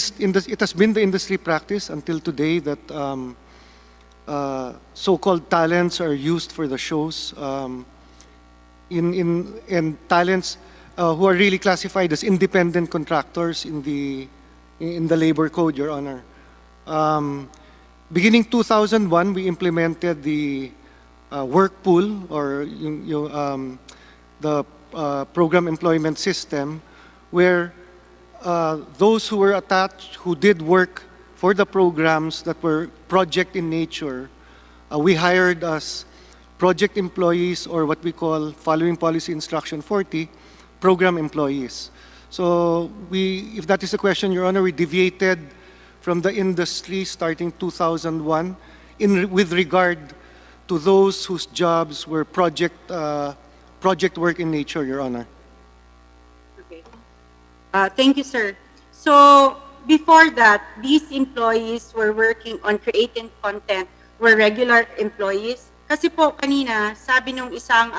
the industry practice until today that so-called talents are used for the shows. And talents who are really classified as independent contractors in the labor code, Your Honor. Beginning 2001, we implemented the work pool or the program employment system, where those who were attached, who did work for the programs that were project in nature, we hired as project employees, or what we call, following Policy Instruction 40, program employees. So if that is the question, Your Honor, we deviated from the industry starting 2001 with regard to those whose jobs were project work in nature, Your Honor. Okay. Thank you, sir. So before that, these employees were working on creating content, were regular employees. Kasi po kanina, sabi nung isang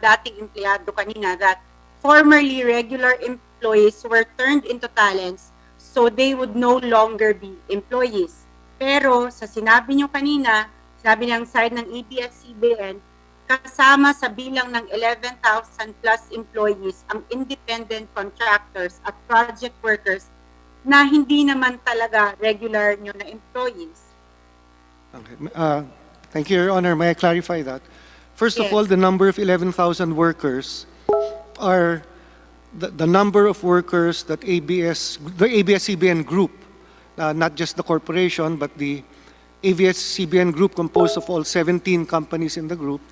dating empleyado kanina that formerly regular employees were turned into talents, so they would no longer be employees. Pero sa sinabi nyo kanina, sabi ng side ng ABS-CBN, kasama sa bilang ng 11,000 plus employees ang independent contractors at project workers na hindi naman talaga regular nyo na employees. Okay. Thank you, Your Honor. May I clarify that? First of Yes. all, the number of 11,000 workers are the number of workers that the ABS-CBN group, not just the corporation, but the ABS-CBN group composed of all 17 companies in the group.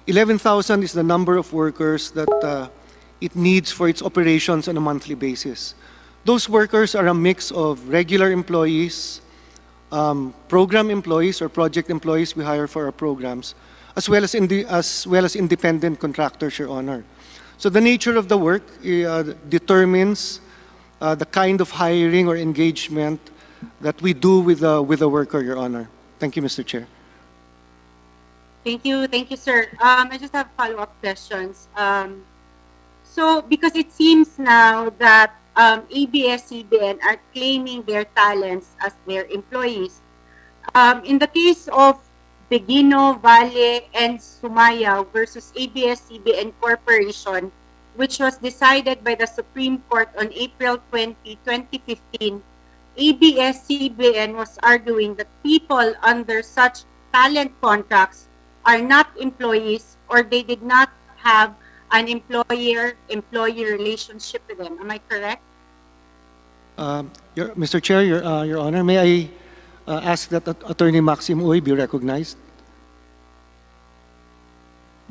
11,000 is the number of workers that it needs for its operations on a monthly basis. Those workers are a mix of regular employees, program employees or project employees we hire for our programs, as well as independent contractors, Your Honor. So the nature of the work determines the kind of hiring or engagement that we do with the worker, Your Honor. Thank you, Mr. Chair. Thank you, sir. I just have follow-up questions. So, because it seems now that ABS-CBN are claiming their talents as their employees. In the case of Begino, Valle, and Sumaya versus ABS-CBN Corporation, which was decided by the Supreme Court on April 20, 2015, ABS-CBN was arguing that people under such talent contracts are not employees or they did not have an employer-employee relationship with them. Am I correct? Mr. Chair, Your Honor, may I ask that Attorney Maxim Uy be recognized?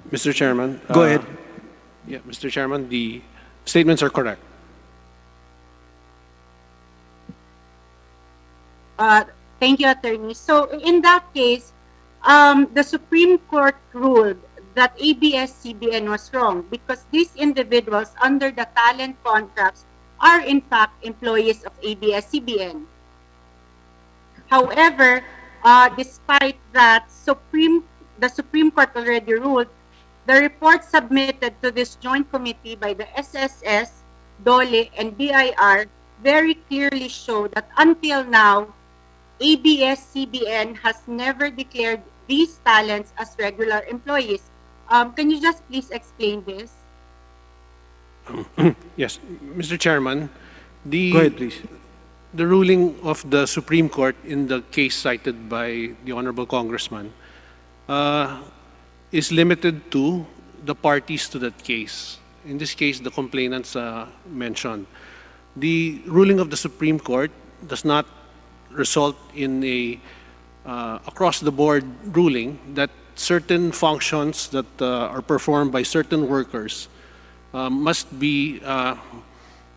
Mr. Chairman. Go ahead. Yeah, Mr. Chairman, the statements are correct. Thank you, Attorney. So in that case, the Supreme Court ruled that ABS-CBN was wrong because these individuals under the talent contracts are in fact employees of ABS-CBN. However, despite that, the Supreme Court already ruled, the report submitted to this joint committee by the SSS, DOLE, and BIR very clearly show that until now, ABS-CBN has never declared these talents as regular employees. Can you just please explain this? Yes, Mr. Chairman, Go ahead, please. the ruling of the Supreme Court in the case cited by the Honorable Congressman is limited to the parties to that case. In this case, the complainants mentioned. The ruling of the Supreme Court does not result in a across-the-board ruling that certain functions that are performed by certain workers must be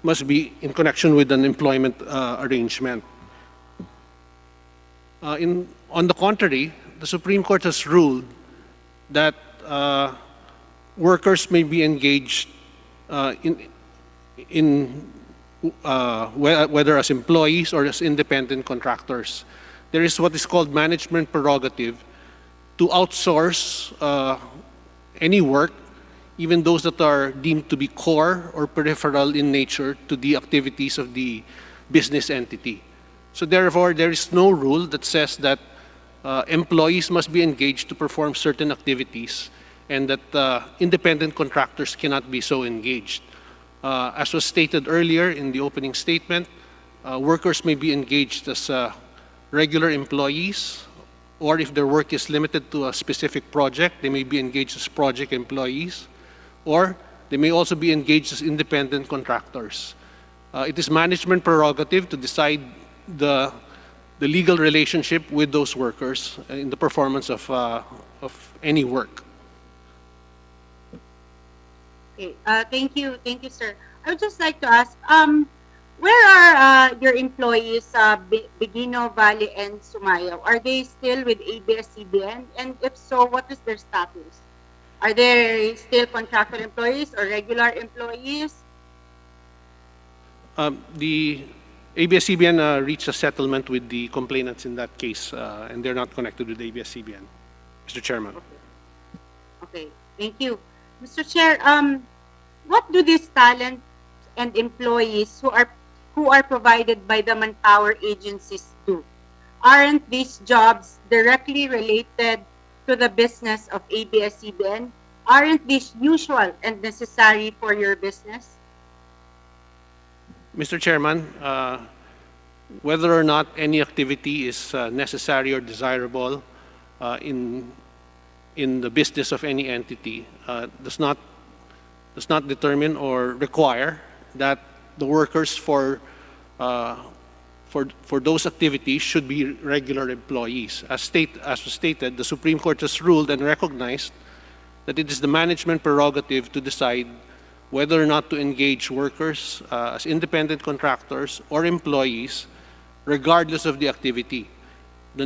in connection with an employment arrangement. On the contrary, the Supreme Court has ruled that workers may be engaged whether as employees or as independent contractors. There is what is called management prerogative to outsource any work, even those that are deemed to be core or peripheral in nature to the activities of the business entity. So therefore, there is no rule that says that employees must be engaged to perform certain activities and that independent contractors cannot be so engaged. As was stated earlier in the opening statement, workers may be engaged as regular employees, or if their work is limited to a specific project, they may be engaged as project employees, or they may also be engaged as independent contractors. It is management prerogative to decide the legal relationship with those workers in the performance of any work. Okay, thank you, sir. I would just like to ask, where are your employees, Begino, Valle, and Sumayaw? Are they still with ABS-CBN? And if so, what is their status? Are they still contractual employees or regular employees? The ABS-CBN reached a settlement with the complainants in that case, and they're not connected with ABS-CBN, Mr. Chairman. Okay, thank you. Mr. Chair, what do these talent and employees who are provided by the manpower agencies do? Aren't these jobs directly related to the business of ABS-CBN? Aren't these usual and necessary for your business? Mr. Chairman, whether or not any activity is necessary or desirable in the business of any entity does not determine or require that the workers for those activities should be regular employees. As was stated, the Supreme Court has ruled and recognized that it is the management prerogative to decide whether or not to engage workers as independent contractors or employees, regardless of the activity. The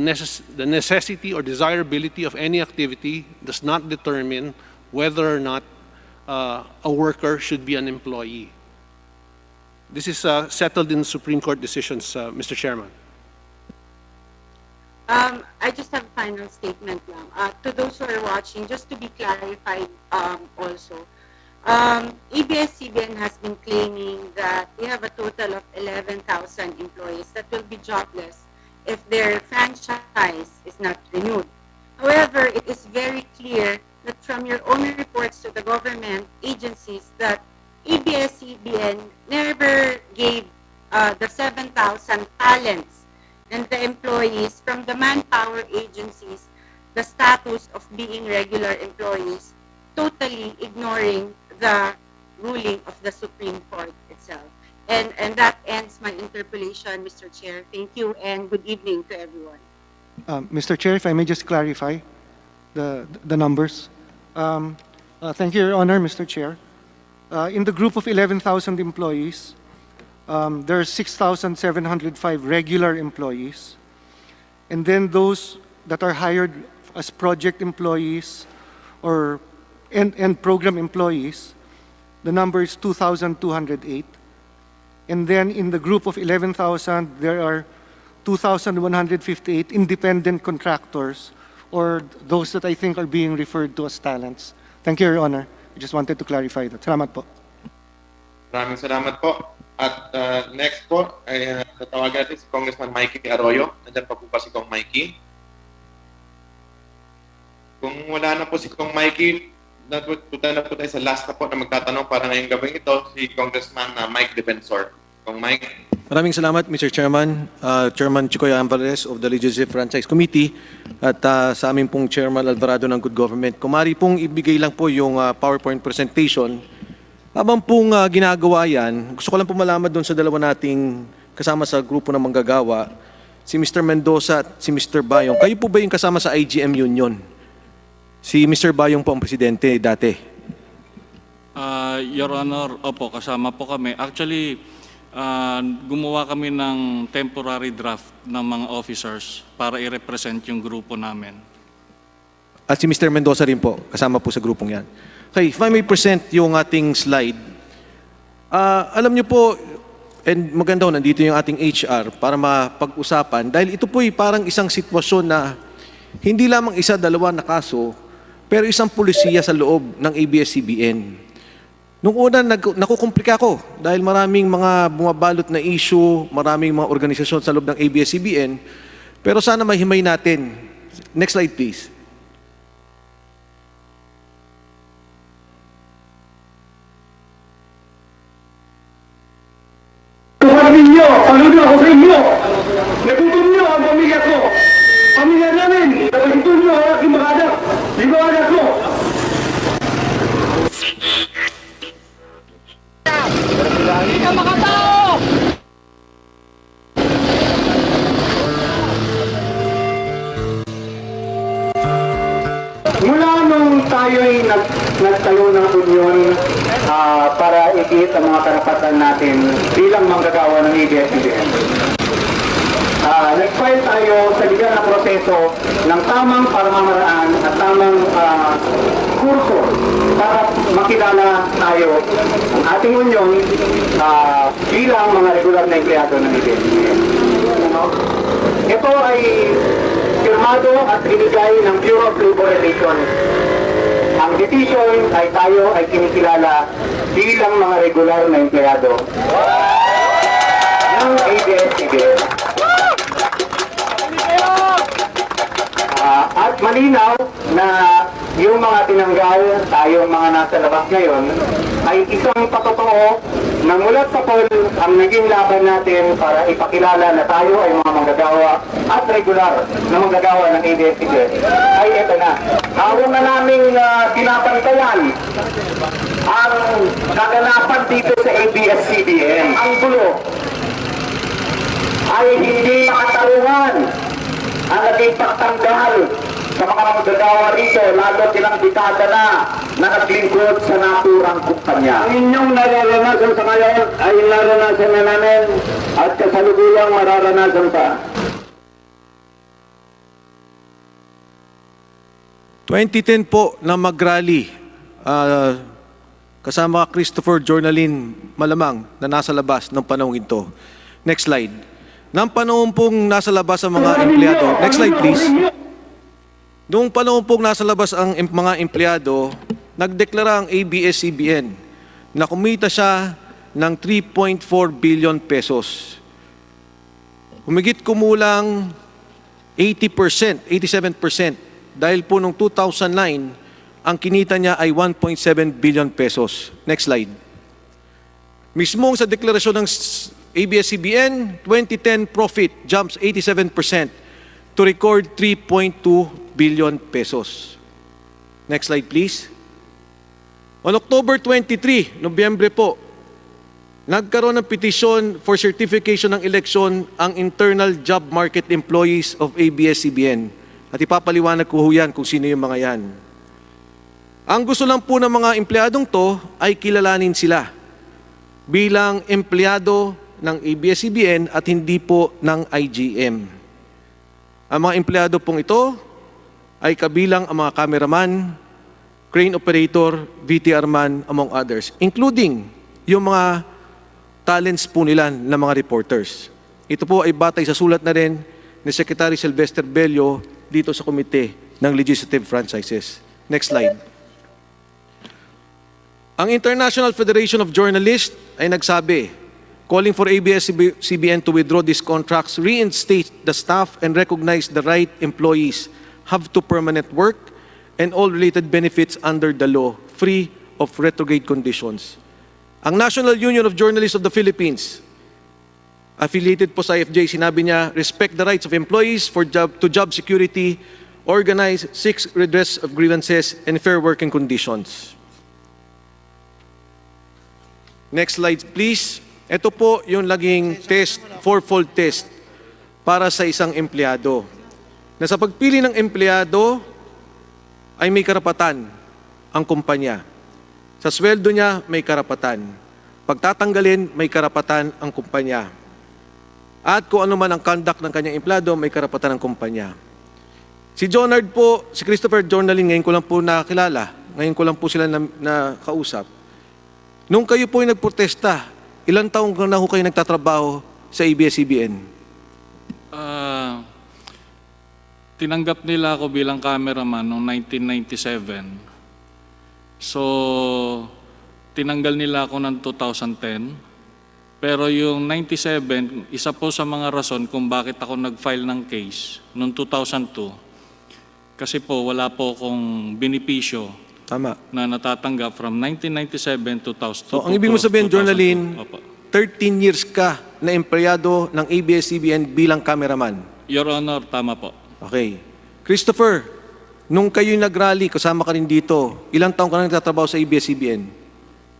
necessity or desirability of any activity does not determine whether or not a worker should be an employee. This is settled in Supreme Court decisions, Mr. Chairman. I just have a final statement lang. To those who are watching, just to be clarified also, ABS-CBN has been claiming that we have a total of 11,000 employees that will be jobless if their franchise is not renewed. However, it is very clear that from your own reports to the government agencies that ABS-CBN never gave the 7,000 talents and the employees from the manpower agencies the status of being regular employees, totally ignoring the ruling of the Supreme Court itself. And that ends my interpellation, Mr. Chair. Thank you and good evening to everyone. Mr. Chair, if I may just clarify the numbers. Thank you, Your Honor, Mr. Chair. In the group of 11,000 employees, there are 6,705 regular employees. And then those that are hired as project employees or and program employees, the number is 2,208. And then in the group of 11,000, there are 2,158 independent contractors, or those that I think are being referred to as talents. Thank you, Your Honor. I just wanted to clarify that. Salamat po. Maraming salamat po. At next po ay tatawagan natin si Congressman Mikey Arroyo. Nandiyan pa po ba si Kong Mikey? Kung wala na po si Kong Mikey, punta na po tayo sa last na po na magtatanong para ngayong gabing ito, si Congressman Mike Defensor. Kong Mike. Maraming salamat, Mr. Chairman. Chairman Chicoy Alvarez of the Legislative Franchise Committee at sa aming pong Chairman Alvarado ng Good Government. Kumari pong ibigay lang po yung PowerPoint presentation. Habang pong ginagawa yan, gusto ko lang po malaman doon sa dalawa nating kasama sa grupo ng manggagawa, si Mr. Mendoza at si Mr. Bayong. Kayo po ba yung kasama sa IGM Union? Si Mr. Bayong po ang presidente dati. Your Honor, opo, kasama po kami. Actually, gumawa kami ng temporary draft ng mga officers para i-represent yung grupo namin. At si Mr. Mendoza rin po, kasama po sa grupong yan. Okay, if I may present yung ating slide. Alam niyo po, and maganda ho, nandito yung ating HR para mapag-usapan. Dahil ito po ay parang isang sitwasyon na hindi lamang isa, dalawa na kaso, pero isang pulisiya sa loob ng ABS-CBN. Nung una, nakukumplika ako dahil maraming mga bumabalot na issue, maraming mga organisasyon sa loob ng ABS-CBN, pero sana mahimay natin. Next slide, please. Tuhan ninyo, panulo ako sa inyo. Nagutom nyo ang pamilya ko. Pamilya namin, nagutom nyo ang aking mga anak. Di ba anak ko? Hindi ka makatao! Mula nung tayo'y nagtayo ng union para igiit ang mga karapatan natin bilang manggagawa ng ABS-CBN. Nag-file tayo sa legal na proseso ng tamang pamamaraan at tamang kurso para makilala tayo ang ating union bilang mga regular na empleyado ng ABS-CBN. Ito ay firmado at binigay ng Bureau of Labor Relations. Ang decision ay tayo ay kinikilala bilang mga regular na empleyado ng ABS-CBN. At malinaw na yung mga tinanggal, tayong mga nasa labas ngayon, ay isang patotoo na mulat sa poll ang naging laban natin para ipakilala na tayo ay mga manggagawa at regular na manggagawa ng ABS-CBN ay ito na. Hawag na naming pinapantayan ang kaganapan dito sa ABS-CBN. Ang gulo ay hindi makatarungan ang naging pagtanggal sa mga manggagawa rito, lalo ilang dekada na naglingkod sa naturang kumpanya. Ang inyong nararanasan sa ngayon ay naranasan na namin at kasalukuyang mararanasan pa. 2010 po na mag-rally, kasama ka Christopher Jornalin Malamang na nasa labas ng panahon ito. Next slide. Nang panahon pong nasa labas ang mga empleyado. Next slide please. Noong panahon pong nasa labas ang mga empleyado, nagdeklara ang ABS-CBN na kumita siya ng 3.4 billion pesos. Humigit kumulang 80%, 87%, dahil po noong 2009, ang kinita niya ay 1.7 billion pesos. Next slide. Mismong sa deklarasyon ng ABS-CBN, 2010 profit jumps 87% to record 3.2 billion pesos. Next slide, please. On October 23, Nobyembre po, nagkaroon ng petition for certification ng eleksyon ang internal job market employees of ABS-CBN. At ipapaliwanag ko yan kung sino yung mga yan. Ang gusto lang po ng mga empleyadong to ay kilalanin sila bilang empleyado ng ABS-CBN at hindi po ng IGM. Ang mga empleyado pong ito ay kabilang ang mga cameraman, crane operator, VTR man, among others, including yung mga talents po nila ng mga reporters. Ito po ay batay sa sulat na rin ni Secretary Sylvester Bello dito sa Komite ng Legislative Franchises. Next slide. Ang International Federation of Journalists ay nagsabi, calling for ABS-CBN to withdraw these contracts, reinstate the staff, and recognize the right employees have to permanent work and all related benefits under the law, free of retrograde conditions. Ang National Union of Journalists of the Philippines, affiliated po sa IFJ, sinabi niya, respect the rights of employees to job security, organize, seek redress of grievances, and fair working conditions. Next slide, please. Ito po yung laging test, fourfold test para sa isang empleyado. Na sa pagpili ng empleyado ay may karapatan ang kumpanya. Sa sweldo niya, may karapatan. Pagtatanggalin, may karapatan ang kumpanya. At kung ano man ang conduct ng kanyang empleyado, may karapatan ang kumpanya. Si Jonard po, si Christopher Jornalin, ngayon ko lang po nakilala. Ngayon ko lang po sila nakausap. Nung kayo po ay nagprotesta, ilang taong na ho kayo nagtatrabaho sa ABS-CBN? Tinanggap nila ako bilang cameraman noong 1997. So, tinanggal nila ako ng 2010. Pero yung 97, isa po sa mga rason kung bakit ako nag-file ng case noong 2002. Kasi po, wala po akong benepisyo na natatanggap from 1997 to 2002. So, ang ibig mo sabihin, Jornalin, 13 years ka na empleyado ng ABS-CBN bilang cameraman. Your Honor, tama po. Okay. Christopher, nung kayo nag-rally, kasama ka rin dito, ilang taong ka na nagtatrabaho sa ABS-CBN?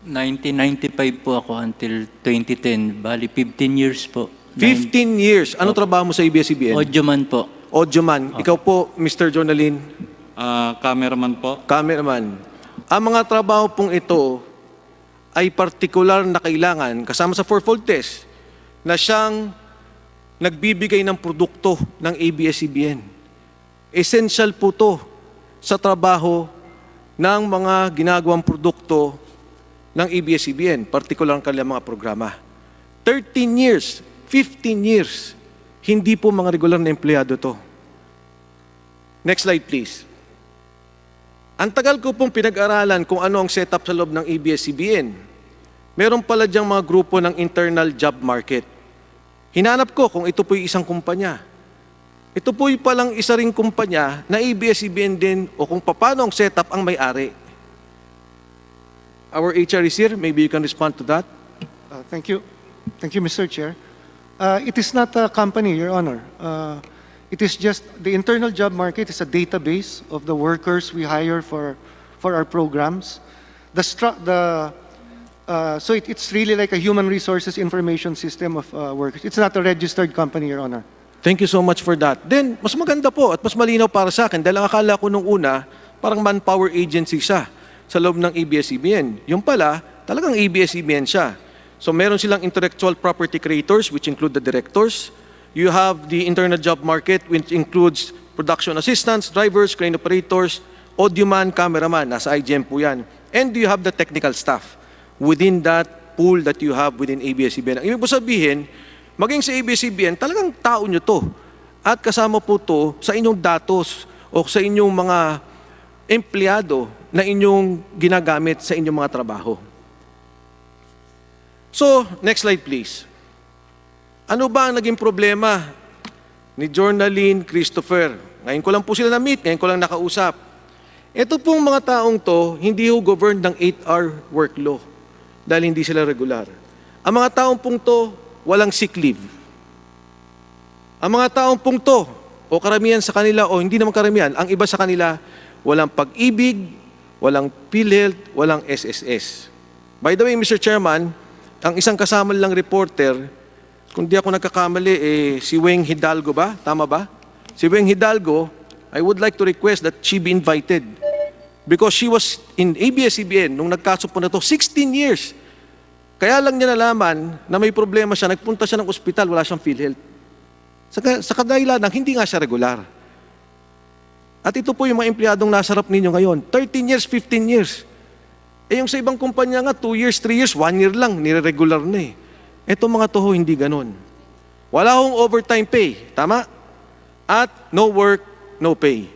1995 po ako until 2010. Bali, 15 years po. 15 years. Ano trabaho mo sa ABS-CBN? Audioman po. Audioman. Ikaw po, Mr. Jonalin? Cameraman po. Cameraman. Ang mga trabaho pong ito ay partikular na kailangan, kasama sa fourfold test, na siyang nagbibigay ng produkto ng ABS-CBN. Essential po to sa trabaho ng mga ginagawang produkto ng ABS-CBN, partikular ang kanilang mga programa. 13 years, 15 years, hindi po mga regular na empleyado to. Next slide, please. Ang tagal ko pong pinag-aralan kung ano ang setup sa loob ng ABS-CBN. Meron pala diyang mga grupo ng internal job market. Hinanap ko kung ito po'y isang kumpanya. Ito po'y palang isa ring kumpanya na ABS-CBN din o kung paano ang setup ang may-ari. Our HR is here. Maybe you can respond to that. Thank you. Thank you, Mr. Chair. It is not a company, Your Honor. It is just the internal job market is a database of the workers we hire for our programs. So it's really like a human resources information system of workers. It's not a registered company, Your Honor. Thank you so much for that. Then, mas maganda po at mas malinaw para sa akin dahil ang akala ko nung una, parang manpower agency siya sa loob ng ABS-CBN. Yung pala, talagang ABS-CBN siya. So meron silang intellectual property creators, which include the directors. You have the internal job market, which includes production assistants, drivers, crane operators, audioman, cameraman. Nasa IGM po yan. And you have the technical staff within that pool that you have within ABS-CBN. Ang ibig po sabihin, maging sa ABS-CBN, talagang tao nyo to. At kasama po to sa inyong datos o sa inyong mga empleyado na inyong ginagamit sa inyong mga trabaho. So, next slide please. Ano ba ang naging problema ni Jornaline Christopher? Ngayon ko lang po sila na-meet, ngayon ko lang nakausap. Ito pong mga taong to, hindi ho governed ng 8-hour work law dahil hindi sila regular. Ang mga taong pong to, walang sick leave. Ang mga taong pong to, o karamihan sa kanila, o hindi naman karamihan, ang iba sa kanila, walang pag-ibig, walang PhilHealth, walang SSS. By the way, Mr. Chairman, ang isang kasama lang reporter, kung di ako nagkakamali, si Weng Hidalgo ba? Tama ba? Si Weng Hidalgo, I would like to request that she be invited. Because she was in ABS-CBN nung nagkaso po na to, 16 years. Kaya lang niya nalaman na may problema siya, nagpunta siya ng ospital, wala siyang PhilHealth. Sa kadahilan ng hindi nga siya regular. At ito po yung mga empleyadong nasa harap ninyo ngayon, 13 years, 15 years. Yung sa ibang kumpanya nga, 2 years, 3 years, 1 year lang, nire-regular na eh. Ito mga toho, hindi ganon. Wala hong overtime pay, tama? At no work, no pay.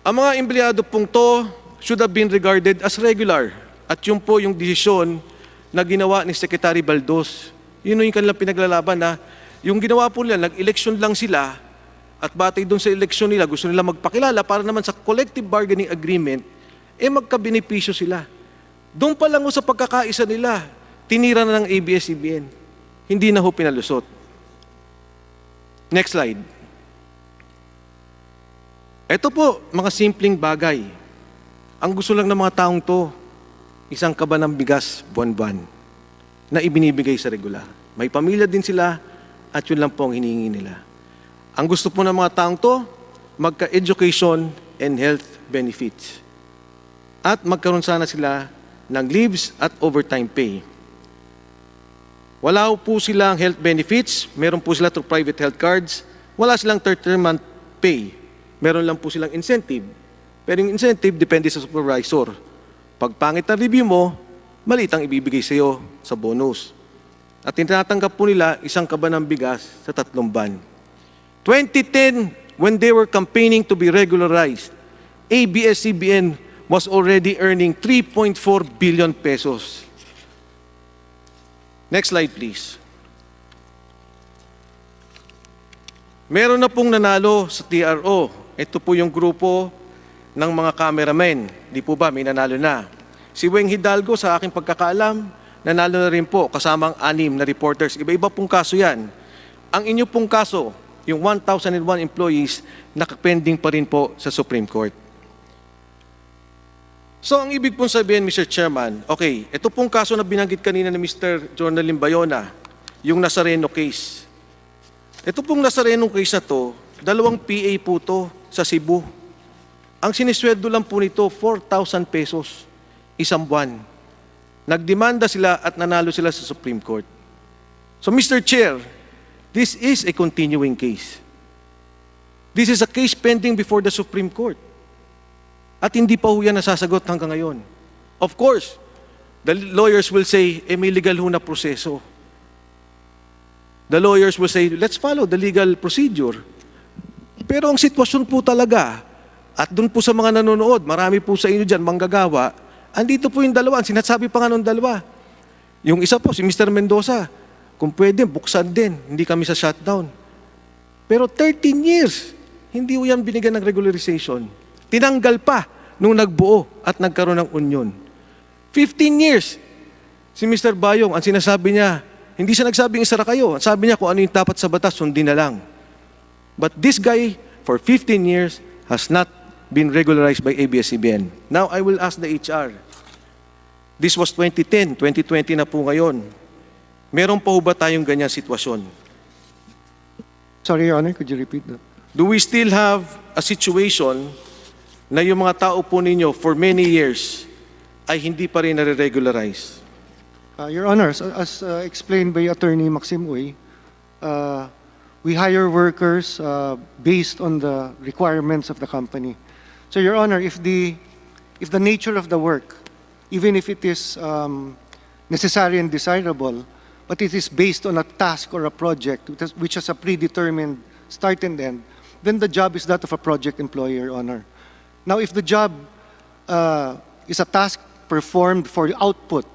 Ang mga empleyado pong to should have been regarded as regular. At yun po yung desisyon na ginawa ni Secretary Baldos. Yun yung kanilang pinaglalaban na yung ginawa po nila, nag-election lang sila at batay doon sa eleksyon nila, gusto nila magpakilala para naman sa collective bargaining agreement, magkabenepisyo sila. Doon pa lang sa pagkakaisa nila, tinira na ng ABS-CBN. Hindi na ho pinalusot. Next slide. Ito po, mga simpleng bagay. Ang gusto lang ng mga taong to, isang kaba ng bigas buwan-buwan na ibinibigay sa regular. May pamilya din sila at yun lang po ang hinihingi nila. Ang gusto po ng mga taong to, magka-education and health benefits. At magkaroon sana sila ng leaves at overtime pay. Wala po silang health benefits, meron po sila through private health cards, wala silang 13-month pay, meron lang po silang incentive. Pero yung incentive depende sa supervisor. Pag pangit na review mo, maliit ang ibibigay sa iyo sa bonus. At tinatanggap po nila isang kaba ng bigas sa 3 buwan. 2010, when they were campaigning to be regularized, ABS-CBN was already earning 3.4 billion pesos. Next slide, please. Meron na pong nanalo sa TRO. Ito po yung grupo ng mga cameramen. Di po ba, may nanalo na. Si Weng Hidalgo, sa aking pagkakaalam, nanalo na rin po kasamang 6 na reporters. Iba-iba pong kaso yan. Ang inyo pong kaso, yung 1,001 employees, nakapending pa rin po sa Supreme Court. So, ang ibig pong sabihin, Mr. Chairman, okay, ito pong kaso na binanggit kanina ni Mr. Jornaline Bayona, yung Nazareno case. Ito pong Nazareno case na to, 2 PA po to sa Cebu. Ang sinisweldo lang po nito, 4,000 pesos, isang buwan. Nagdemanda sila at nanalo sila sa Supreme Court. So, Mr. Chair, this is a continuing case. This is a case pending before the Supreme Court. At hindi pa ho yan nasasagot hanggang ngayon. Of course, the lawyers will say, may legal ho na proseso. The lawyers will say, let's follow the legal procedure. Pero ang sitwasyon po talaga, at dun po sa mga nanonood, marami po sa inyo dyan, manggagawa, andito po yung dalawa, ang sinasabi pa nga ng dalawa. Yung isa po, si Mr. Mendoza, kung pwede, buksan din, hindi kami sa shutdown. Pero 13 years, hindi ho yan binigyan ng regularization. Tinanggal pa nung nagbuo at nagkaroon ng union. 15 years, si Mr. Bayong, ang sinasabi niya, hindi siya nagsabing isara kayo. Sabi niya kung ano yung dapat sa batas, sundin na lang. But this guy, for 15 years, has not been regularized by ABS-CBN. Now, I will ask the HR. This was 2010, 2020 na po ngayon. Meron pa ba tayong ganyang sitwasyon? Sorry, Your Honor, could you repeat that? Do we still have a situation na yung mga tao po ninyo for many years ay hindi pa rin nare-regularize? Your Honor, as explained by Attorney Maxim Uy, we hire workers based on the requirements of the company. So, Your Honor, if the nature of the work, even if it is necessary and desirable, but it is based on a task or a project which has a predetermined start and end, then the job is that of a project employee, Your Honor. Now, if the job is a task performed for output,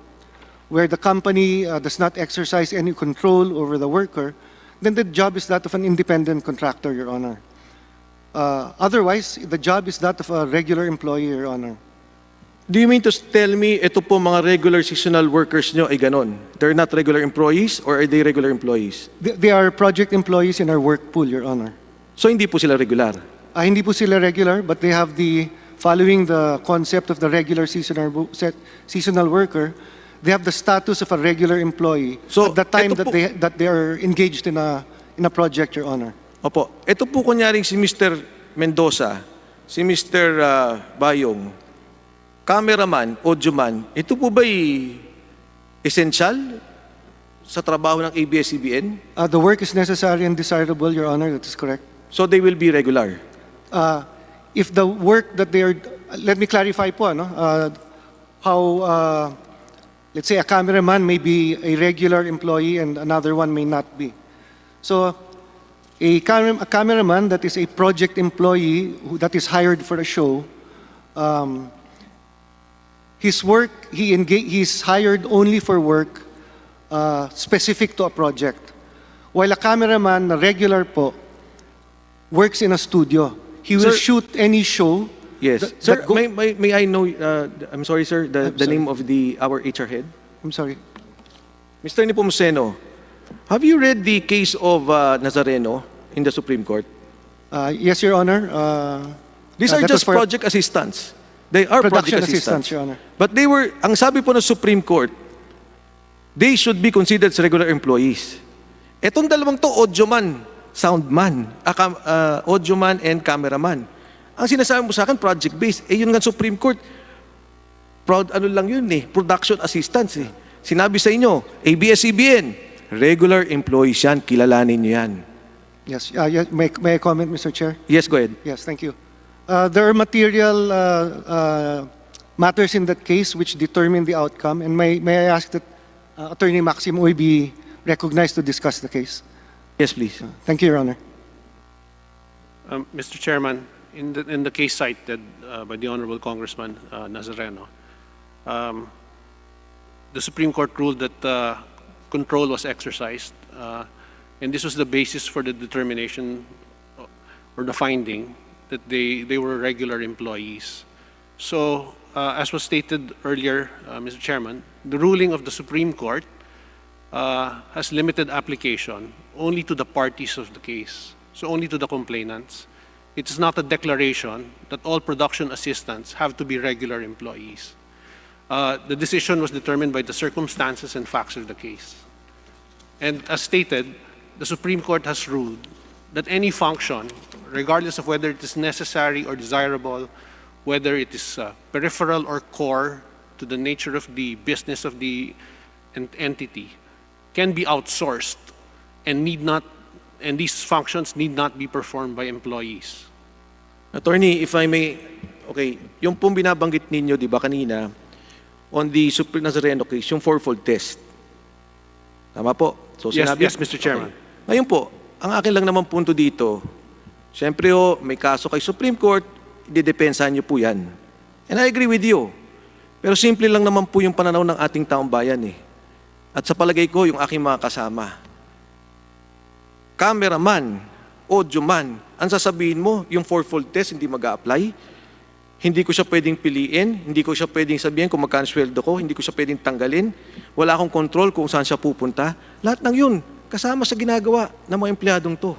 where the company does not exercise any control over the worker, then the job is that of an independent contractor, Your Honor. Otherwise, the job is that of a regular employee, Your Honor. Do you mean to tell me ito po mga regular seasonal workers nyo ay ganon? They're not regular employees or are they regular employees? They are project employees in our work pool, Your Honor. So hindi po sila regular? Hindi po sila regular, but they have following the concept of the regular seasonal worker, they have the status of a regular employee So, at the time ito that they are engaged in a project, Your Honor. Opo. Ito po kunyaring si Mr. Mendoza, si Mr. Bayong, cameraman, audioman, ito po ba'y essential sa trabaho ng ABS-CBN? The work is necessary and desirable, Your Honor, that is correct. So they will be regular? If the work that they are, let me clarify po, how, let's say a cameraman may be a regular employee and another one may not be. So a cameraman that is a project employee that is hired for a show, his work, he's hired only for work specific to a project. While a cameraman, na regular po, works in a studio. He will shoot any show. Yes. Sir, may I know, I'm sorry sir, the name of our HR head? I'm sorry. Mr. Nepomuceno, have you read the case of Nazareno in the Supreme Court? Yes, Your Honor. These are just project assistants. They are Production project assistants. Your Honor. But they were, ang sabi po ng Supreme Court, they should be considered as regular employees. Etong dalawang to, audioman, soundman, audioman and cameraman. Ang sinasabi mo sa akin, project-based. Yun nga Supreme Court, ano lang yun production assistants Sinabi sa inyo, ABS-CBN, regular employees yan, kilalanin nyo yan. Yes, may I comment, Mr. Chair? Yes, go ahead. Yes, thank you. There are material matters in that case which determine the outcome, and may I ask that Attorney Maxim will be recognized to discuss the case? Yes, please. Thank you, Your Honor. Mr. Chairman, in the case cited by the Honorable Congressman Nazareno, the Supreme Court ruled that control was exercised, and this was the basis for the determination or the finding that they were regular employees. So, as was stated earlier, Mr. Chairman, the ruling of the Supreme Court has limited application only to the parties of the case, so only to the complainants. It is not a declaration that all production assistants have to be regular employees. The decision was determined by the circumstances and facts of the case. And as stated, the Supreme Court has ruled that any function, regardless of whether it is necessary or desirable, whether it is peripheral or core to the nature of the business of the entity, can be outsourced and these functions need not be performed by employees. Attorney, if I may, okay, yung pong binabanggit ninyo, di ba kanina, on the Supreme Nazareno case, yung fourfold test. Tama po? So, Yes, sinabi, yes, Mr. Chairman. Okay. Ngayon po, ang akin lang naman punto dito, siyempre may kaso kay Supreme Court, didepensahan niyo po yan. And I agree with you. Pero simple lang naman po yung pananaw ng ating taong bayan At sa palagay ko, yung aking mga kasama, cameraman, audioman, ang sasabihin mo, yung fourfold test hindi mag-a-apply, hindi ko siya pwedeng piliin, hindi ko siya pwedeng sabihin kung magkano sweldo ko, hindi ko siya pwedeng tanggalin, wala akong control kung saan siya pupunta. Lahat ng yun, kasama sa ginagawa ng mga empleyadong to.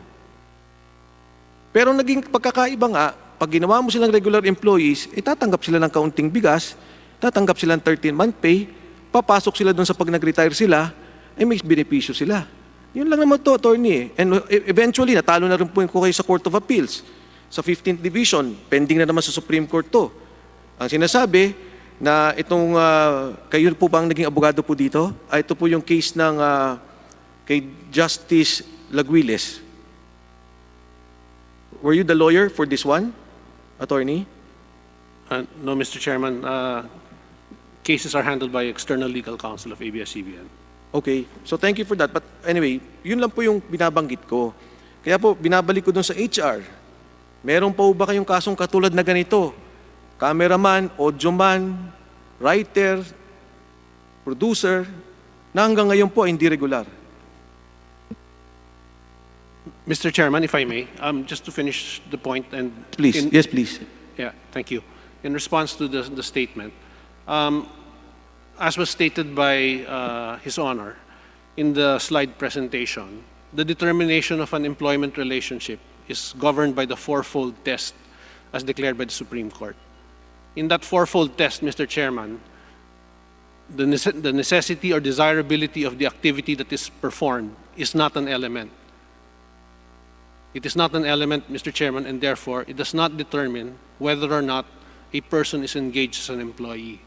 Pero naging pagkakaiba nga, pag ginawa mo silang regular employees, tatanggap sila ng kaunting bigas, tatanggap sila ng 13-month pay, papasok sila doon sa pag nag-retire sila, may benepisyo sila. Yun lang naman to, attorney. And eventually, natalo na rin po kayo sa Court of Appeals. Sa 15th Division, pending na naman sa Supreme Court to. Ang sinasabi na itong, kayo po bang naging abogado po dito? Ito po yung case ng kay Justice Laguiles. Were you the lawyer for this one, attorney? No, Mr. Chairman. Cases are handled by external legal counsel of ABS-CBN. Okay. So thank you for that. But anyway, yun lang po yung binabanggit ko. Kaya po, binabalik ko dun sa HR. Meron pa ba kayong kasong katulad na ganito? Cameraman, audioman, writer, producer, na hanggang ngayon po hindi regular. Mr. Chairman, if I may, just to finish the point and... Please, yes please. Yeah, thank you. In response to the statement, as was stated by His Honor in the slide presentation, the determination of an employment relationship is governed by the fourfold test as declared by the Supreme Court. In that fourfold test, Mr. Chairman, the necessity or desirability of the activity that is performed is not an element. It is not an element, Mr. Chairman, and therefore it does not determine whether or not a person is engaged as an employee.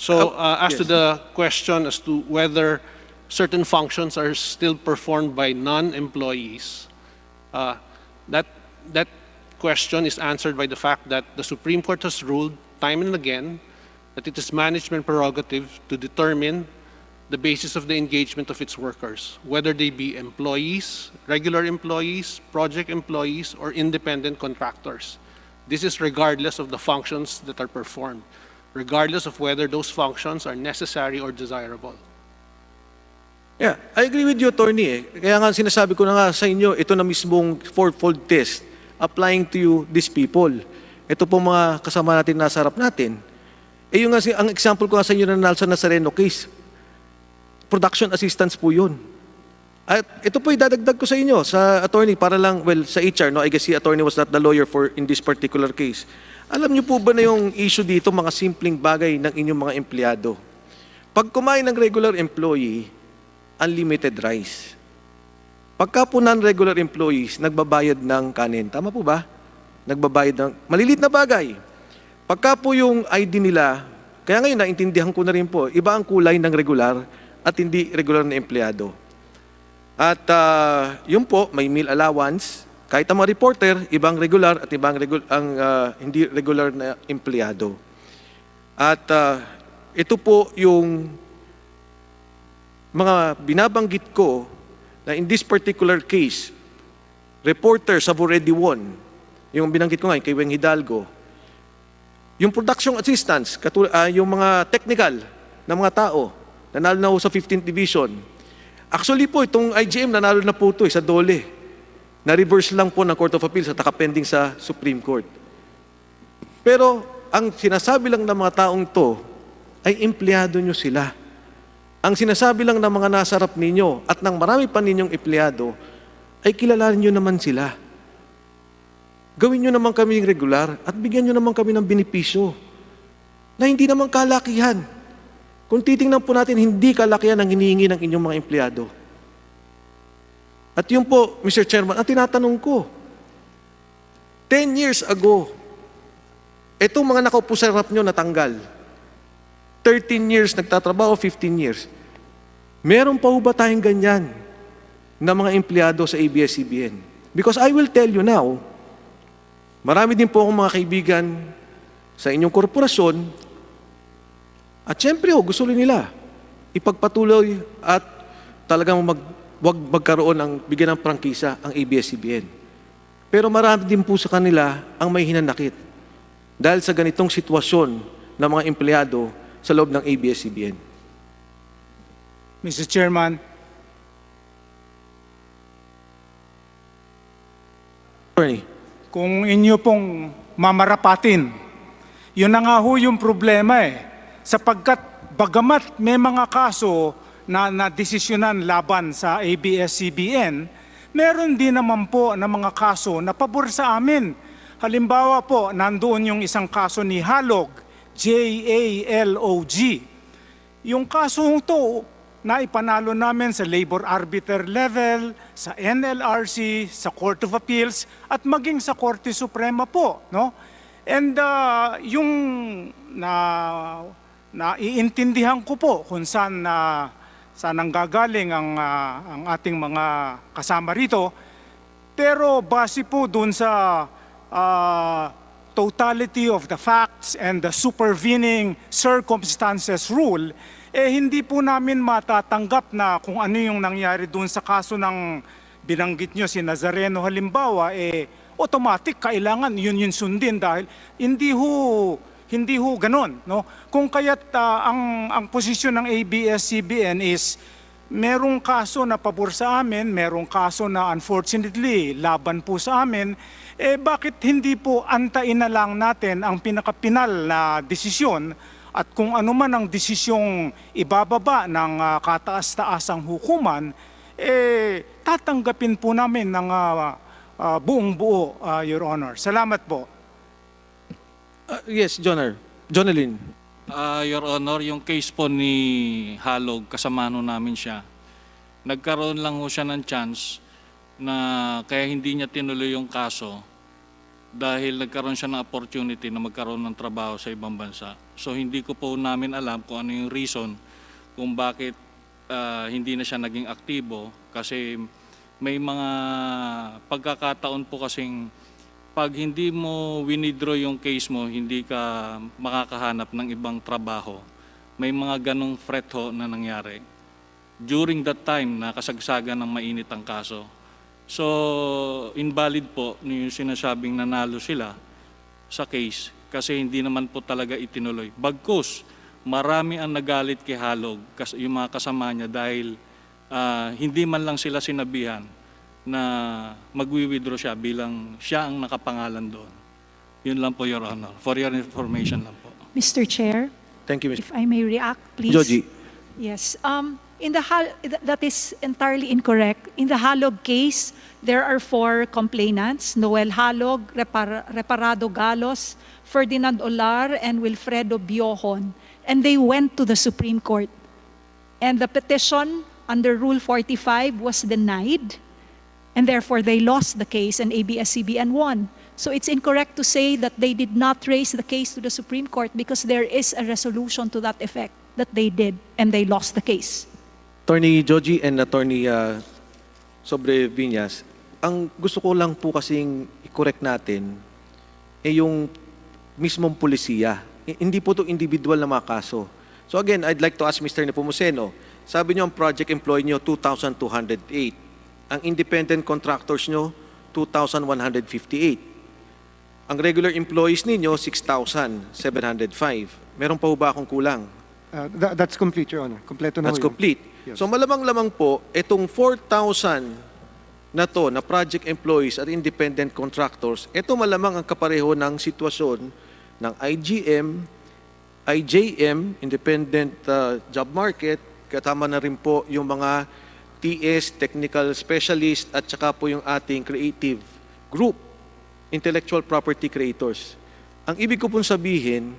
So as to the question as to whether certain functions are still performed by non-employees, that question is answered by the fact that the Supreme Court has ruled time and again that it is management prerogative to determine the basis of the engagement of its workers, whether they be employees, regular employees, project employees, or independent contractors. This is regardless of the functions that are performed, regardless of whether those functions are necessary or desirable. Yeah, I agree with you, Attorney. Kaya nga sinasabi ko na nga sa inyo, ito na mismong fourfold test applying to you, these people. Ito po mga kasama natin nasa harap natin. Yung nga, ang example ko nga sa inyo na Nelson Nazareno case, production assistance po yun. At ito po idadagdag ko sa inyo, sa attorney, para lang, well, sa HR, no? I guess si attorney was not the lawyer for in this particular case. Alam niyo po ba na yung issue dito, mga simpleng bagay ng inyong mga empleyado? Pag kumain ng regular employee, unlimited rice. Pagka po non-regular employees, nagbabayad ng kanin. Tama po ba? Nagbabayad ng malilit na bagay. Pagka po yung ID nila, kaya ngayon naintindihan ko na rin po, iba ang kulay ng regular at hindi regular na empleyado. At yun po, may meal allowance. Kahit ang mga reporter, ibang regular at ibang hindi regular na empleyado. At ito po yung mga binabanggit ko na in this particular case, reporters have already won. Yung binanggit ko ngayon kay Weng Hidalgo. Yung production assistance, yung mga technical na mga tao, nanalo na ho sa 15th Division. Actually po, itong IGM, nanalo na po ito sa Dole. Na-reverse lang po ng Court of Appeals at nakapending sa Supreme Court. Pero, ang sinasabi lang ng mga taong to ay empleyado nyo sila. Ang sinasabi lang ng mga nasa harap ninyo at ng marami pa ninyong empleyado ay kilalanin nyo naman sila. Gawin nyo naman kami regular at bigyan nyo naman kami ng benepisyo na hindi naman kalakihan. Kung titingnan po natin, hindi kalakihan ang hinihingi ng inyong mga empleyado. At yun po, Mr. Chairman, ang tinatanong ko, 10 years ago, itong mga nakaupo sa harap nyo natanggal. 13 years nagtatrabaho, 15 years. Meron pa ba tayong ganyan na mga empleyado sa ABS-CBN? Because I will tell you now, marami din po akong mga kaibigan sa inyong korporasyon. At syempre, gusto nila ipagpatuloy at talagang wag magkaroon ng bigyan ng prangkisa ang ABS-CBN. Pero marami din po sa kanila ang may hinanakit dahil sa ganitong sitwasyon ng mga empleyado sa loob ng ABS-CBN. Mr. Chairman. Attorney. Kung inyo pong mamarapatin, yun na nga ho yung problema sapagkat bagamat may mga kaso na desisyonan laban sa ABS-CBN, meron din naman po na mga kaso na pabor sa amin. Halimbawa po, nandoon yung isang kaso ni Halog, JALOG. Yung kasong to, naipanalo namin sa labor arbiter level, sa NLRC, sa Court of Appeals, at maging sa Korte Suprema po. No? And yung naiintindihan ko po kung saan nanggagaling ang ating mga kasama rito, pero base po dun sa totality of the facts and the supervening circumstances rule, hindi po namin matatanggap na kung ano yung nangyari dun sa kaso ng binanggit nyo si Nazareno halimbawa, automatic kailangan yun sundin dahil hindi ho ganon, no? Kung kaya't ang posisyon ng ABS-CBN is merong kaso na pabor sa amin, merong kaso na unfortunately laban po sa amin, bakit hindi po antayin na lang natin ang pinakapinal na desisyon at kung ano man ang desisyong ibababa ng kataas-taasang hukuman, tatanggapin po namin ng buong buo, Your Honor. Salamat po. Yes, Jonalyn. Your Honor, yung case po ni Halog, kasama namin siya. Nagkaroon lang ho siya ng chance na kaya hindi niya tinuloy yung kaso dahil nagkaroon siya ng opportunity na magkaroon ng trabaho sa ibang bansa. So hindi ko po namin alam kung ano yung reason kung bakit hindi na siya naging aktibo kasi may mga pagkakataon po kasing pag hindi mo winidraw yung case mo, hindi ka makakahanap ng ibang trabaho. May mga ganong threat ho na nangyari. During that time na kasagsagan ng mainit ang kaso. So, invalid po yung sinasabing nanalo sila sa case kasi hindi naman po talaga itinuloy. Bagkus, marami ang nagalit kay Halog, yung mga kasama niya dahil hindi man lang sila sinabihan na magwi-withdraw siya bilang siya ang nakapangalan doon. Yun lang po, Your Honor. For your information lang po. Mr. Chair, Thank you, Ms. if I may react, please. Joji. Yes. That is entirely incorrect. In the Halog case, there are 4 complainants: Noel Halog, Reparado Galos, Ferdinand Olar, and Wilfredo Biohon. And they went to the Supreme Court. And the petition under Rule 45 was denied. And therefore, they lost the case and ABS-CBN won. So it's incorrect to say that they did not raise the case to the Supreme Court because there is a resolution to that effect that they did and they lost the case. Attorney Joji and Attorney Sobreviñas, ang gusto ko lang po kasing i-correct natin yung mismong pulisiya. Hindi po ito individual na mga kaso. So again, I'd like to ask Mr. Nepomuceno, sabi niyo ang project employee niyo 2,208. Ang independent contractors nyo, 2,158. Ang regular employees ninyo, 6,705. Meron pa ba akong kulang? That's complete, Your Honor. Kompleto na That's ho yun. complete. Yes. So malamang-lamang po, itong 4,000 na to na project employees at independent contractors, ito malamang ang kapareho ng sitwasyon ng IGM, IJM, Independent Job Market, katama na rin po yung mga TS, Technical Specialist, at saka po yung ating creative group, Intellectual Property Creators. Ang ibig ko pong sabihin,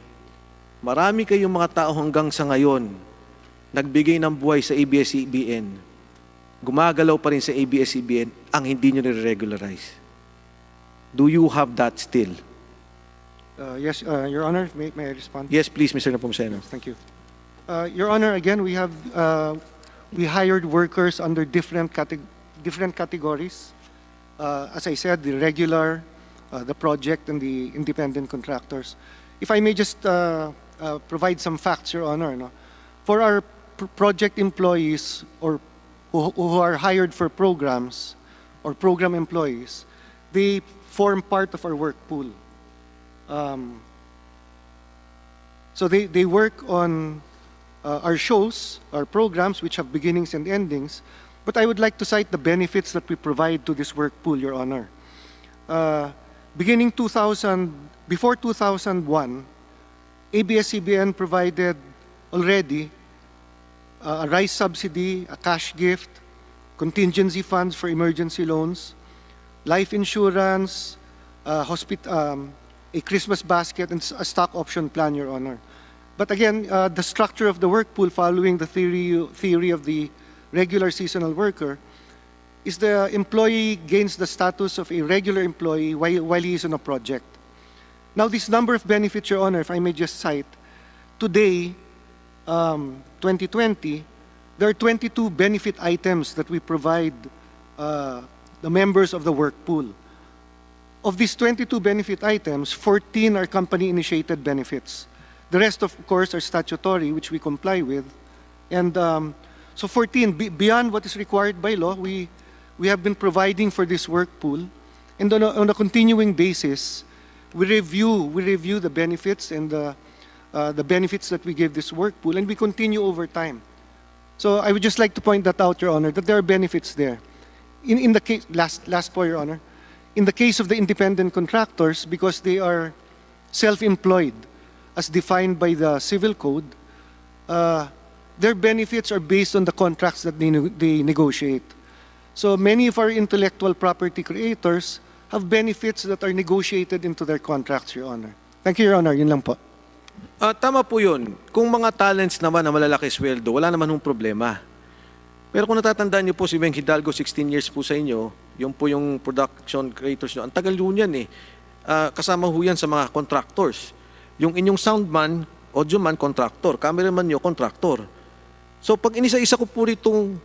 marami kayong mga tao hanggang sa ngayon nagbigay ng buhay sa ABS-CBN. Gumagalaw pa rin sa ABS-CBN ang hindi nyo nire-regularize. Do you have that still? Yes, Your Honor, may I respond? Yes, please, Mr. Nepomuceno. Thank you. Your Honor, again, we hired workers under different categories. As I said, the regular, the project, and the independent contractors. If I may just provide some facts, Your Honor. No? For our project employees or who are hired for programs or program employees, they form part of our work pool. So they work on our shows, our programs, which have beginnings and endings, but I would like to cite the benefits that we provide to this work pool, Your Honor. Before 2001, ABS-CBN provided already a rice subsidy, a cash gift, contingency funds for emergency loans, life insurance, a Christmas basket, and a stock option plan, Your Honor. But again, the structure of the work pool following the theory of the regular seasonal worker is the employee gains the status of a regular employee while he is on a project. Now, this number of benefits, Your Honor, if I may just cite, today, 2020, there are 22 benefit items that we provide the members of the work pool. Of these 22 benefit items, 14 are company-initiated benefits. The rest, of course, are statutory, which we comply with. And so 14, beyond what is required by law, we have been providing for this work pool. And on a continuing basis, we review the benefits and the benefits that we give this work pool, and we continue over time. So I would just like to point that out, Your Honor, that there are benefits there. In the case, last point, Your Honor, in the case of the independent contractors, because they are self-employed, as defined by the Civil Code, their benefits are based on the contracts that they negotiate. So many of our intellectual property creators have benefits that are negotiated into their contracts, Your Honor. Thank you, Your Honor. Yun lang po. Tama po yun. Kung mga talents naman na malalaki sweldo, wala naman hong problema. Pero kung natatandaan niyo po si Meng Hidalgo, 16 years po sa inyo, yung po yung production creators nyo, ang tagal yun yan eh. Kasama ho yan sa mga contractors. Yung inyong soundman, audioman, contractor. Cameraman nyo, contractor. So pag inisa-isa ko po itong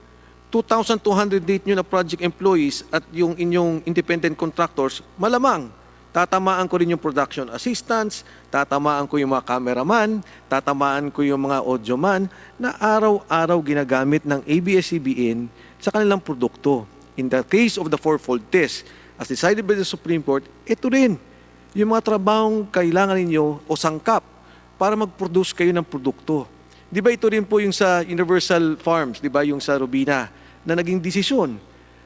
2,208 nyo na project employees at yung inyong independent contractors, malamang tatamaan ko rin yung production assistants, tatamaan ko yung mga cameraman, tatamaan ko yung mga audioman na araw-araw ginagamit ng ABS-CBN sa kanilang produkto. In the case of the fourfold test, as decided by the Supreme Court, ito rin yung mga trabahong kailangan ninyo o sangkap para mag-produce kayo ng produkto. Di ba ito rin po yung sa Universal Farms, di ba yung sa Rubina, na naging desisyon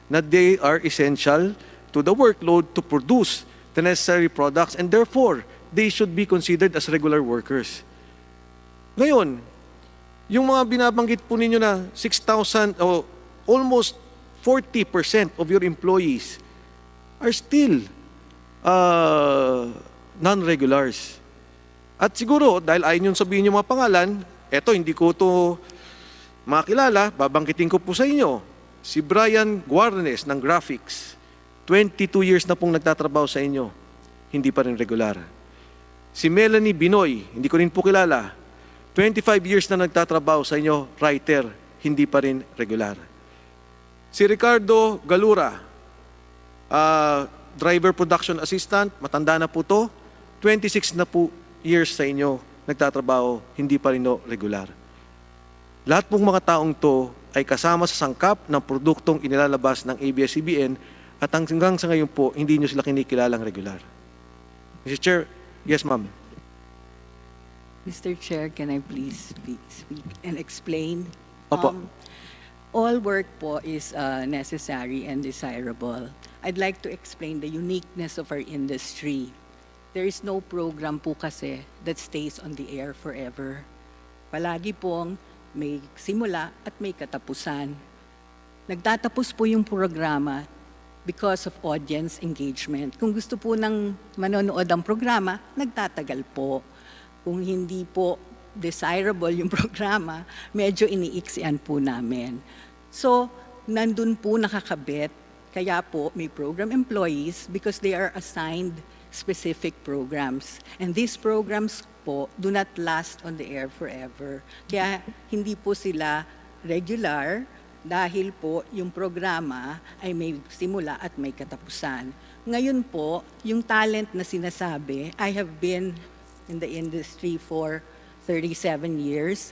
na they are essential to the workload to produce the necessary products and therefore they should be considered as regular workers. Ngayon, yung mga binabanggit po ninyo na 6,000 o almost 40% of your employees are still non-regulars. At siguro, dahil ayaw nyo sabihin yung mga pangalan, eto, hindi ko to makilala, babanggitin ko po sa inyo. Si Brian Guarnes ng Graphics, 22 years na pong nagtatrabaho sa inyo, hindi pa rin regular. Si Melanie Binoy, hindi ko rin po kilala, 25 years na nagtatrabaho sa inyo, writer, hindi pa rin regular. Si Ricardo Galura, driver production assistant, matanda na po to, 26 na po years sa inyo nagtatrabaho, hindi pa rin regular. Lahat pong mga taong to ay kasama sa sangkap ng produktong inilalabas ng ABS-CBN at hanggang sa ngayon po, hindi nyo sila kinikilalang regular. Mr. Chair, yes ma'am. Mr. Chair, can I please speak and explain? Opo. All work po is necessary and desirable. I'd like to explain the uniqueness of our industry. There is no program po kasi that stays on the air forever. Palagi pong may simula at may katapusan. Nagtatapos po yung programa because of audience engagement. Kung gusto po ng manonood ang programa, nagtatagal po. Kung hindi po desirable yung programa, medyo iniiksian po namin. So, nandun po nakakabit. Kaya po may program employees because they are assigned specific programs. And these programs po do not last on the air forever. Kaya hindi po sila regular dahil po yung programa ay may simula at may katapusan. Ngayon po, yung talent na sinasabi, I have been in the industry for 37 years.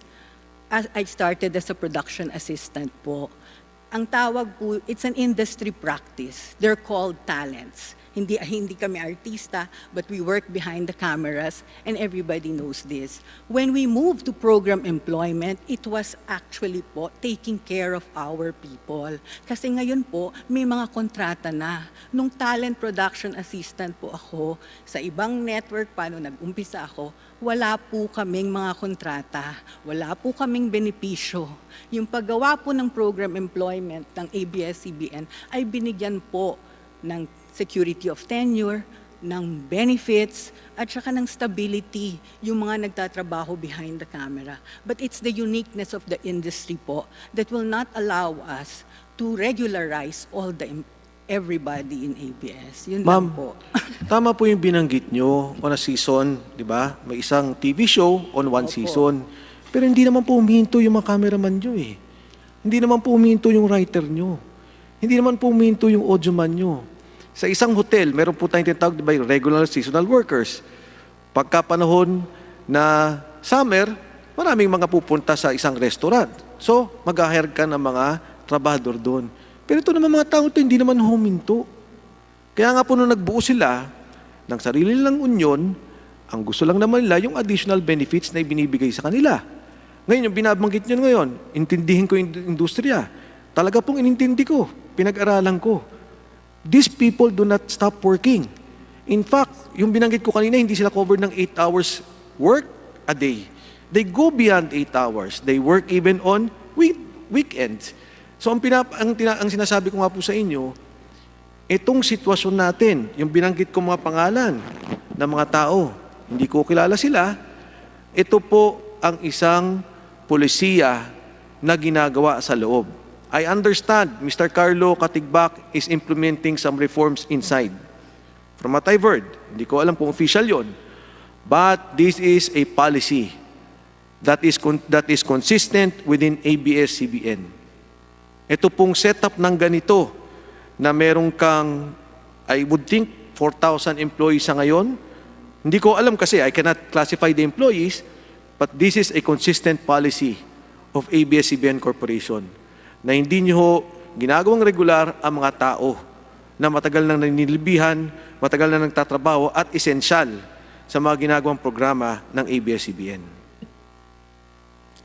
I started as a production assistant po. Ang tawag po, it's an industry practice. They're called talents. Hindi kami artista, but we work behind the cameras and everybody knows this. When we moved to program employment, it was actually po taking care of our people. Kasi ngayon po, may mga kontrata na. Nung talent production assistant po ako, sa ibang network pa nung nag-umpisa ako, wala po kaming mga kontrata, wala po kaming benepisyo. Yung paggawa po ng program employment ng ABS-CBN ay binigyan po ng security of tenure, ng benefits, at saka ng stability yung mga nagtatrabaho behind the camera. But it's the uniqueness of the industry po that will not allow us to regularize everybody in ABS. Yun lang po. Tama po yung binanggit nyo on a season, di ba? May isang TV show on one season. Pero hindi naman po huminto yung mga cameraman nyo eh. Hindi naman po huminto yung writer nyo. Hindi naman po huminto yung audioman nyo. Sa isang hotel, meron po tayong tinatawag by regular seasonal workers. Pagka panahon na summer, maraming mga pupunta sa isang restaurant. So, mag-hire ka ng mga trabahador doon. Pero ito naman mga tao ito, hindi naman huminto. Kaya nga po nung nagbuo sila ng sarili nilang union, ang gusto lang naman nila yung additional benefits na ibinibigay sa kanila. Ngayon, yung binabanggit nyo ngayon, intindihin ko yung industriya. Talaga pong inintindi ko, pinag-aralan ko. These people do not stop working. In fact, yung binanggit ko kanina, hindi sila covered ng 8 hours work a day. They go beyond 8 hours. They work even on weekends. So ang sinasabi ko nga po sa inyo, itong sitwasyon natin, yung binanggit ko mga pangalan ng mga tao, hindi ko kilala sila, ito po ang isang polisiya na ginagawa sa loob. I understand Mr. Carlo Katigbak is implementing some reforms inside. From what I've heard, hindi ko alam kung official yon, but this is a policy that is consistent within ABS-CBN. Ito pong setup ng ganito, na merong kang, I would think, 4,000 employees sa ngayon. Hindi ko alam kasi, I cannot classify the employees, but this is a consistent policy of ABS-CBN Corporation, na hindi nyo ginagawang regular ang mga tao na matagal nang nanilbihan, matagal na nagtatrabaho at esensyal sa mga ginagawang programa ng ABS-CBN.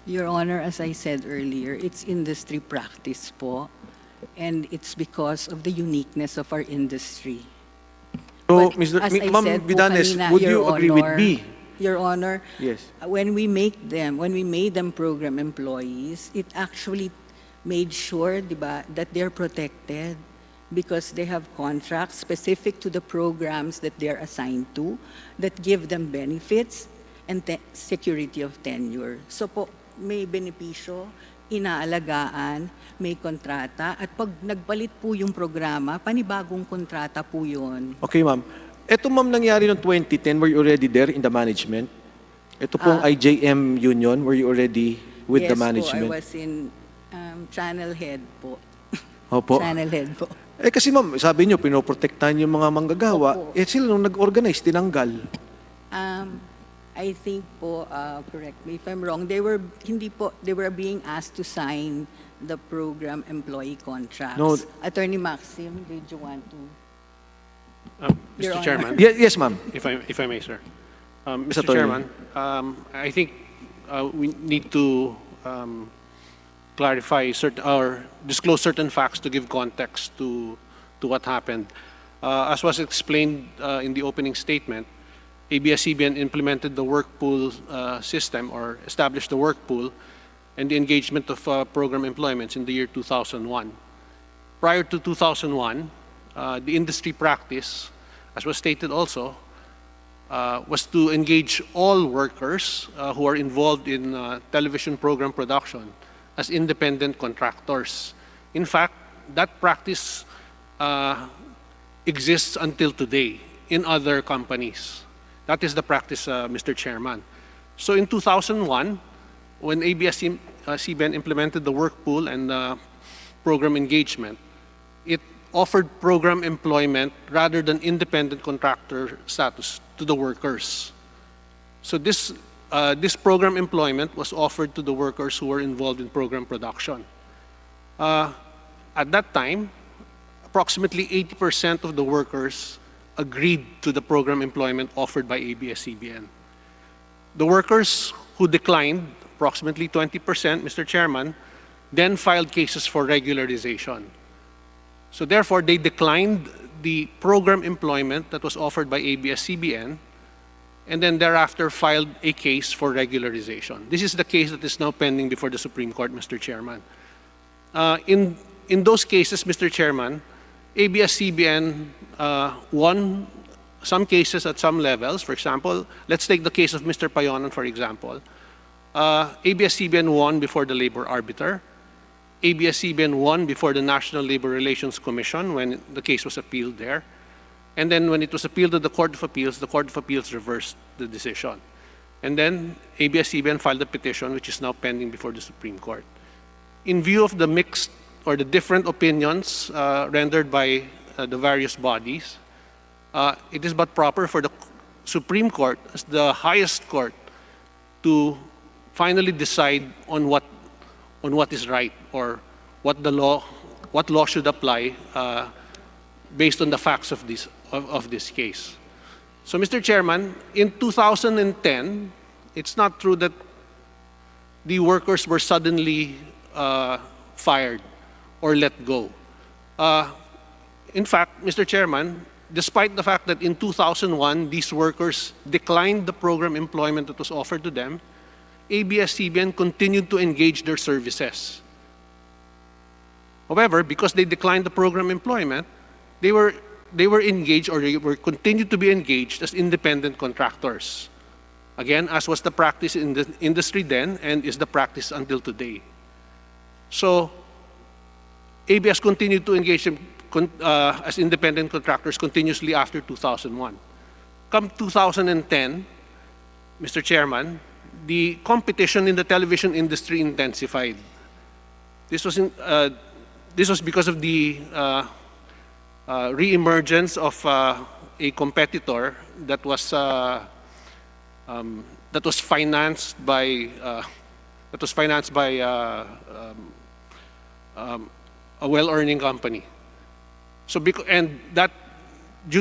Your Honor, as I said earlier, it's industry practice po. And it's because of the uniqueness of our industry. So, But as I Ma'am said po Vidanes, kanina, would Your you agree with Honor, me? Your Honor, Yes. when we made them program employees, it actually made sure, di ba, that they're protected because they have contracts specific to the programs that they're assigned to that give them benefits and security of tenure. So po, may benepisyo, inaalagaan, may kontrata, at pag nagbalit po yung programa, panibagong kontrata po yun. Okay, ma'am. Ito, ma'am, nangyari noong 2010, were you already there in the management? Ito pong IJM Union, were you already with the management? Yes po, I was in channel head po. Opo. Channel head po. Eh kasi ma'am, sabi nyo, pinoprotektahan yung mga manggagawa. Opo. Eh sila nung nag-organize, tinanggal. I think po, correct me if I'm wrong, they were being asked to sign the program employee contracts. No. Attorney Maxim, did you want to? Your Mr. Honor. Chairman. Yes, ma'am. If I may, sir. Mr. Attorney. Chairman, I think we need to clarify or disclose certain facts to give context to what happened. As was explained in the opening statement, ABS-CBN implemented the work pool system or established the work pool and the engagement of program employments in the year 2001. Prior to 2001, the industry practice, as was stated also, was to engage all workers who are involved in television program production as independent contractors. In fact, that practice exists until today in other companies. That is the practice, Mr. Chairman. So in 2001, when ABS-CBN implemented the work pool and program engagement, it offered program employment rather than independent contractor status to the workers. So this program employment was offered to the workers who were involved in program production. At that time, approximately 80% of the workers agreed to the program employment offered by ABS-CBN. The workers who declined, approximately 20%, Mr. Chairman, then filed cases for regularization. So therefore, they declined the program employment that was offered by ABS-CBN and then thereafter filed a case for regularization. This is the case that is now pending before the Supreme Court, Mr. Chairman. In those cases, Mr. Chairman, ABS-CBN won some cases at some levels. For example, let's take the case of Mr. Payonan, for example. ABS-CBN won before the labor arbiter. ABS-CBN won before the National Labor Relations Commission when the case was appealed there. And then when it was appealed to the Court of Appeals reversed the decision. And then ABS-CBN filed a petition which is now pending before the Supreme Court. In view of the mixed or the different opinions rendered by the various bodies, it is but proper for the Supreme Court as the highest court to finally decide on what is right or what law should apply based on the facts of this case. So, Mr. Chairman, in 2010, it's not true that the workers were suddenly fired or let go. In fact, Mr. Chairman, despite the fact that in 2001, these workers declined the program employment that was offered to them, ABS-CBN continued to engage their services. However, because they declined the program employment, they were engaged, or they were continued to be engaged as independent contractors. Again, as was the practice in the industry then and is the practice until today. So, ABS continued to engage them as independent contractors continuously after 2001. Come 2010, Mr. Chairman, the competition in the television industry intensified. This was because of the re-emergence of a competitor that was financed by a well-earning company. So, due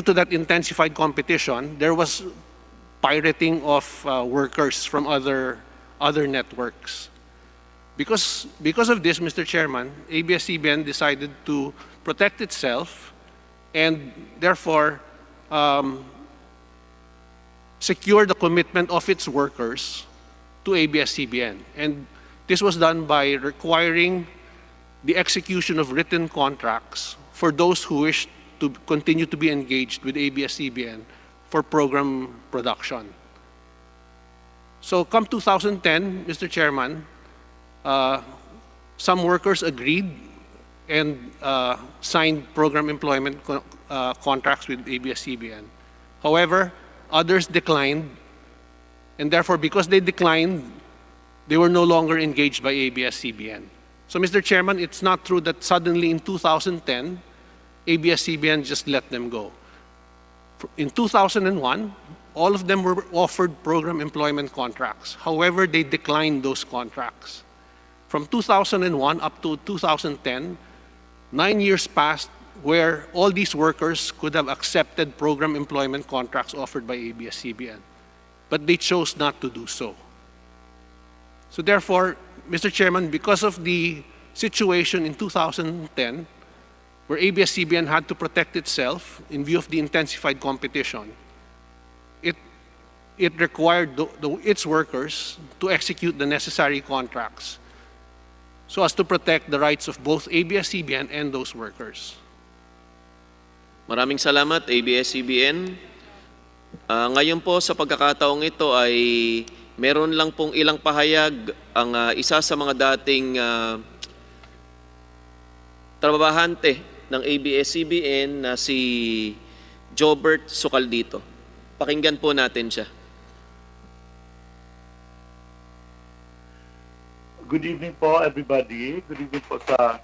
to that intensified competition, there was pirating of workers from other networks. Because of this, Mr. Chairman, ABS-CBN decided to protect itself and therefore secure the commitment of its workers to ABS-CBN. And this was done by requiring the execution of written contracts for those who wish to continue to be engaged with ABS-CBN for program production. So come 2010, Mr. Chairman, some workers agreed and signed program employment contracts with ABS-CBN. However, others declined, and therefore, because they declined, they were no longer engaged by ABS-CBN. So, Mr. Chairman, it's not true that suddenly in 2010, ABS-CBN just let them go. In 2001, all of them were offered program employment contracts. However, they declined those contracts. From 2001 up to 2010, 9 years passed where all these workers could have accepted program employment contracts offered by ABS-CBN, but they chose not to do so. So therefore, Mr. Chairman, because of the situation in 2010, where ABS-CBN had to protect itself in view of the intensified competition, it required its workers to execute the necessary contracts so as to protect the rights of both ABS-CBN and those workers. Maraming salamat, ABS-CBN. Ngayon po sa pagkakataong ito ay meron lang pong ilang pahayag ang isa sa mga dating trabahante ng ABS-CBN na si Jobert Sucaldito. Pakinggan po natin siya. Good evening po everybody. Good evening po sa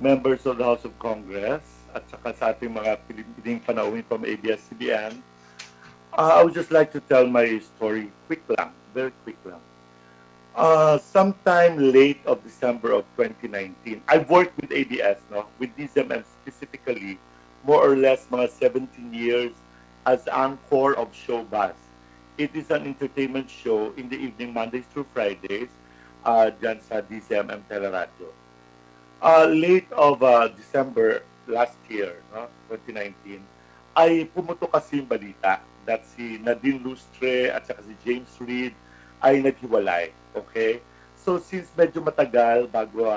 members of the House of Congress at saka sa ating mga Pilipining panauhin from ABS-CBN. I would just like to tell my story quick lang, very quick lang. Sometime late of December of 2019, I've worked with ABS, with DZMM specifically, more or less mga 17 years as anchor of Showbuzz. It is an entertainment show in the evening, Mondays through Fridays, dyan sa DZMM Teleradyo. Late of December last year, 2019, ay pumutok kasi yung balita that si Nadine Lustre at saka si James Reid ay naghiwalay. Okay? So since medyo matagal bago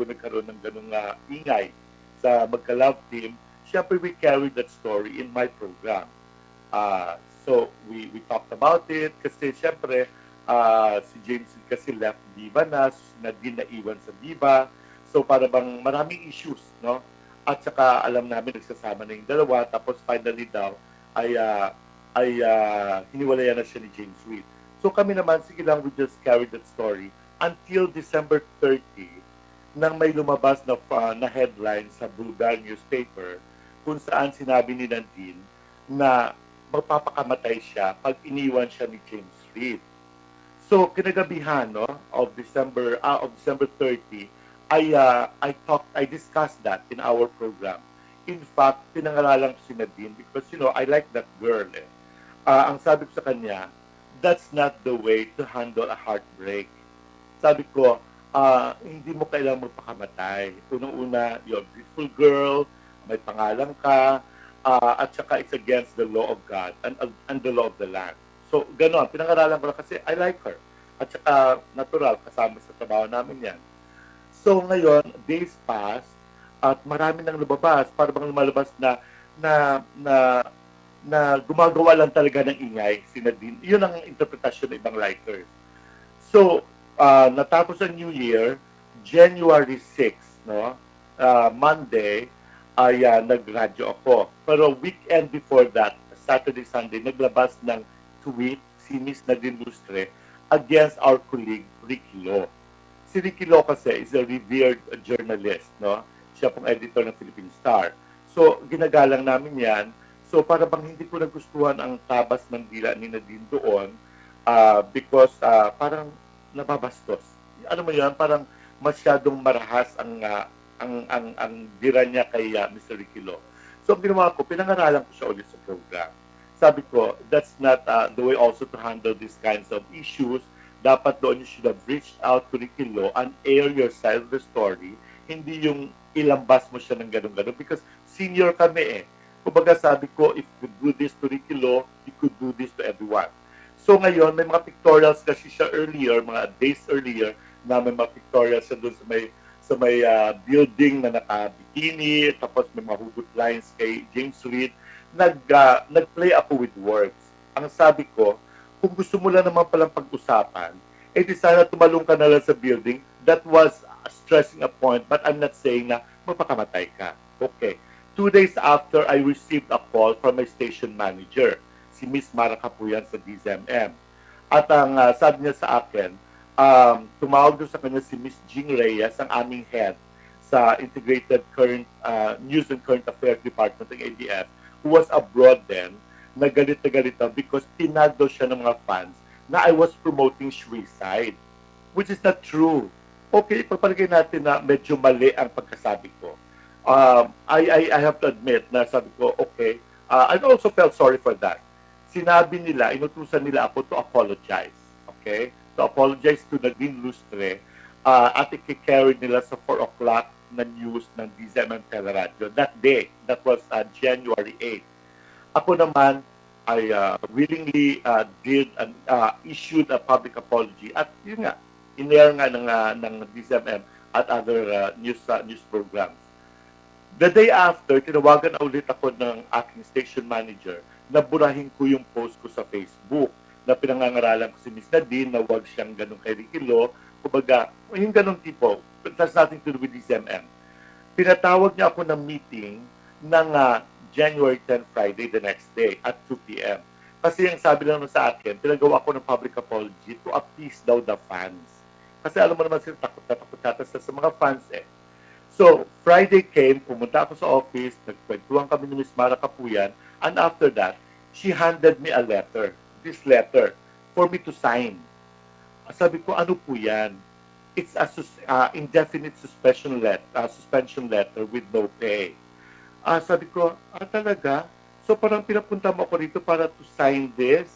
nagkaroon ng ganung ingay sa magka-love team, syempre we carried that story in my program. So we talked about it kasi syempre si James kasi left Viva na, si Nadine naiwan sa Viva. So para bang maraming issues, no? At saka alam namin nagsasama na yung dalawa, tapos finally daw ay hiniwalayan na siya ni James Reid. So kami naman, sige lang, we just carried that story until December 30 nang may lumabas na headline sa Bulgar newspaper kung saan sinabi ni Nadine na magpapakamatay siya pag iniwan siya ni James Reid. So kinagabihan of December 30, I discussed that in our program. In fact, pinangaralan ko si Nadine because, I like that girl eh. Ang sabi ko sa kanya, that's not the way to handle a heartbreak. Sabi ko, hindi mo kailangang magpakamatay. Unang-una, you're a beautiful girl, may pangalan ka, at saka it's against the law of God and the law of the land. So, gano'n. Pinangaralan ko lang kasi I like her. At saka, natural, kasama sa trabaho namin yan. So, ngayon, days pass, at marami nang lumabas, para bang lumalabas na gumagawa lang talaga ng ingay si Nadine. Yun ang interpretasyon ng ibang writers. So, natapos ang New Year, January 6, no? Monday, ay nag-radyo ako. Pero weekend before that, Saturday, Sunday, naglabas ng tweet si Miss Nadine Lustre against our colleague Ricky Lo. Si Ricky Lo kasi is a revered journalist, no? Siya pong editor ng Philippine Star. So, ginagalang namin yan. So, para bang hindi ko nagustuhan ang tabas ng dila ni Nadine doon because parang nababastos. Ano mo yan? Parang masyadong marahas ang dira niya kay Mr. Ricky Lo. So, ang ginawa ko, pinangaralan ko siya ulit sa program. Sabi ko, that's not the way also to handle these kinds of issues. Dapat doon you should have reached out to Ricky Lo and air your side of the story. Hindi yung ilambas mo siya ng ganun-ganun because senior kami eh. Kumbaga sabi ko, if you could do this to Ricky Lo, you could do this to everyone. So ngayon, may mga pictorials kasi siya earlier, mga days earlier, na may mga pictorials siya doon sa may building na naka-bikini, tapos may mga hugot lines kay James Reid. Nag-play ako with words. Ang sabi ko, kung gusto mo lang naman palang pag-usapan, di sana tumalong ka na lang sa building. That was stressing a point, but I'm not saying na mapakamatay ka. Okay. 2 days after, I received a call from my station manager, si Miss Mara Capuyan sa DZMM. At ang sabi niya sa akin, tumawag doon sa kanya si Miss Jing Reyes, ang aming head sa Integrated Current News and Current Affairs Department ng ABS, who was abroad then, na galit because tinag daw siya ng mga fans na I was promoting suicide, which is not true. Okay, ipapalagay natin na medyo mali ang pagkasabi ko. I have to admit na sabi ko, okay, I also felt sorry for that. Sinabi nila, inutusan nila ako to apologize. Okay? To apologize to Nadine Lustre at i-carry nila sa 4 o'clock na news ng DZMM Teleradio. That day, that was January 8. Ako naman, I willingly issued a public apology at yun nga, in-air nga ng DZMM at other news programs. The day after, tinawagan na ulit ako ng aking station manager na burahin ko yung post ko sa Facebook na pinangangaralan ko si Miss Nadine na huwag siyang ganun kay Ricky Lo. Kumbaga, yung ganun tipo, it has nothing to do with DZMM. Pinatawag niya ako ng meeting ng January 10, Friday, the next day at 2 p.m. Kasi yung sabi lang sa akin, pinagawa ko ng public apology to appease daw the fans. Kasi alam mo naman sila takot sa mga fans eh. So, Friday came, pumunta ako sa office, nagkwentuhan kami ni Ms. Mara Capuyan, and after that, she handed me a letter, this letter, for me to sign. Sabi ko, ano po yan? It's a indefinite suspension letter with no pay. Sabi ko, talaga? So parang pinapunta mo ako rito para to sign this?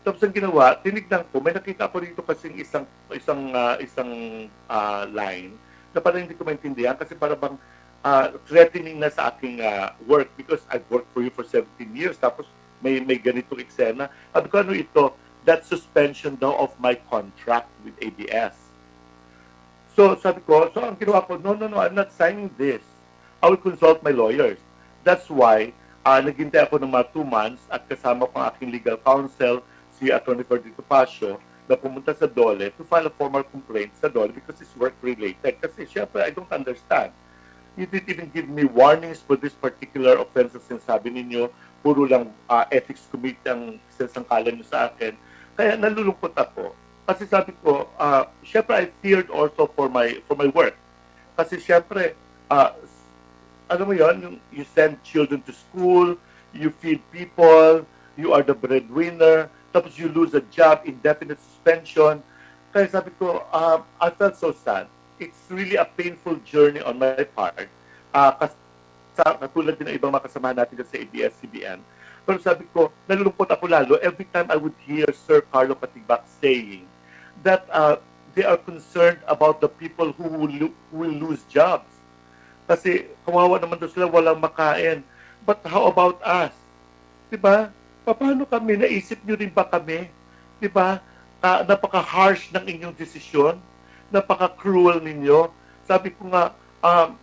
Tapos ang ginawa, tinignan ko, may nakita ako rito kasi isang line na parang hindi ko maintindihan kasi parang bang threatening na sa aking work because I've worked for you for 17 years tapos may ganitong eksena. Sabi ko, ano ito? That suspension daw of my contract with ABS. So sabi ko, so ang ginawa ko, no, I'm not signing this. I will consult my lawyers. That's why naghintay ako ng mga 2 months at kasama ko ang aking legal counsel, si Atty. Ferdinand Topacio, na pumunta sa DOLE to file a formal complaint sa DOLE because it's work-related. Kasi syempre, I don't understand. You didn't even give me warnings for this particular offense na sinasabi ninyo. Puro lang ethics committee ang sinasangkalan nyo sa akin. Kaya nalulungkot ako. Kasi sabi ko, syempre I feared also for my work. Kasi syempre, ano mo yun, you send children to school, you feed people, you are the breadwinner, tapos you lose a job, indefinite suspension. Kaya sabi ko, I felt so sad. It's really a painful journey on my part. katulad din ng ibang mga kasamahan natin sa ABS-CBN. Pero sabi ko, nalulungkot ako lalo every time I would hear Sir Carlo Patibak saying that they are concerned about the people who will lose jobs. Kasi kawawa naman daw sila, walang makain. But how about us? Diba? Paano kami? Naisip nyo rin ba kami? Diba? Napaka-harsh ng inyong desisyon. Napaka-cruel ninyo. Sabi ko nga,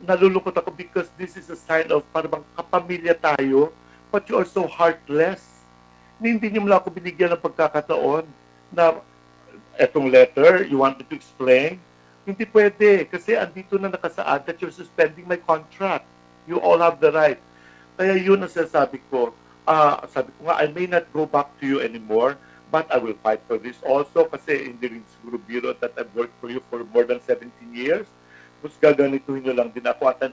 nalulungkot ako because this is a sign of parang kapamilya tayo, but you are so heartless. Hindi niyo mula ako binigyan ng pagkakataon na etong letter, you want me to explain? Hindi pwede kasi andito na nakasaad that you're suspending my contract. You all have the right. Kaya yun ang sasabi ko. Sabi ko nga, I may not go back to you anymore, but I will fight for this also kasi hindi rin siguro biro that I've worked for you for more than 17 years. Tapos gaganituhin nyo lang din ako at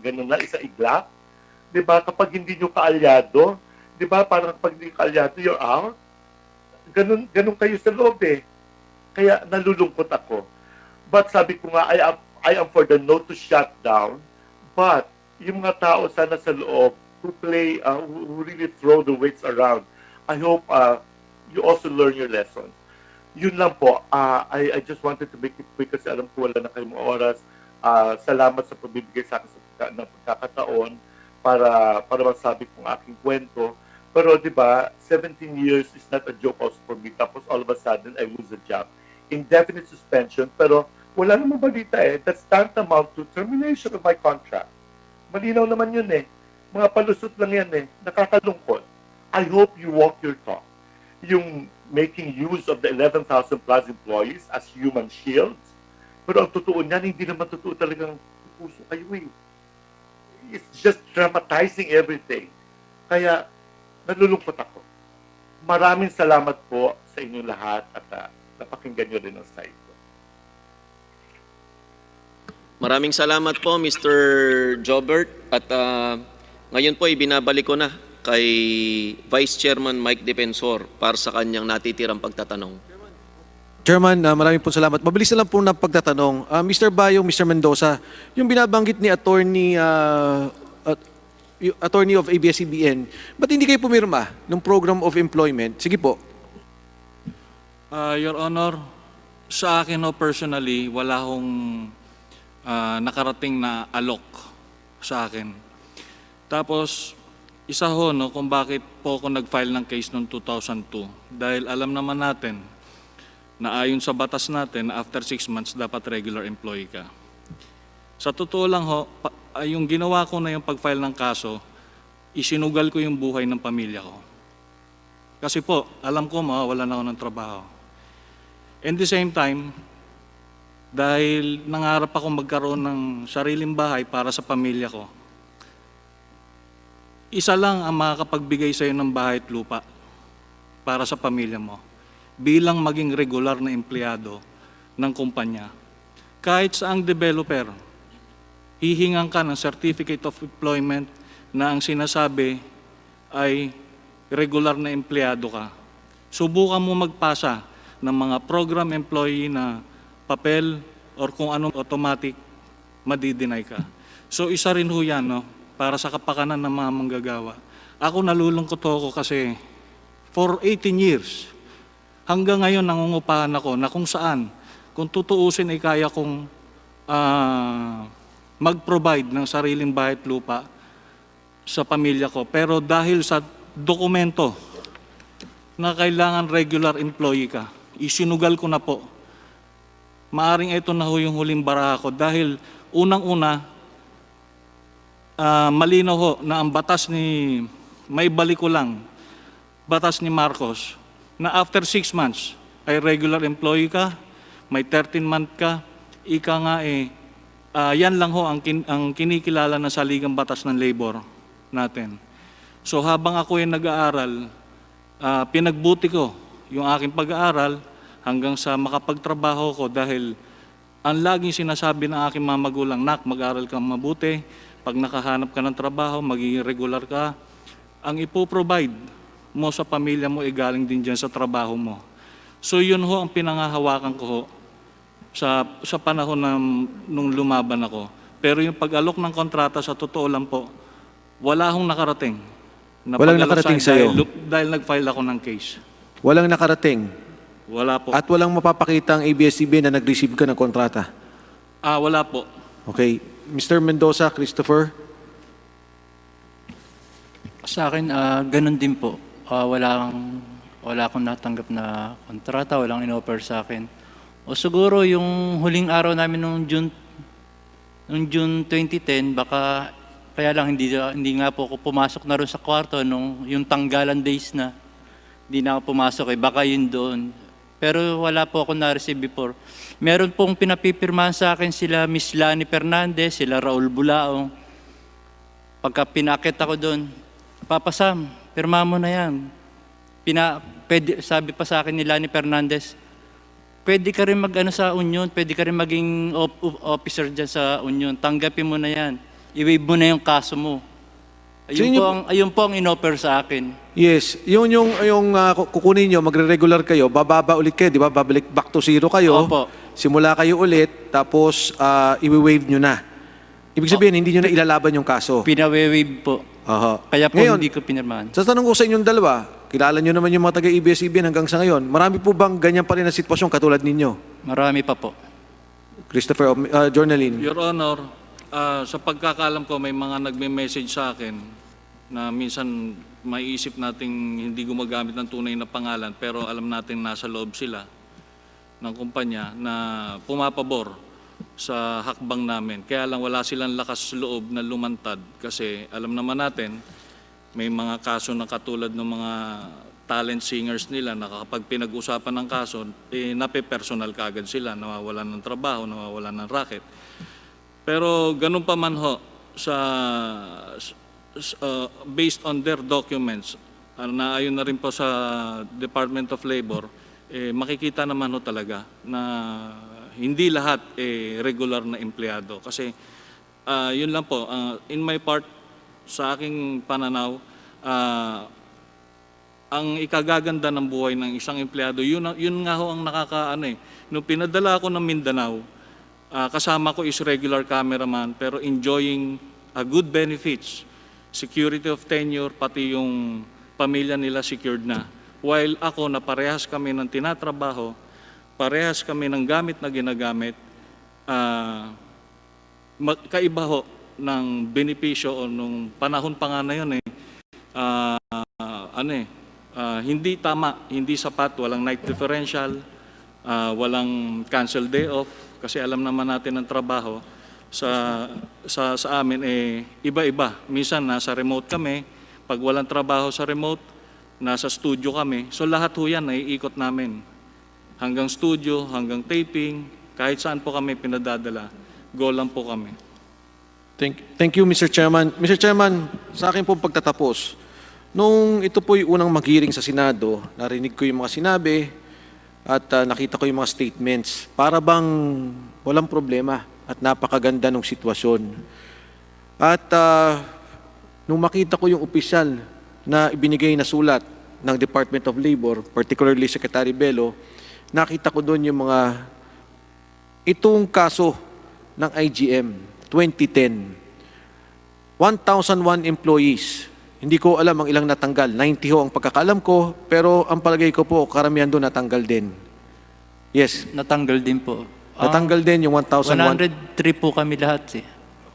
ganun na, isang iglap. Diba? Kapag hindi nyo kaalyado, diba? Parang kapag hindi kaalyado, you're out. Ganun kayo sa loob eh. Kaya nalulungkot ako. But sabi ko nga, I am for the no to shut down. But yung mga tao sana sa loob who play, who really throw the weights around, I hope you also learn your lessons. Yun lang po. I just wanted to make it quick kasi alam ko wala na kayong oras. Salamat sa pagbibigay sa akin ng pagkakataon para masabi kong aking kwento. Pero di ba, 17 years is not a joke also for me. Tapos all of a sudden, I lose a job. Indefinite suspension, pero wala namang balita eh. That's tantamount to termination of my contract. Malinaw naman yun eh. Mga palusot lang yan eh. Nakakalungkot. I hope you walk your talk. Yung making use of the 11,000 plus employees as human shields. Pero ang totoo niyan, hindi naman totoo talagang puso kayo eh. It's just dramatizing everything. Kaya, nalulungkot ako. Maraming salamat po sa inyong lahat at napakinggan nyo rin ang side ko. Maraming salamat po, Mr. Jobert. At ngayon po, ibinabalik ko na kay Vice Chairman Mike Defensor para sa kanyang natitirang pagtatanong. Chairman, maraming po salamat. Mabilis na lang po na pagtatanong. Mr. Bayong, Mr. Mendoza, yung binabanggit ni Attorney of ABS-CBN, ba't hindi kayo pumirma ng Program of Employment? Sige po. Your Honor, sa akin personally, wala akong nakarating na alok sa akin. Tapos, isa kung bakit po ako nag-file ng case noong 2002. Dahil alam naman natin na ayon sa batas natin, after 6 months, dapat regular employee ka. Sa totoo lang yung ginawa ko na yung pag-file ng kaso, isinugal ko yung buhay ng pamilya ko. Kasi po, alam ko mawawalan ako ng trabaho. And the same time, dahil nangarap ako magkaroon ng sariling bahay para sa pamilya ko, isa lang ang makakapagbigay sa iyo ng bahay at lupa para sa pamilya mo bilang maging regular na empleyado ng kumpanya. Kahit sa ang developer, hihingan ka ng Certificate of Employment na ang sinasabi ay regular na empleyado ka. Subukan mo magpasa ng mga program employee na papel or kung anong automatic, madideny ka. So isa rin yan, para sa kapakanan ng mga manggagawa. Ako nalulungkot ako kasi for 18 years, hanggang ngayon nangungupahan ako na kung saan, kung tutuusin ay kaya kong mag-provide ng sariling bahay at lupa sa pamilya ko. Pero dahil sa dokumento na kailangan regular employee ka, isinugal ko na po. Maaring ito na yung huling bara ko dahil unang-una, malinaw na ang batas ni, may balik ko lang, batas ni Marcos, na after 6 months ay regular employee ka, may 13-month ka, ika nga yan lang ang kinikilala na saligang batas ng labor natin. So habang ako ay nag-aaral, pinagbuti ko yung aking pag-aaral hanggang sa makapagtrabaho ko dahil ang laging sinasabi ng aking mga magulang, nak, mag-aral kang mabuti, pag nakahanap ka ng trabaho, magiging regular ka, ang ipoprovide mo sa pamilya mo ay galing din dyan sa trabaho mo. So yun ang pinangahawakan ko sa panahon nung lumaban ako. Pero yung pag-alok ng kontrata, sa totoo lang po, wala hong nakarating. Na Walang pag-alok nakarating sa akin sa'yo? dahil nag-file ako ng case. Walang nakarating? Wala po. At walang mapapakita ang ABS-CBN na nag-receive ka ng kontrata? Wala po. Okay. Mr. Mendoza, Christopher? Sa akin, ganun din po. Wala akong natanggap na kontrata, walang in-offer sa akin. O siguro yung huling araw namin nung June 2010, baka kaya lang hindi nga po ako pumasok na rin sa kwarto nung yung tanggalan days na. Hindi na ako pumasok baka yun doon. Pero wala po ako na-receive before. Meron pong pinapipirmahan sa akin sila Miss Lani Fernandez, sila Raul Bulaong. Pagka pinakit ako doon, Papa Sam, pirma mo na yan. Sabi pa sa akin ni Lani Fernandez, pwede ka rin mag-ano sa Union, pwede ka rin maging officer dyan sa Union. Tanggapin mo na yan. I-waive mo na yung kaso mo. Ayun po ang in-offer sa akin. Yes. Yung kukunin nyo, magre-regular kayo, bababa ulit kayo, di ba? Babalik back to zero kayo. Opo. Simula kayo ulit, tapos i-waive nyo na. Ibig sabihin, hindi nyo na ilalaban yung kaso. Pina-waive po. Kaya po Ngayon, hindi ko pinirmahan. sa tanong ko sa inyong dalawa, kilala nyo naman yung mga taga-ABS-CBN hanggang sa ngayon. Marami po bang ganyan pa rin na sitwasyon katulad ninyo? Marami pa po. Christopher, Journaline. Your Honor, sa pagkakalam ko, may mga nagme-message sa akin na minsan maiisip nating hindi gumagamit ng tunay na pangalan pero alam natin nasa loob sila ng kumpanya na pumapabor sa hakbang namin. Kaya lang wala silang lakas loob na lumantad kasi alam naman natin may mga kaso na katulad ng mga talent singers nila na kapag pinag-usapan ng kaso, nape-personal kaagad sila, nawawalan ng trabaho, nawawalan ng racket. Pero ganun pa man ho, based on their documents, na ayon na rin po sa Department of Labor, makikita naman ho talaga na hindi lahat regular na empleyado. Kasi yun lang po, in my part, sa aking pananaw, ang ikagaganda ng buhay ng isang empleyado, yun nga ho ang nung pinadala ako ng Mindanao, kasama ko is regular cameraman pero enjoying good benefits, security of tenure, pati yung pamilya nila secured na. While ako na parehas kami ng tinatrabaho, parehas kami ng gamit na ginagamit, kaiba ho ng benepisyo o nung panahon pa nga na yun hindi tama, hindi sapat, walang night differential, walang cancel day off, kasi alam naman natin ang trabaho sa amin iba-iba. Minsan nasa remote kami, pag walang trabaho sa remote, nasa studio kami. So lahat ho yan naiikot namin. Hanggang studio, hanggang taping, kahit saan po kami pinadadala, go lang po kami. Thank you, Mr. Chairman. Mr. Chairman, sa akin po pagtatapos, nung ito po yung unang mag-hearing sa Senado, narinig ko yung mga sinabi at nakita ko yung mga statements. Para bang walang problema at napakaganda ng sitwasyon. At nung makita ko yung opisyal na ibinigay na sulat ng Department of Labor, particularly Secretary Bello, nakita ko doon yung itong kaso ng IGM 2010. 1,001 employees. Hindi ko alam ang ilang natanggal. 90 ho ang pagkakalam ko, pero ang palagay ko po, karamihan doon natanggal din. Yes. Natanggal din po. Natanggal din yung 1,001. 103 po kami lahat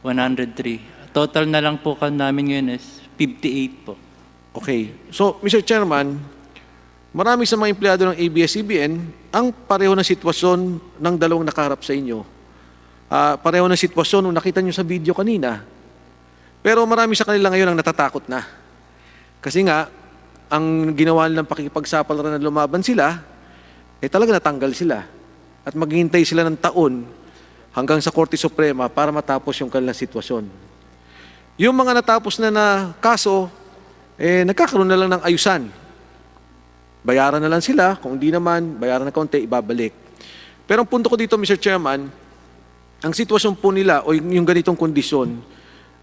103. Total na lang po namin ngayon is 58 po. Okay. So, Mr. Chairman, marami sa mga empleyado ng ABS-CBN ang pareho na sitwasyon ng dalawang nakaharap sa inyo. Pareho na sitwasyon nung nakita nyo sa video kanina. Pero marami sa kanila ngayon ang natatakot na. Kasi nga, ang ginawa nilang pakikipagsapalaran na lumaban sila, talaga natanggal sila. At maghihintay sila ng taon hanggang sa Korte Suprema para matapos yung kanilang sitwasyon. Yung mga natapos na kaso, nagkakaroon na lang ng ayusan. Bayaran na lang sila, kung hindi naman, bayaran na kaunti, ibabalik. Pero ang punto ko dito, Mr. Chairman, ang sitwasyon po nila o yung ganitong kondisyon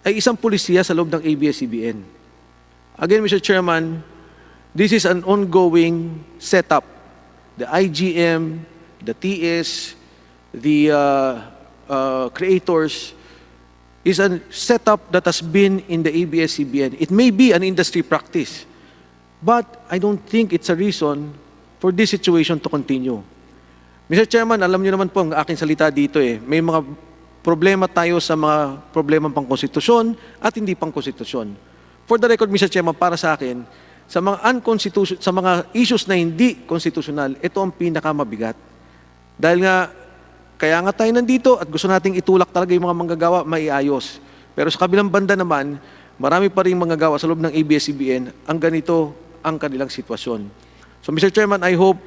ay isang pulisiya sa loob ng ABS-CBN. Again, Mr. Chairman, this is an ongoing setup. The IGM, the TS, the creators, is a setup that has been in the ABS-CBN. It may be an industry practice, but I don't think it's a reason for this situation to continue. Mr. Chairman, alam niyo naman po ang aking salita dito May mga problema tayo sa mga problemang pangkonstitusyon at hindi pangkonstitusyon. For the record, Mr. Chairman, para sa akin, sa mga issues na hindi konstitusyonal, ito ang pinakamabigat. Dahil nga, kaya nga tayo nandito at gusto nating itulak talaga yung mga manggagawa, maiayos. Pero sa kabilang banda naman, marami pa rin manggagawa sa loob ng ABS-CBN ang ganito ang kanilang sitwasyon. So Mr. Chairman, I hope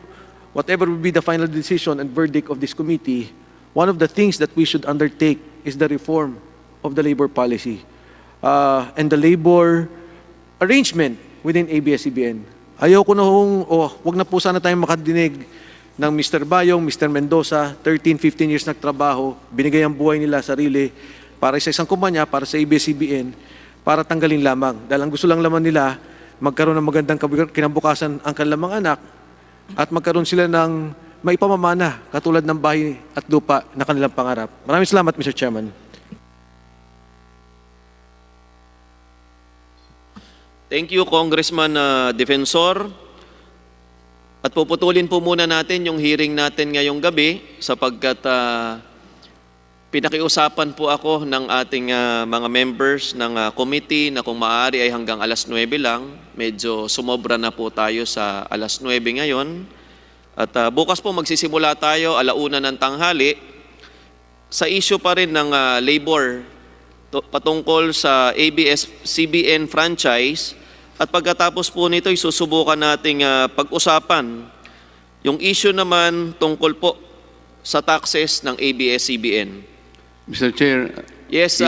whatever will be the final decision and verdict of this committee, one of the things that we should undertake is the reform of the labor policy and the labor arrangement within ABS-CBN. Ayoko na wag na po sana tayong makadinig ng Mr. Bayong, Mr. Mendoza, 13, 15 years nagtrabaho, binigay ang buhay nila sarili para sa isang kumpanya, para sa ABS-CBN, para tanggalin lamang. Dahil ang gusto lang laman nila, magkaroon ng magandang kinabukasan ang kanilang mga anak at magkaroon sila ng maipamamana katulad ng bahay at lupa na kanilang pangarap. Maraming salamat, Mr. Chairman. Thank you, Congressman Defensor. At puputulin po muna natin yung hearing natin ngayong gabi sapagkat pinakiusapan po ako ng ating mga members ng committee na kung maaari ay hanggang alas 9 lang. Medyo sumobra na po tayo sa alas 9 ngayon. At bukas po magsisimula tayo 1:00 ng tanghali sa issue pa rin ng labor patungkol sa ABS-CBN franchise. At pagkatapos po nito, susubukan nating pag-usapan yung issue naman tungkol po sa taxes ng ABS-CBN. Mr. Chair, yes,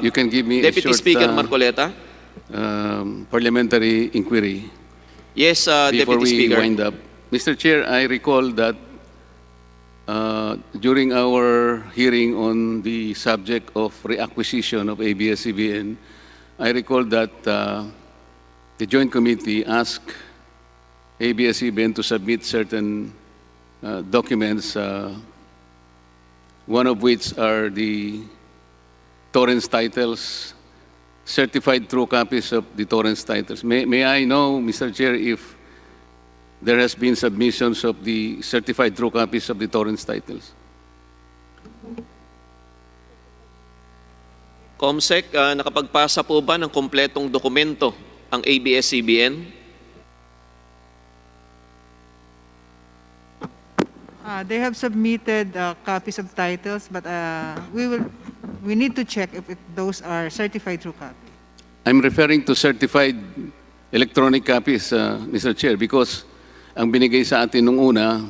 you can give me Deputy a short Speaker Marcoleta. parliamentary inquiry Yes, before Deputy we Speaker. wind up. Mr. Chair, I recall that during our hearing on the subject of reacquisition of ABS-CBN, I recall that the Joint Committee asked ABS-CBN to submit certain documents, one of which are the torrents titles, certified true copies of the torrents titles. May I know, Mr. Chair, if there has been submissions of the certified true copies of the torrents titles? Comsec, nakapagpasa po ba ng kompletong dokumento ang ABS-CBN? They have submitted copies of titles, but we need to check if those are certified true copy. I'm referring to certified electronic copies, Mr. Chair, because ang binigay sa atin nung una,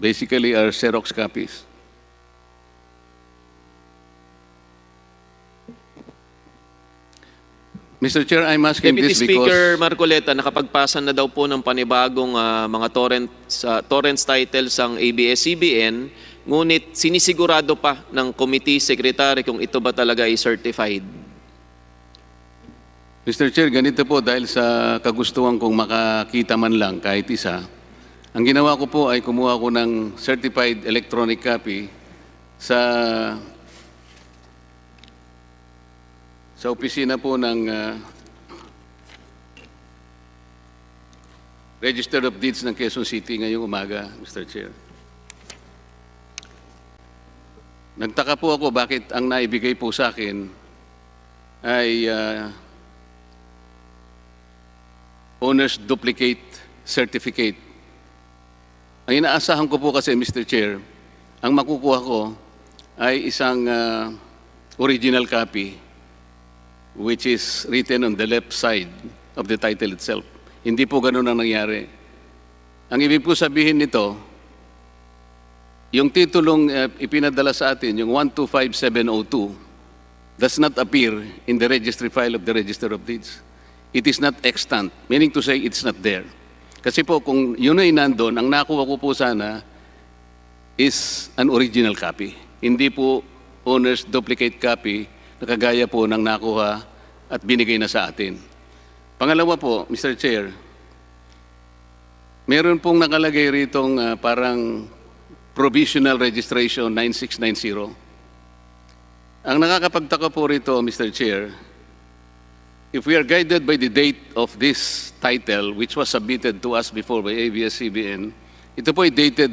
basically are Xerox copies. Mr. Chair, I'm asking Deputy this Speaker because Marcoleta, nakapagpasa na daw po ng panibagong mga torrents titles ang ABS-CBN, ngunit sinisigurado pa ng committee secretary kung ito ba talaga ay certified. Mr. Chair, ganito po dahil sa kagustuhan kong makakita man lang kahit isa, ang ginawa ko po ay kumuha ko ng certified electronic copy sa opisina po ng Register of Deeds ng Quezon City ngayong umaga, Mr. Chair. Nagtaka po ako bakit ang naibigay po sa akin ay owner's duplicate certificate. Ang inaasahan ko po kasi, Mr. Chair, ang makukuha ko ay isang original copy which is written on the left side of the title itself. Hindi po ganun ang nangyari. Ang ibig po sabihin nito, yung titulong ipinadala sa atin, yung 125702, does not appear in the registry file of the Register of Deeds. It is not extant, meaning to say it's not there. Kasi po kung yun ay nandun, ang nakuha ko po sana is an original copy. Hindi po owner's duplicate copy na kagaya po ng nakuha at binigay na sa atin. Pangalawa po, Mr. Chair, meron pong nakalagay ritong parang provisional registration 9690. Ang nakakapagtaka po rito, Mr. Chair, if we are guided by the date of this title, which was submitted to us before by ABS-CBN, ito po ay dated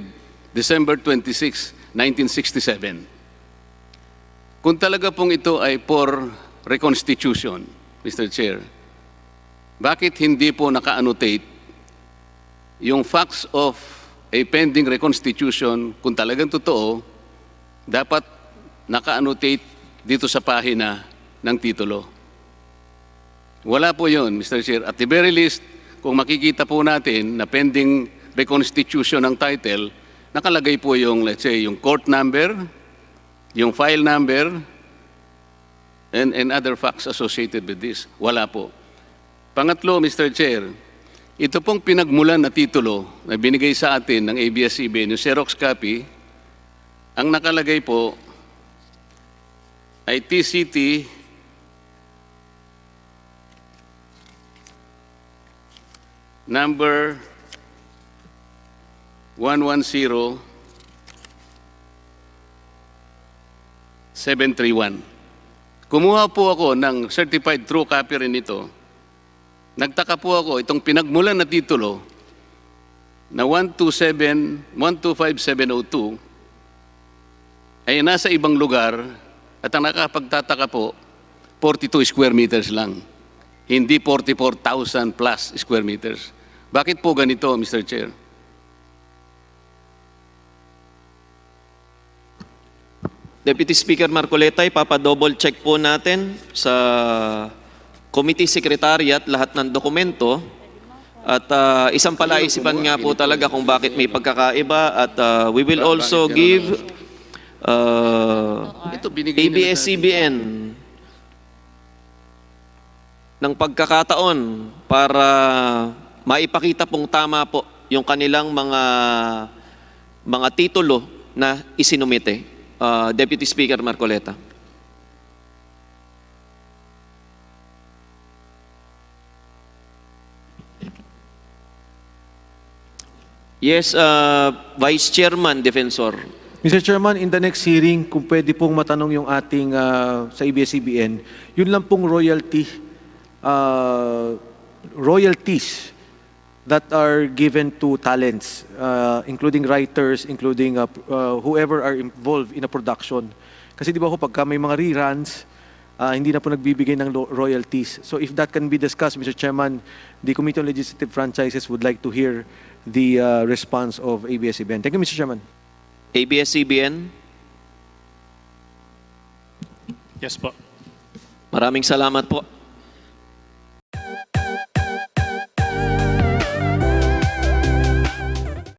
December 26, 1967. Kung talaga pong ito ay for reconstitution, Mr. Chair, bakit hindi po naka-annotate yung facts of a pending reconstitution, kung talagang totoo, dapat naka-annotate dito sa pahina ng titulo. Wala po yun, Mr. Chair. At the very least, kung makikita po natin na pending reconstitution ng title, nakalagay po yung, let's say, yung court number, yung file number, and other facts associated with this. Wala po. Pangatlo, Mr. Chair, ito pong pinagmulan na titulo na binigay sa atin ng ABS-CBN, yung Xerox copy, ang nakalagay po ay TCT number 110731. Kumuha po ako ng certified true copy rin ito. Nagtaka po ako, itong pinagmulan na titulo na 125,702 ay nasa ibang lugar at ang nakapagtataka po, 42 square meters lang. Hindi 44,000 plus square meters. Bakit po ganito, Mr. Chair? Deputy Speaker Marcoleta, ipapa-double check po natin sa Committee Secretariat lahat ng dokumento at isang palaisipan nga po talaga kung bakit may pagkakaiba at we will also give ABS-CBN ng pagkakataon para maipakita pong tama po yung kanilang mga titulo na isinumite. Deputy Speaker Marcoleta. Yes, Vice Chairman Defensor. Mr. Chairman, in the next hearing, kung pwede pong matanong yung ating sa ABS-CBN, yun lang pong royalties that are given to talents, including writers, including whoever are involved in a production. Kasi di ba ho, pagka may mga reruns, hindi na po nagbibigay ng royalties. So if that can be discussed, Mr. Chairman, the Committee on Legislative Franchises would like to hear the response of ABS-CBN. Thank you, Mr. Chairman. ABS-CBN. Yes po. Maraming salamat po.